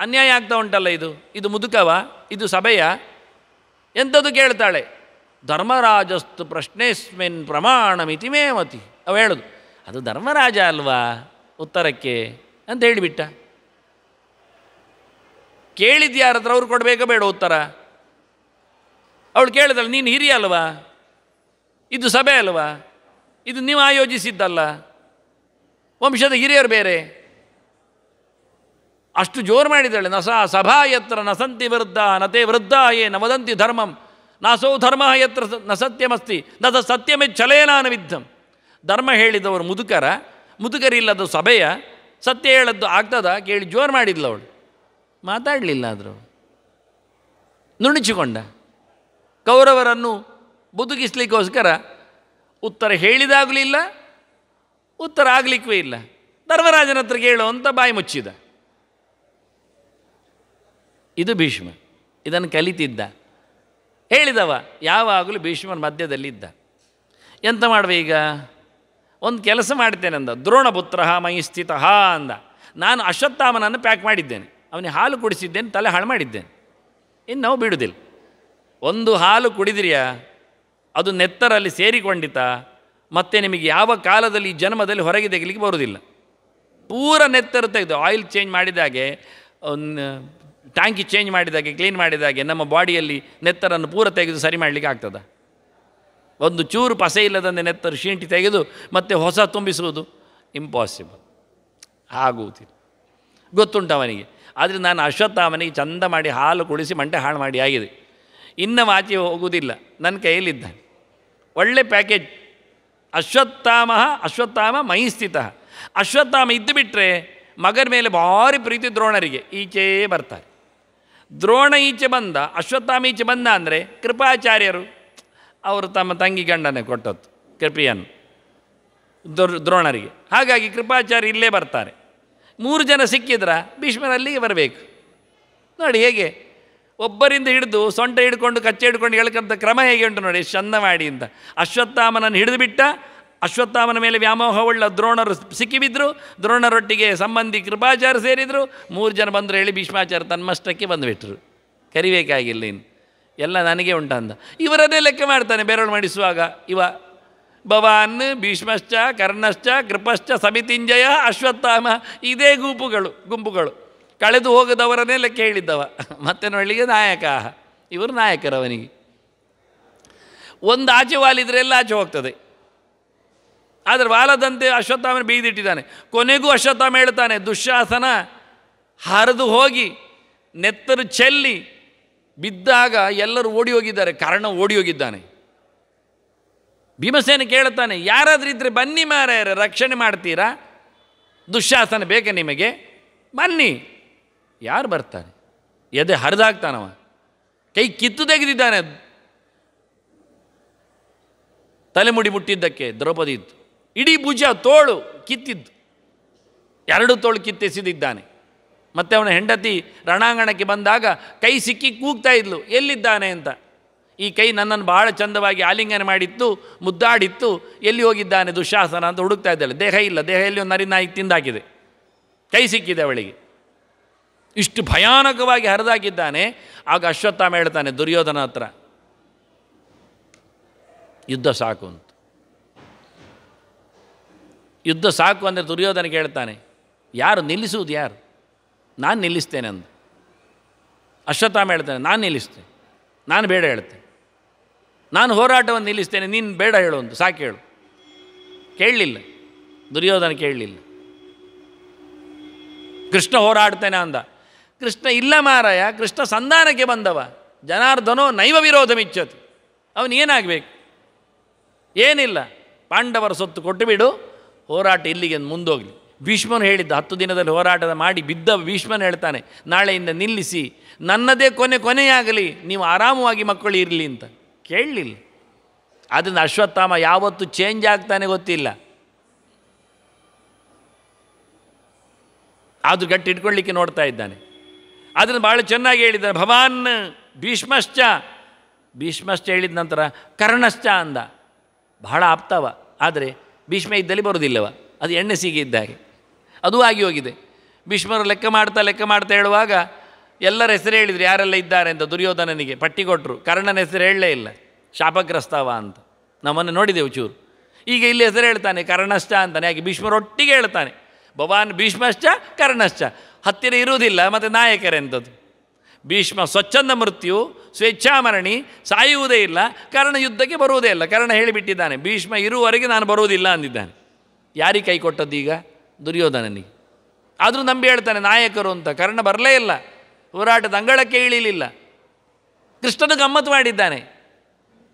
ಅನ್ಯಾಯ ಆಗ್ತಾ ಉಂಟಲ್ಲ, ಇದು ಮುದುಕವ, ಇದು ಸಭೆಯ, ಎಂಥದ್ದು ಕೇಳ್ತಾಳೆ. ಧರ್ಮರಾಜಸ್ತು ಪ್ರಶ್ನೆಸ್ಮಿನ್ ಪ್ರಮಾಣಮಿತಿ ಮೇಮತಿ. ಅವ ಹೇಳೋದು, ಅದು ಧರ್ಮರಾಜ ಅಲ್ವಾ ಉತ್ತರಕ್ಕೆ ಅಂತ ಹೇಳಿಬಿಟ್ಟ. ಕೇಳಿದ್ದು ಯಾರ ಹತ್ರ, ಅವ್ರು ಕೊಡಬೇಕ ಬೇಡ ಉತ್ತರ? ಅವಳು ಕೇಳಿದಳು, ನೀನು ಹಿರಿಯ ಅಲ್ವಾ, ಇದು ಸಭೆ ಅಲ್ವಾ, ಇದು ನೀವು ಆಯೋಜಿಸಿದ್ದಲ್ಲ, ವಂಶದ ಹಿರಿಯರು ಬೇರೆ. ಅಷ್ಟು ಜೋರು ಮಾಡಿದ್ದಾಳೆ. ಸಭಾ ಯತ್ರ ನ ಸಂತಿ ವೃದ್ಧ ನತೆ ವೃದ್ಧ ಯೇ ನ ವದಂತಿ ಧರ್ಮಂ ನಾಸೋ ಧರ್ಮ ಯತ್ರ ನ ಸತ್ಯಮಸ್ತಿ ನ ಸತ್ಯಮೇ ಛಲೇನಾನ ವಿದ್ಧಂ. ಧರ್ಮ ಹೇಳಿದವರು ಮುದುಕರಿಲ್ಲದು ಸಭೆಯ, ಸತ್ಯ ಹೇಳದ್ದು ಆಗ್ತದ ಕೇಳಿ ಜೋರು ಮಾಡಿದ್ಲು ಅವಳು. ಮಾತಾಡಲಿಲ್ಲ ಆದರೂ ನುಣುಚಿಕೊಂಡ. ಕೌರವರನ್ನು ಬದುಕಿಸ್ಲಿಕ್ಕೋಸ್ಕರ ಉತ್ತರ ಹೇಳಿದಾಗಲೂ ಇಲ್ಲ, ಉತ್ತರ ಆಗಲಿಕ್ಕೂ ಇಲ್ಲ. ಧರ್ಮರಾಜನ ಹತ್ರ ಕೇಳು ಅಂತ ಬಾಯಿ ಮುಚ್ಚಿದ. ಇದು ಭೀಷ್ಮ. ಇದನ್ನು ಕಲಿತಿದ್ದ, ಹೇಳಿದವ. ಯಾವಾಗಲೂ ಭೀಷ್ಮನ ಮಧ್ಯದಲ್ಲಿದ್ದ. ಎಂತ ಮಾಡುವ ಈಗ, ಒಂದು ಕೆಲಸ ಮಾಡ್ತೇನೆ ಅಂದ. ದ್ರೋಣಪುತ್ರ ಮಯಿ ಸ್ಥಿತಃ ಅಂದ. ನಾನು ಅಶ್ವತ್ಥಾಮನನ್ನು ಪ್ಯಾಕ್ ಮಾಡಿದ್ದೇನೆ, ಅವನಿಗೆ ಹಾಲು ಕುಡಿಸಿದ್ದೇನೆ, ತಲೆ ಹಾಳು ಮಾಡಿದ್ದೇನೆ, ಇನ್ನು ನಾವು ಬಿಡುವುದಿಲ್ಲ. ಒಂದು ಹಾಲು ಕುಡಿದ್ರಿಯಾ ಅದು ನೆತ್ತರಲ್ಲಿ ಸೇರಿಕೊಂಡಿತ, ಮತ್ತೆ ನಿಮಗೆ ಯಾವ ಕಾಲದಲ್ಲಿ ಈ ಜನ್ಮದಲ್ಲಿ ಹೊರಗೆ ತೆಗಲಿಕ್ಕೆ ಬರುವುದಿಲ್ಲ. ಪೂರ ನೆತ್ತರು ತೆಗೆದು ಆಯಿಲ್ ಚೇಂಜ್ ಮಾಡಿದಾಗೆ, ಟ್ಯಾಂಕಿ ಚೇಂಜ್ ಮಾಡಿದಾಗೆ, ಕ್ಲೀನ್ ಮಾಡಿದಾಗೆ ನಮ್ಮ ಬಾಡಿಯಲ್ಲಿ ನೆತ್ತರನ್ನು ಪೂರ ತೆಗೆದು ಸರಿ ಮಾಡಲಿಕ್ಕೆ ಆಗ್ತದೆ? ಒಂದು ಚೂರು ಪಸೆ ಇಲ್ಲದಂತೆ ನೆತ್ತರು ಶೀಂಟಿ ತೆಗೆದು ಮತ್ತೆ ಹೊಸ ತುಂಬಿಸುವುದು ಇಂಪಾಸಿಬಲ್, ಆಗುವುದಿಲ್ಲ. ಗೊತ್ತುಂಟು ಅವನಿಗೆ. ಆದರೆ ನಾನು ಅಶ್ವತ್ಥಾಮನಿಗೆ ಚಂದ ಮಾಡಿ ಹಾಲು ಕುಡಿಸಿ ಮಂಟೆ ಹಾಳು ಮಾಡಿ ಆಗಿದೆ. ಇನ್ನು ಆಚೆ ಹೋಗುವುದಿಲ್ಲ, ನನ್ನ ಕೈಯಲ್ಲಿದ್ದಾನೆ. ಒಳ್ಳೆ ಪ್ಯಾಕೇಜ್. ಅಶ್ವತ್ಥಾಮ ಮೈ ಸ್ಥಿತಃ. ಅಶ್ವತ್ಥಾಮ ಇದ್ದು ಬಿಟ್ಟರೆ ಮಗನ ಮೇಲೆ ಭಾರಿ ಪ್ರೀತಿ ದ್ರೋಣರಿಗೆ. ಈಚೆ ಬರ್ತಾರೆ. ದ್ರೋಣ ಈಚೆ ಬಂದ, ಅಶ್ವತ್ಥಾಮ ಈಚೆ ಬಂದ ಅಂದರೆ ಕೃಪಾಚಾರ್ಯರು ಅವರು ತಮ್ಮ ತಂಗಿ ಗಂಡನೇ ಕೊಟ್ಟದ್ದು ಕೃಪೆಯನ್ನು ದ್ರೋಣರಿಗೆ. ಹಾಗಾಗಿ ಕೃಪಾಚಾರ್ಯ ಇಲ್ಲೇ ಬರ್ತಾರೆ. 3 ಜನ ಸಿಕ್ಕಿದ್ರ ಭೀಷ್ಮರಲ್ಲಿಗೆ ಬರಬೇಕು. ನೋಡಿ ಹೇಗೆ ಒಬ್ಬರಿಂದ ಹಿಡಿದು ಸೊಂಟ ಹಿಡ್ಕೊಂಡು ಕಚ್ಚೆ ಹಿಡ್ಕೊಂಡು ಹೇಳ್ಕಂತ ಕ್ರಮ ಹೇಗೆ ಉಂಟು ನೋಡಿ, ಎಷ್ಟು ಚಂದ ಮಾಡಿ ಅಂತ. ಅಶ್ವತ್ಥಾಮನನ್ನು ಹಿಡಿದು ಬಿಟ್ಟ. ಅಶ್ವತ್ಥಾಮನ ಮೇಲೆ ವ್ಯಾಮೋಹವುಳ್ಳ ದ್ರೋಣರು ಸಿಕ್ಕಿಬಿದ್ದರು. ದ್ರೋಣರೊಟ್ಟಿಗೆ ಸಂಬಂಧಿ ಕೃಪಾಚಾರ್ಯ ಸೇರಿದರು. 3 ಜನ ಬಂದರು. ಹೇಳಿ ಭೀಷ್ಮಾಚಾರ್ಯ ತನ್ಮಷ್ಟಕ್ಕೆ ಬಂದುಬಿಟ್ರು. ಕರಿಬೇಕಾಗಿಲ್ಲ ಇನ್ನು, ಎಲ್ಲ ನನಗೆ ಉಂಟಂದ. ಇವರನ್ನೇ ಲೆಕ್ಕ ಮಾಡ್ತಾನೆ ಬೆರಳು ಮಾಡಿಸುವಾಗ. ಭವಾನ್ ಭೀಷ್ಮಶ್ಚ ಕರ್ಣಶ್ಚ ಕೃಪಶ್ಚ ಸಮಿತಿಂಜಯ ಅಶ್ವತ್ಥಾಮ. ಇದೇ ಗುಂಪುಗಳು ಕಳೆದು ಹೋಗದವರನ್ನೇ ಲೆಕ್ಕ ಹೇಳಿದ್ದವ. ಮತ್ತೆ ನೋಡಲಿಕ್ಕೆ ನಾಯಕ, ಇವರು ನಾಯಕರವನಿಗೆ. ಒಂದು ಆಚೆ ವಾಲಿದ್ರೆ ಎಲ್ಲ ಆಚೆ ಹೋಗ್ತದೆ. ಆದರೆ ವಾಲದಂತೆ ಅಶ್ವತ್ಥಾಮನ ಬೀದಿಟ್ಟಿದ್ದಾನೆ. ಕೊನೆಗೂ ಅಶ್ವತ್ಥಾಮ ಹೇಳ್ತಾನೆ, ದುಶ್ಯಾಸನ ಹರಿದು ಹೋಗಿ ನೆತ್ತರು ಚೆಲ್ಲಿ ಬಿದ್ದಾಗ ಎಲ್ಲರೂ ಓಡಿ ಹೋಗಿದ್ದಾರೆ, ಕರ್ಣ ಓಡಿ ಹೋಗಿದ್ದಾನೆ. ಭೀಮಸೇನ ಕೇಳ್ತಾನೆ, ಯಾರಾದರೂ ಇದ್ದರೆ ಬನ್ನಿ ಮಾರಾಯರ, ರಕ್ಷಣೆ ಮಾಡ್ತೀರಾ? ದುಶ್ಯಾಸನ ಬೇಕೆ ನಿಮಗೆ? ಬನ್ನಿ. ಯಾರು ಬರ್ತಾರೆ? ಎದೆ ಹರಿದಾಗ್ತಾನವ, ಕೈ ಕಿತ್ತು ತೆಗೆದಿದ್ದಾನೆ. ತಲೆಮುಡಿ ಮುಟ್ಟಿದ್ದಕ್ಕೆ ದ್ರೌಪದಿ ಇದ್ದು ಇಡೀ ಭುಜ ತೋಳು ಕಿತ್ತಿದ್ದು, 2 ತೋಳು ಕಿತ್ತೆಸೆದಿದ್ದಾನೆ. ಮತ್ತು ಅವನ ಹೆಂಡತಿ ರಣಾಂಗಣಕ್ಕೆ ಬಂದಾಗ ಕೈ ಸಿಕ್ಕಿ ಕೂಗ್ತಾ ಇದ್ಲು, ಎಲ್ಲಿದ್ದಾನೆ ಅಂತ. ಈ ಕೈ ನನ್ನನ್ನು ಬಹಳ ಚಂದವಾಗಿ ಆಲಿಂಗನ ಮಾಡಿತ್ತು, ಮುದ್ದಾಡಿತ್ತು, ಎಲ್ಲಿ ಹೋಗಿದ್ದಾನೆ ದುಶ್ಯಾಸನ ಅಂತ ಹುಡುಕ್ತಾ ಇದ್ದಾಳೆ. ದೇಹ ಇಲ್ಲ, ದೇಹದಲ್ಲಿ ಒಂದು ನರಿನಾಯಿ ತಿಂದಾಕಿದೆ, ಕೈ ಸಿಕ್ಕಿದೆ ಅವಳಿಗೆ. ಇಷ್ಟು ಭಯಾನಕವಾಗಿ ಹರಿದಾಕಿದ್ದಾನೆ. ಆಗ ಅಶ್ವತ್ಥಾಮ ಹೇಳ್ತಾನೆ ದುರ್ಯೋಧನ ಹತ್ರ, ಯುದ್ಧ ಸಾಕು ಅಂತ. ಯುದ್ಧ ಸಾಕು ಅಂದರೆ ದುರ್ಯೋಧನ ಹೇಳ್ತಾನೆ, ಯಾರು ನಿಲ್ಲಿಸುವುದು ಯಾರು? ನಾನು ನಿಲ್ಲಿಸ್ತೇನೆ ಅಂದ. ಅಶ್ವತ್ಥಾಮ ಹೇಳ್ತಾನೆ, ನಾನು ನಿಲ್ಲಿಸ್ತೇನೆ, ನಾನು ಬೇಡ ಹೇಳ್ತೇನೆ, ನಾನು ಹೋರಾಟವನ್ನು ನಿಲ್ಲಿಸ್ತೇನೆ, ನೀನು ಬೇಡ ಹೇಳು ಅಂತ. ಸಾಕು ಹೇಳು. ಕೇಳಲಿಲ್ಲ ದುರ್ಯೋಧನ, ಕೇಳಲಿಲ್ಲ. ಕೃಷ್ಣ ಹೋರಾಡ್ತೇನೆ ಅಂದ. ಕೃಷ್ಣ ಇಲ್ಲ ಮಾರಾಯ, ಕೃಷ್ಣ ಸಂಧಾನಕ್ಕೆ ಬಂದವ, ಜನಾರ್ದನೋ ನೈವ ವಿರೋಧಮಿಚ್ಛತಿ. ಅವನೇನಾಗಬೇಕು? ಏನಿಲ್ಲ, ಪಾಂಡವರ ಸೊತ್ತು ಕೊಟ್ಟು ಬಿಡು, ಹೋರಾಟ ಇಲ್ಲಿಗೆ ಮುಂದೋಗಲಿ. ಭೀಷ್ಮನು ಹೇಳಿದ್ದ 10 ದಿನದಲ್ಲಿ ಹೋರಾಟದ ಮಾಡಿ ಬಿದ್ದ ಭೀಷ್ಮನು ಹೇಳ್ತಾನೆ, ನಾಳೆಯಿಂದ ನಿಲ್ಲಿಸಿ, ನನ್ನದೇ ಕೊನೆಯಾಗಲಿ, ನೀವು ಆರಾಮವಾಗಿ ಮಕ್ಕಳು ಇರಲಿ ಅಂತ. ಕೇಳಲಿಲ್ಲ. ಆದ್ದರಿಂದ ಅಶ್ವತ್ಥಾಮ ಯಾವತ್ತೂ ಚೇಂಜ್ ಆಗ್ತಾನೆ ಗೊತ್ತಿಲ್ಲ. ಅದು ಗಟ್ಟಿ ಇಟ್ಕೊಳ್ಳಿಕ್ಕೆ ನೋಡ್ತಾ ಇದ್ದಾನೆ. ಅದನ್ನು ಭಾಳ ಚೆನ್ನಾಗಿ ಹೇಳಿದ್ದಾನೆ. ಭವಾನ್ ಭೀಷ್ಮಶ್ಚ ಹೇಳಿದ ನಂತರ ಕರ್ಣಶ್ಚ ಅಂದ. ಬಹಳ ಆಪ್ತವ. ಆದರೆ ಭೀಷ್ಮ ಇದ್ದಲ್ಲಿ ಬರೋದಿಲ್ಲವ, ಅದು ಎಣ್ಣೆ ಸೀಗೆ ಇದ್ದಾಗೆ. ಅದೂ ಆಗಿ ಹೋಗಿದೆ. ಭೀಷ್ಮರು ಲೆಕ್ಕ ಮಾಡ್ತಾ ಹೇಳುವಾಗ ಎಲ್ಲರ ಹೆಸರು ಹೇಳಿದರು, ಯಾರೆಲ್ಲ ಇದ್ದಾರೆ ಅಂತ. ದುರ್ಯೋಧನನಿಗೆ ಪಟ್ಟಿ ಕೊಟ್ಟರು, ಕರ್ಣನ ಹೆಸರು ಹೇಳಲೇ ಇಲ್ಲ, ಶಾಪಗ್ರಸ್ತವ ಅಂತ. ನಮ್ಮನ್ನು ನೋಡಿದೆವು ಚೂರು. ಈಗ ಇಲ್ಲಿ ಹೆಸರು ಹೇಳ್ತಾನೆ, ಕರ್ಣಶ್ಚ ಅಂತಾನೆ. ಯಾಕೆ? ಭೀಷ್ಮರೊಟ್ಟಿಗೆ ಹೇಳ್ತಾನೆ, ಭವಾನ್ ಭೀಷ್ಮಶ್ಚ ಕರ್ಣಶ್ಚ. ಹತ್ತಿರ ಇರುವುದಿಲ್ಲ, ಮತ್ತು ನಾಯಕರೆಂಥದ್ದು. ಭೀಷ್ಮ ಸ್ವಚ್ಛಂದ ಮೃತ್ಯು, ಸ್ವೇಚ್ಛಾಮರಣಿ, ಸಾಯುವುದೇ ಇಲ್ಲ. ಕರ್ಣ ಯುದ್ಧಕ್ಕೆ ಬರುವುದೇ ಇಲ್ಲ. ಕರ್ಣ ಹೇಳಿಬಿಟ್ಟಿದ್ದಾನೆ, ಭೀಷ್ಮ ಇರುವವರೆಗೆ ನಾನು ಬರುವುದಿಲ್ಲ ಅಂದಿದ್ದಾನೆ. ಯಾರಿಗೆ ಕೈ ಕೊಟ್ಟದ್ದು ಈಗ? ದುರ್ಯೋಧನನಿಗೆ. ಆದರೂ ನಂಬಿ ಹೇಳ್ತಾನೆ ನಾಯಕರು ಅಂತ. ಕರ್ಣ ಬರಲೇ ಇಲ್ಲ, ಹೋರಾಟದ ಅಂಗಳಕ್ಕೆ ಇಳಿಲಿಲ್ಲ. ಕೃಷ್ಣನು ಗಮ್ಮತ್ತು ಮಾಡಿದ್ದಾನೆ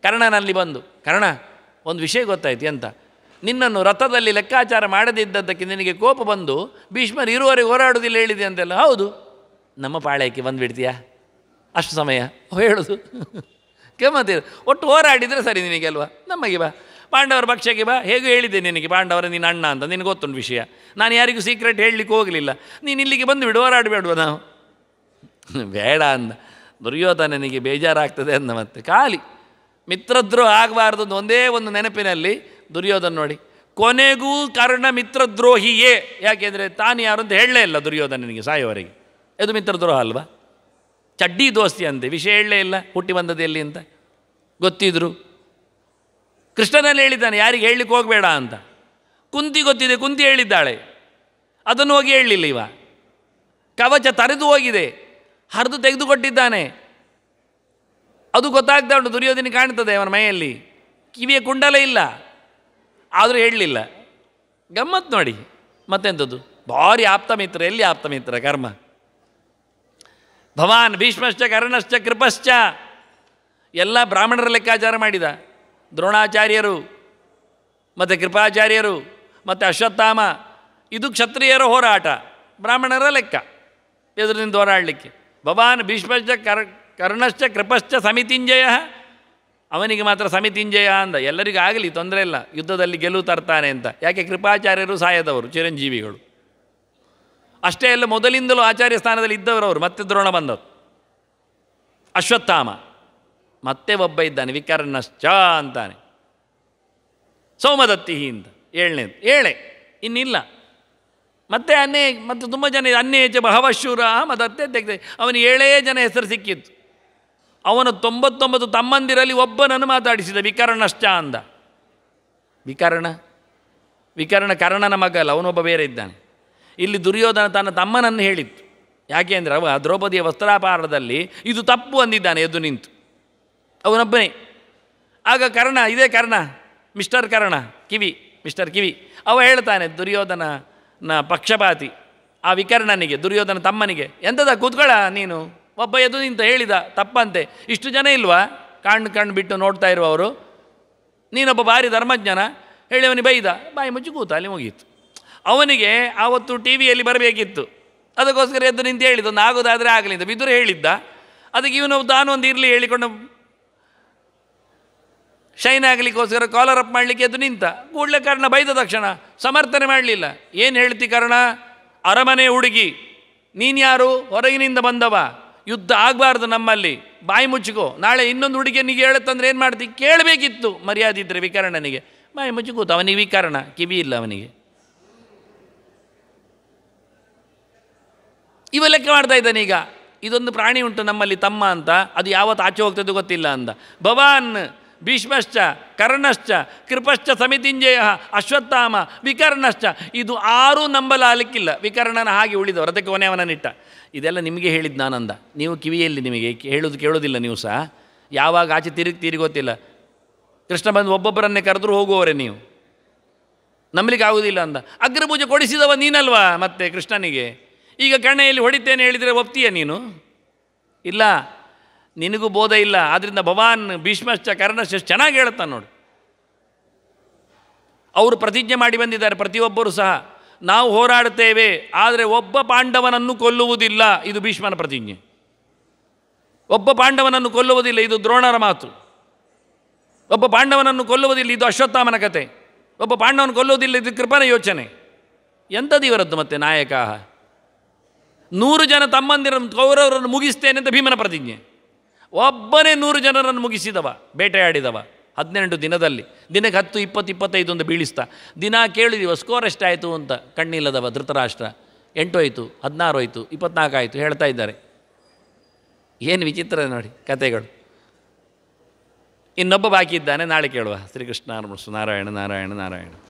ಕರ್ಣನಲ್ಲಿ ಬಂದು. ಕರ್ಣ, ಒಂದು ವಿಷಯ ಗೊತ್ತಾಯ್ತು ಅಂತ, ನಿನ್ನನ್ನು ರಥದಲ್ಲಿ ಲೆಕ್ಕಾಚಾರ ಮಾಡದಿದ್ದದ್ದಕ್ಕೆ ನಿನಗೆ ಕೋಪ ಬಂದು ಭೀಷ್ಮರು ಇರುವವರೆಗೆ ಹೋರಾಡುವುದಿಲ್ಲ ಹೇಳಿದೆ ಅಂತೆಲ್ಲ. ಹೌದು, ನಮ್ಮ ಪಾಳ್ಯಕ್ಕೆ ಬಂದುಬಿಡ್ತೀಯಾ ಅಷ್ಟು ಸಮಯ ಹೇಳೋದು? ಗಮ್ಮತ್ತಿರ. ಒಟ್ಟು ಹೋರಾಡಿದರೆ ಸರಿ ನಿನಗೆ ಅಲ್ವಾ? ನಮಗೆ ಬಾ, ಪಾಂಡವರ ಪಕ್ಷಕ್ಕೆ ಬಾ. ಹೇಗೂ ಹೇಳಿದ್ದೆ ನಿನಗೆ, ಪಾಂಡವರ ನಿನ್ನ ಅಣ್ಣ ಅಂತ ನಿನಗೆ ಗೊತ್ತುಂಟು ವಿಷಯ. ನಾನು ಯಾರಿಗೂ ಸೀಕ್ರೆಟ್ ಹೇಳಲಿಕ್ಕೆ ಹೋಗಲಿಲ್ಲ. ನೀನು ಇಲ್ಲಿಗೆ ಬಂದುಬಿಡು, ಹೋರಾಡಬೇಡುವ ನಾವು. ಬೇಡ ಅಂದ. ದುರ್ಯೋಧನನಿಗೆ ಬೇಜಾರಾಗ್ತದೆ ಅಂದ. ಮತ್ತೆ ಖಾಲಿ ಮಿತ್ರದ್ರೋಹ ಆಗಬಾರ್ದು ಒಂದೇ ಒಂದು ನೆನಪಿನಲ್ಲಿ ದುರ್ಯೋಧನ ನೋಡಿ, ಕೊನೆಗೂ ಕರ್ಣ ಮಿತ್ರದ್ರೋಹಿಯೇ. ಯಾಕೆಂದರೆ ತಾನು ಯಾರು ಅಂತ ಹೇಳಲೇ ಇಲ್ಲ ದುರ್ಯೋಧನನಿಗೆ ಸಾಯೋವರೆಗೆ. ಇದು ಮಿತ್ರದ್ರೋಹ ಅಲ್ವಾ? ಚಡ್ಡಿ ದೋಸ್ತಿ ಅಂತೆ, ವಿಷಯ ಹೇಳಲೇ ಇಲ್ಲ, ಹುಟ್ಟಿ ಬಂದದ್ದು ಎಲ್ಲಿ ಅಂತ ಗೊತ್ತಿದ್ರು. ಕೃಷ್ಣನಲ್ಲಿ ಹೇಳಿದ್ದಾನೆ ಯಾರಿಗೆ ಹೇಳಲಿಕ್ಕೆ ಹೋಗಬೇಡ ಅಂತ. ಕುಂತಿ ಗೊತ್ತಿದೆ, ಕುಂತಿ ಹೇಳಿದ್ದಾಳೆ, ಅದನ್ನು ಹೋಗಿ ಹೇಳಲಿಲ್ಲ ಇವ. ಕವಚ ತರೆದು ಹೋಗಿದೆ, ಹರಿದು ತೆಗೆದುಕೊಟ್ಟಿದ್ದಾನೆ, ಅದು ಗೊತ್ತಾಗ್ತಾ ಉಂಟು. ದುರ್ಯೋಧನ ಕಾಣ್ತದೆ ಅವನ ಮೈಯಲ್ಲಿ, ಕಿವಿಯ ಕುಂಡಲ ಇಲ್ಲ, ಆದರೂ ಹೇಳಲಿಲ್ಲ. ಗಮ್ಮತ್ತು ನೋಡಿ. ಮತ್ತೆಂಥದ್ದು? ಭಾರಿ ಆಪ್ತ ಮಿತ್ರ. ಎಲ್ಲಿ ಆಪ್ತ ಮಿತ್ರ? ಕರ್ಮ. ಭವಾನ್ ಭೀಷ್ಮಶ್ಚ ಕರ್ಣಶ್ಚ ಕೃಪಶ್ಚ. ಎಲ್ಲ ಬ್ರಾಹ್ಮಣರ ಲೆಕ್ಕಾಚಾರ ಮಾಡಿದ. ದ್ರೋಣಾಚಾರ್ಯರು ಮತ್ತು ಕೃಪಾಚಾರ್ಯರು ಮತ್ತು ಅಶ್ವತ್ಥಾಮ, ಇದು ಕ್ಷತ್ರಿಯರ ಹೋರಾಟ, ಬ್ರಾಹ್ಮಣರ ಲೆಕ್ಕ ಎದುರಿನಿಂದ ಹೋರಾಡಲಿಕ್ಕೆ. ಭವಾನ್ ಭೀಷ್ಮಶ್ಚ ಕರ್ಣಶ್ಚ ಕೃಪಶ್ಚ ಸಮಿತಿಂಜಯ. ಅವನಿಗೆ ಮಾತ್ರ ಸಮಿತಿಂಜಯ ಅಂದ. ಎಲ್ಲರಿಗೂ ಆಗಲಿ, ತೊಂದರೆ ಇಲ್ಲ, ಯುದ್ಧದಲ್ಲಿ ಗೆಲುವು ತರ್ತಾನೆ ಅಂತ. ಯಾಕೆ? ಕೃಪಾಚಾರ್ಯರು ಸಾಯದವರು, ಚಿರಂಜೀವಿಗಳು. ಅಷ್ಟೇ ಅಲ್ಲ, ಮೊದಲಿಂದಲೂ ಆಚಾರ್ಯ ಸ್ಥಾನದಲ್ಲಿ ಇದ್ದವರು ಅವರು. ಮತ್ತೆ ದ್ರೋಣ ಬಂದವರು. ಅಶ್ವತ್ಥಾಮ ಮತ್ತೆ ಒಬ್ಬ ಇದ್ದಾನೆ, ವಿಕರ್ಣಶ್ಚ ಅಂತಾನೆ. ಸೋಮದತ್ತಿ ಅಂತ 7 ಇನ್ನಿಲ್ಲ. ಮತ್ತೆ ತುಂಬ ಜನ, ಅನ್ಯೇಚ ಬಹವಶೂರ ಮದತ್ತೆ ತೆಗೆದೆ. ಅವನಿಗೆ 7 ಜನ ಹೆಸರು ಸಿಕ್ಕಿತ್ತು. ಅವನು 99 ತಮ್ಮಂದಿರಲ್ಲಿ ಒಬ್ಬನನ್ನು ಮಾತಾಡಿಸಿದ, ವಿಕರ್ಣಶ್ಚ ಅಂದ. ವಿಕರ್ಣ ಕರ್ಣನ ಮಗ ಅಲ್ಲ, ಅವನೊಬ್ಬ ಬೇರೆ ಇದ್ದಾನೆ. ಇಲ್ಲಿ ದುರ್ಯೋಧನ ತನ್ನ ತಮ್ಮನನ್ನು ಹೇಳಿತ್ತು. ಯಾಕೆ ಅಂದರೆ ಅವ ದ್ರೌಪದಿಯ ವಸ್ತ್ರಾಪಹಾರದಲ್ಲಿ ಇದು ತಪ್ಪು ಅಂದಿದ್ದಾನೆ ಎದ್ದು ನಿಂತು, ಅವನೊಬ್ಬನೇ. ಆಗ ಕರ್ಣ, ಇದೇ ಕರ್ಣ, ಮಿಸ್ಟರ್ ಕಿವಿ, ಅವ ಹೇಳ್ತಾನೆ, ದುರ್ಯೋಧನನ ಪಕ್ಷಪಾತಿ ಆ ವಿಕರ್ಣನಿಗೆ, ದುರ್ಯೋಧನ ತಮ್ಮನಿಗೆ, ಎಂಥದ ಕೂತ್ಕೊಳ್ಳ ನೀನು, ಒಬ್ಬ ಎದ್ದು ನಿಂತ ಹೇಳಿದ ತಪ್ಪಂತೆ. ಇಷ್ಟು ಜನ ಇಲ್ವಾ ಕಣ್ಣು ಬಿಟ್ಟು ನೋಡ್ತಾ ಇರುವವರು? ನೀನೊಬ್ಬ ಭಾರಿ ಧರ್ಮಜ್ಞನ ಹೇಳಿ ಅವನಿಗೆ ಬೈದ, ಬಾಯಿ ಮುಚ್ಚಿ ಕೂತ, ಅಲ್ಲಿ ಮುಗೀತು. ಅವನಿಗೆ ಆವತ್ತು ಟಿ ವಿಯಲ್ಲಿ ಬರಬೇಕಿತ್ತು, ಅದಕ್ಕೋಸ್ಕರ ಎದ್ದು ನಿಂತು ಹೇಳಿದ್ದು, ಒಂದು ಆಗೋದಾದರೆ ಆಗಲಿ ಅಂತ. ಬಿದುರು ಹೇಳಿದ್ದ, ಅದಕ್ಕೆ ಇವನು ತಾನೊಂದು ಇರಲಿ ಹೇಳಿಕೊಂಡು ಶೈನ್ ಆಗಲಿಕ್ಕೋಸ್ಕರ ಕಾಲರ್ ಅಪ್ ಮಾಡಲಿಕ್ಕೆ ಎದ್ದು ನಿಂತ. ಕೂಡಲೇ ಕರ್ಣ ಬೈದ ತಕ್ಷಣ ಸಮರ್ಥನೆ ಮಾಡಲಿಲ್ಲ. ಏನು ಹೇಳ್ತಿ ಕರ್ಣ, ಅರಮನೆ ಹುಡುಗಿ ನೀನು ಯಾರು? ಹೊರಗಿನಿಂದ ಬಂದವ, ಯುದ್ಧ ಆಗಬಾರ್ದು ನಮ್ಮಲ್ಲಿ, ಬಾಯಿ ಮುಚ್ಚಿಕೋ. ನಾಳೆ ಇನ್ನೊಂದು ಹುಡುಗಿಯನಿಗೆ ಹೇಳುತ್ತಂದ್ರೆ ಏನು ಮಾಡ್ತಿ? ಕೇಳಬೇಕಿತ್ತು ಮರ್ಯಾದೆ ಇದ್ದರೆ ವಿಕರ್ಣನಿಗೆ. ಬಾಯಿ ಮುಚ್ಚಿಕೂತ. ಅವನಿಗೆ ವಿಕರ್ಣ ಕಿವಿ ಇಲ್ಲ ಅವನಿಗೆ. ಇವ ಲೆಕ್ಕ ಮಾಡ್ತಾ ಇದ್ದಾನೆ. ಈಗ ಇದೊಂದು ಪ್ರಾಣಿ ಉಂಟು ನಮ್ಮಲ್ಲಿ ತಮ್ಮ ಅಂತ, ಅದು ಯಾವತ್ತು ಆಚೆ ಹೋಗ್ತದೆ ಗೊತ್ತಿಲ್ಲ ಅಂದ. ಭವಾನ್ ಭೀಷ್ಮಶ್ಚ ಕರ್ಣಶ್ಚ ಕೃಪಶ್ಚ ಸಮಿತಿಂಜಯ ಅಶ್ವತ್ಥಾಮ ವಿಕರ್ಣಶ್ಚ. ಇದು 6 ನಂಬಲಾಗಲಿಕ್ಕಿಲ್ಲ. ವಿಕರ್ಣನ ಹಾಗೆ ಉಳಿದವರು, ಅದಕ್ಕೆ ಕೊನೆಯವನನ್ನಿಟ್ಟ. ಇದೆಲ್ಲ ನಿಮಗೆ ಹೇಳಿದ್ದು ನಾನಂದ. ನೀವು ಕಿವಿಯಲ್ಲಿ ನಿಮಗೆ ಕೇಳೋದಿಲ್ಲ ನೀವು ಸಹ. ಯಾವಾಗ ಆಚೆ ತಿರುಗಿ ಗೊತ್ತಿಲ್ಲ. ಕೃಷ್ಣ ಬಂದು ಒಬ್ಬೊಬ್ಬರನ್ನೇ ಕರೆದ್ರು ಹೋಗುವವರೇ ನೀವು, ನಂಬಲಿಕ್ಕೆ ಆಗುವುದಿಲ್ಲ ಅಂದ. ಅಗ್ರಪೂಜೆ ಕೊಡಿಸಿದವ ನೀನಲ್ವಾ ಮತ್ತೆ ಕೃಷ್ಣನಿಗೆ. ಈಗ ಕಣ್ಣೆಯಲ್ಲಿ ಹೊಡಿತೇನೆ ಹೇಳಿದರೆ ಒಪ್ತೀಯ ನೀನು? ಇಲ್ಲ. ನಿನಗೂ ಬೋಧ ಇಲ್ಲ. ಆದ್ದರಿಂದ ಭವಾನ್ ಭೀಷ್ಮಶ್ಚ ಕರ್ಣಶ್ಚ ಚೆನ್ನಾಗಿ ಹೇಳ್ತಾನೆ ನೋಡಿ. ಅವರು ಪ್ರತಿಜ್ಞೆ ಮಾಡಿ ಬಂದಿದ್ದಾರೆ ಪ್ರತಿಯೊಬ್ಬರೂ ಸಹ, ನಾವು ಹೋರಾಡುತ್ತೇವೆ ಆದರೆ ಒಬ್ಬ ಪಾಂಡವನನ್ನು ಕೊಲ್ಲುವುದಿಲ್ಲ. ಇದು ಭೀಷ್ಮನ ಪ್ರತಿಜ್ಞೆ. ಒಬ್ಬ ಪಾಂಡವನನ್ನು ಕೊಲ್ಲುವುದಿಲ್ಲ, ಇದು ದ್ರೋಣರ ಮಾತು. ಒಬ್ಬ ಪಾಂಡವನನ್ನು ಕೊಲ್ಲುವುದಿಲ್ಲ, ಇದು ಅಶ್ವತ್ಥಾಮನ ಕತೆ. ಒಬ್ಬ ಪಾಂಡವನ ಕೊಲ್ಲುವುದಿಲ್ಲ, ಇದು ಕೃಪನ ಯೋಚನೆ. ಎಂಥದ್ದು ಇವರದ್ದು ಮತ್ತೆ ನಾಯಕ? 100 ಜನ ತಮ್ಮಂದಿರ ಕೌರವರನ್ನು ಮುಗಿಸ್ತೇನೆ ಅಂತ ಭೀಮನ ಪ್ರತಿಜ್ಞೆ. ಒಬ್ಬನೇ 100 ಜನರನ್ನು ಮುಗಿಸಿದವ, ಬೇಟೆಯಾಡಿದವ 12 ದಿನದಲ್ಲಿ. ದಿನಕ್ಕೆ 10, 20, 25 ಅಂತ ಬೀಳಿಸ್ತಾ. ದಿನ ಕೇಳಿದೀವ ಸ್ಕೋರ್ ಎಷ್ಟಾಯಿತು ಅಂತ. ಕಣ್ಣಿಲ್ಲದವ ಧೃತರಾಷ್ಟ್ರ 8 ಹೋಯಿತು, 16 ಹೋಯಿತು, 24 ಆಯಿತು ಹೇಳ್ತಾ ಇದ್ದಾರೆ. ಏನು ವಿಚಿತ್ರ ನೋಡಿ ಕತೆಗಳು. ಇನ್ನೊಬ್ಬ ಬಾಕಿ ಇದ್ದಾನೆ, ನಾಳೆ ಕೇಳುವ. ಶ್ರೀಕೃಷ್ಣ ನಾರಾಯಣ ನಾರಾಯಣ ನಾರಾಯಣ.